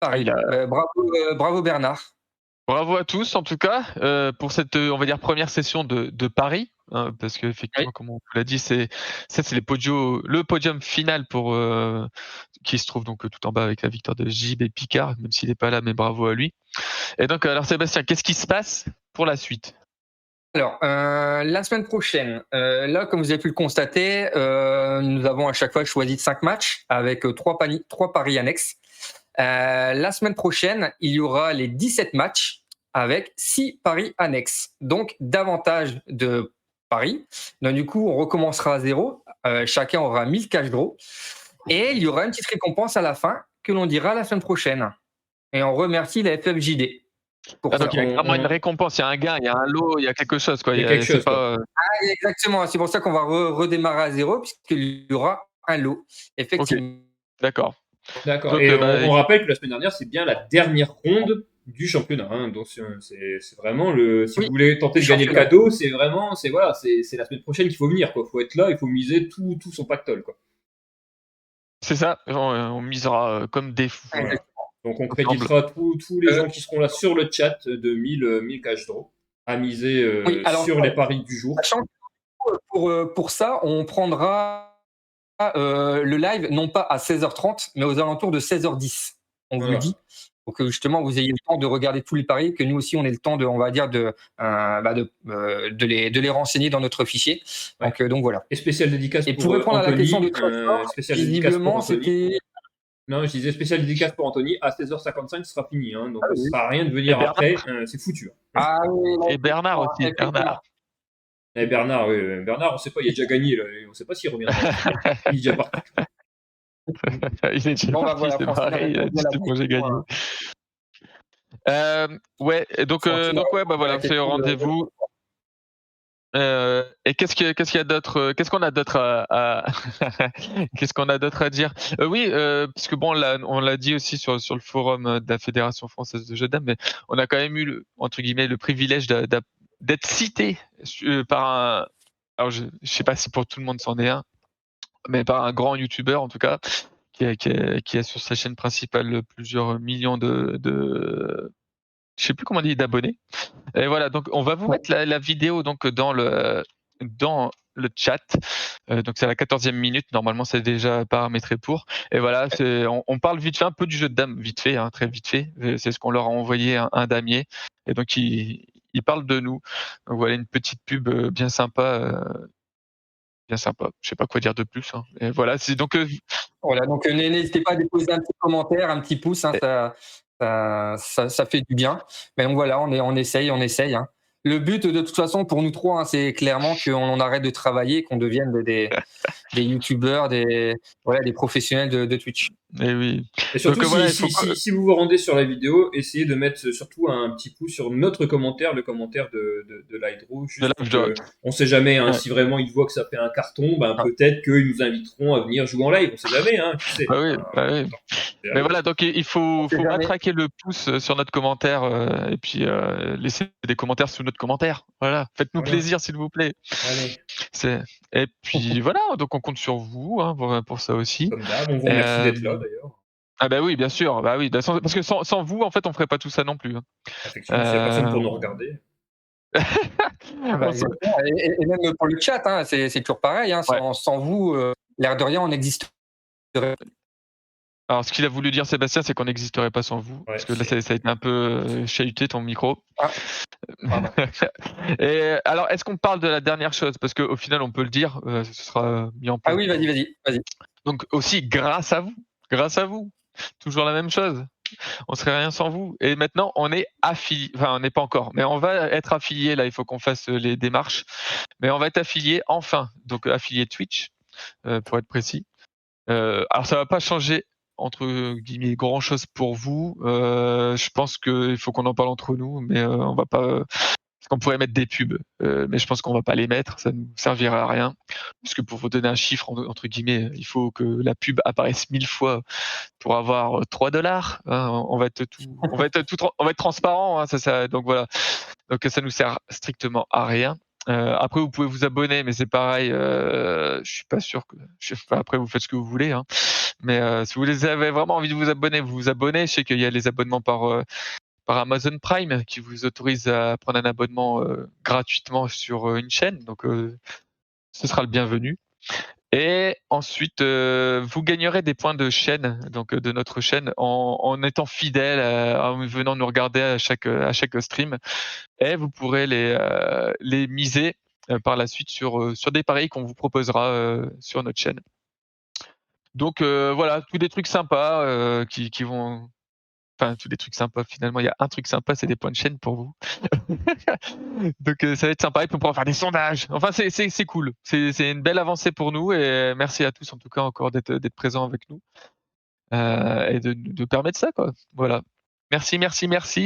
pari. Bravo Bernard. Bravo à tous en tout cas pour cette on va dire première session de paris, hein, parce que effectivement comme on vous l'a dit c'est le podium final pour qui se trouve donc tout en bas avec la victoire de Gib et Picard, même s'il n'est pas là, mais bravo à lui. Et donc alors Sébastien, qu'est-ce qui se passe pour la suite? Alors, la semaine prochaine, là, comme vous avez pu le constater, nous avons à chaque fois choisi 5 matchs avec 3 paris annexes. La semaine prochaine, il y aura les 17 matchs avec 6 paris annexes. Donc, davantage de paris. Donc, du coup, on recommencera à zéro. Chacun aura 1000 cash draw. Et il y aura une petite récompense à la fin que l'on dira la semaine prochaine. Et on remercie la FFJD. Donc il y a vraiment une récompense, il y a un gain, il y a un lot, il y a quelque chose. Quoi. Il y a quelque chose. Ah, exactement, c'est pour ça qu'on va redémarrer à zéro, puisqu'il y aura un lot, effectivement. Okay. D'accord. Et on rappelle que la semaine dernière, c'est bien la dernière ronde du championnat. Hein, donc c'est vraiment si vous voulez tenter de gagner le cadeau, c'est la semaine prochaine qu'il faut venir. Il faut être là, il faut miser tout son pactole. Quoi. C'est ça, on misera comme des fous. Voilà. Donc on créditera tous les gens qui seront là sur le chat de 1000 cash draw à miser sur les paris du jour. Pour ça, on prendra le live non pas à 16h30, mais aux alentours de 16h10. On vous le dit. Pour que justement vous ayez le temps de regarder tous les paris, que nous aussi on ait le temps de les renseigner dans notre fichier. Donc voilà. Et spécial dédicace pour répondre Anthony, à la question de Trevor, visiblement c'était. Non, je disais spécial dédicace pour Anthony, à 16h55 ce sera fini, hein, donc ça ne sert à rien de venir après, c'est foutu. Ah, oui, et Bernard aussi, Bernard. Et Bernard, Bernard, on ne sait pas, il a déjà gagné, là, on ne sait pas s'il reviendra. Il est déjà parti. Il est déjà parti, c'est pareil, il a dit c'est bon, j'ai gagné. Donc voilà, c'est au rendez-vous. Et qu'est-ce qu'il y a d'autre qu'est-ce qu'on a d'autre à dire oui, parce que bon, on l'a dit aussi sur le forum de la Fédération française de jeux dames, mais on a quand même eu entre guillemets le privilège d'être cité par un, alors je sais pas si pour tout le monde c'en est un, mais par un grand youtubeur en tout cas qui a sur sa chaîne principale plusieurs millions de je sais plus comment on dit, d'abonnés. Et voilà, donc on va vous mettre la vidéo donc dans le chat. Donc c'est à la 14e minute, normalement c'est déjà paramétré pour. Et voilà, on parle vite fait un peu du jeu de dames, vite fait, hein, très vite fait. C'est ce qu'on leur a envoyé, un damier. Et donc il parle de nous. Donc voilà une petite pub bien sympa. Je sais pas quoi dire de plus. Hein. Et voilà, c'est donc. Voilà, donc n'hésitez pas à déposer un petit commentaire, un petit pouce. Hein, ça fait du bien. Mais donc voilà, on essaye. Hein. Le but, de toute façon, pour nous trois, hein, c'est clairement qu'on arrête de travailler, qu'on devienne des youtubeurs, des professionnels de Twitch. Et oui. Et surtout, donc, si vous vous rendez sur la vidéo, essayez de mettre surtout un petit pouce sur notre commentaire, le commentaire de Lydro. On sait jamais, hein, si vraiment ils voient que ça fait un carton, peut-être qu'ils nous inviteront à venir jouer en live. On sait jamais, hein, tu sais. Oui. Mais voilà, donc il faut matraquer le pouce sur notre commentaire et puis laisser des commentaires sous notre commentaire. Voilà, faites-nous plaisir, s'il vous plaît. Allez. Et puis voilà, donc on compte sur vous hein, pour ça aussi. Comme d'hab, on vous remercie d'être là d'ailleurs. Ah bah oui, bien sûr, parce que sans vous, en fait, on ferait pas tout ça non plus. Hein. Effectivement, s'il n'y a personne pour nous regarder. Et même pour le chat, hein, c'est toujours pareil. Hein, sans vous, l'air de rien, on n'existerait. Alors, ce qu'il a voulu dire, Sébastien, c'est qu'on n'existerait pas sans vous. Parce que là, ça a été un peu chahuté, ton micro. Et alors, est-ce qu'on parle de la dernière chose? Parce qu'au final, on peut le dire, ce sera mis en place. Ah oui, vas-y. Donc, aussi, grâce à vous. Toujours la même chose. On serait rien sans vous. Et maintenant, on est affilié. Enfin, on n'est pas encore, mais on va être affilié. Là, il faut qu'on fasse les démarches. Mais on va être affilié enfin. Donc, affilié Twitch, pour être précis. Alors, ça va pas changer entre guillemets grand chose pour vous. Je pense qu'il faut qu'on en parle entre nous, mais on va pas. Parce qu'on pourrait mettre des pubs, mais je pense qu'on va pas les mettre, ça nous servira à rien. Parce que pour vous donner un chiffre entre guillemets, il faut que la pub apparaisse 1000 fois pour avoir $3. Hein, on va être transparent. Hein, ça, donc voilà. Donc ça nous sert strictement à rien. Après, vous pouvez vous abonner, mais c'est pareil. Je suis pas sûr que. Après, vous faites ce que vous voulez. Hein. Mais si vous avez vraiment envie de vous abonner, vous vous abonnez. Je sais qu'il y a les abonnements par Amazon Prime qui vous autorisent à prendre un abonnement gratuitement sur une chaîne. Donc, ce sera le bienvenu. Et ensuite, vous gagnerez des points de chaîne, donc de notre chaîne, en étant fidèle, en venant nous regarder à chaque stream. Et vous pourrez les miser par la suite sur des paris qu'on vous proposera sur notre chaîne. Donc voilà, tous des trucs sympas qui vont. Enfin, tous des trucs sympas. Finalement, il y a un truc sympa, c'est des points de chaîne pour vous. Donc ça va être sympa. Et puis on pourra faire des sondages. Enfin, c'est cool. C'est une belle avancée pour nous. Et merci à tous en tout cas encore d'être présents avec nous et de permettre ça, quoi. Voilà. Merci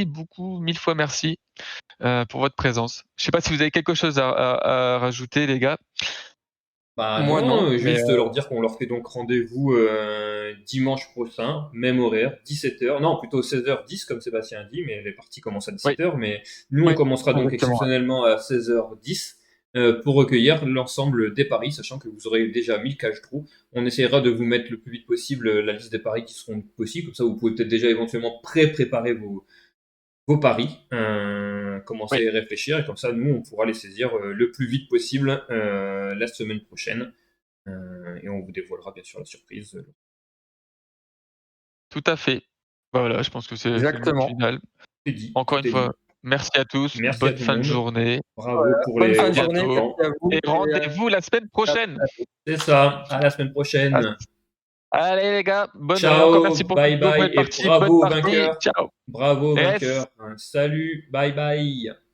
beaucoup, 1000 fois merci pour votre présence. Je sais pas si vous avez quelque chose à rajouter, les gars. Bah Moi, non, juste leur dire qu'on leur fait donc rendez-vous dimanche prochain, même horaire, 17h. Non, plutôt 16h10 comme Sébastien a dit, mais les parties commencent à 17h. Mais nous, on Oui, commencera donc exactement. exceptionnellement à 16h10 pour recueillir l'ensemble des paris, sachant que vous aurez déjà 1000 cash-trous. On essaiera de vous mettre le plus vite possible la liste des paris qui seront possibles. Comme ça, vous pouvez peut-être déjà éventuellement préparer vos paris, commencer à y réfléchir, et comme ça, nous, on pourra les saisir le plus vite possible la semaine prochaine. Et on vous dévoilera bien sûr la surprise. Tout à fait. Voilà, je pense que c'est le Exactement. final. C'est dit. Encore une fois, merci à tous. Merci Bonne à tout fin le de monde. journée. Bravo pour Bonne les fin de journée. participants. Merci à vous. Et rendez-vous la semaine prochaine. C'est ça. À la semaine prochaine. Allez les gars, encore Ciao. merci pour Bye vos bye. bonnes Et parties, bravo aux bonne partie. vainqueurs. Ciao. Bravo aux Yes. vainqueurs. Salut. Bye bye.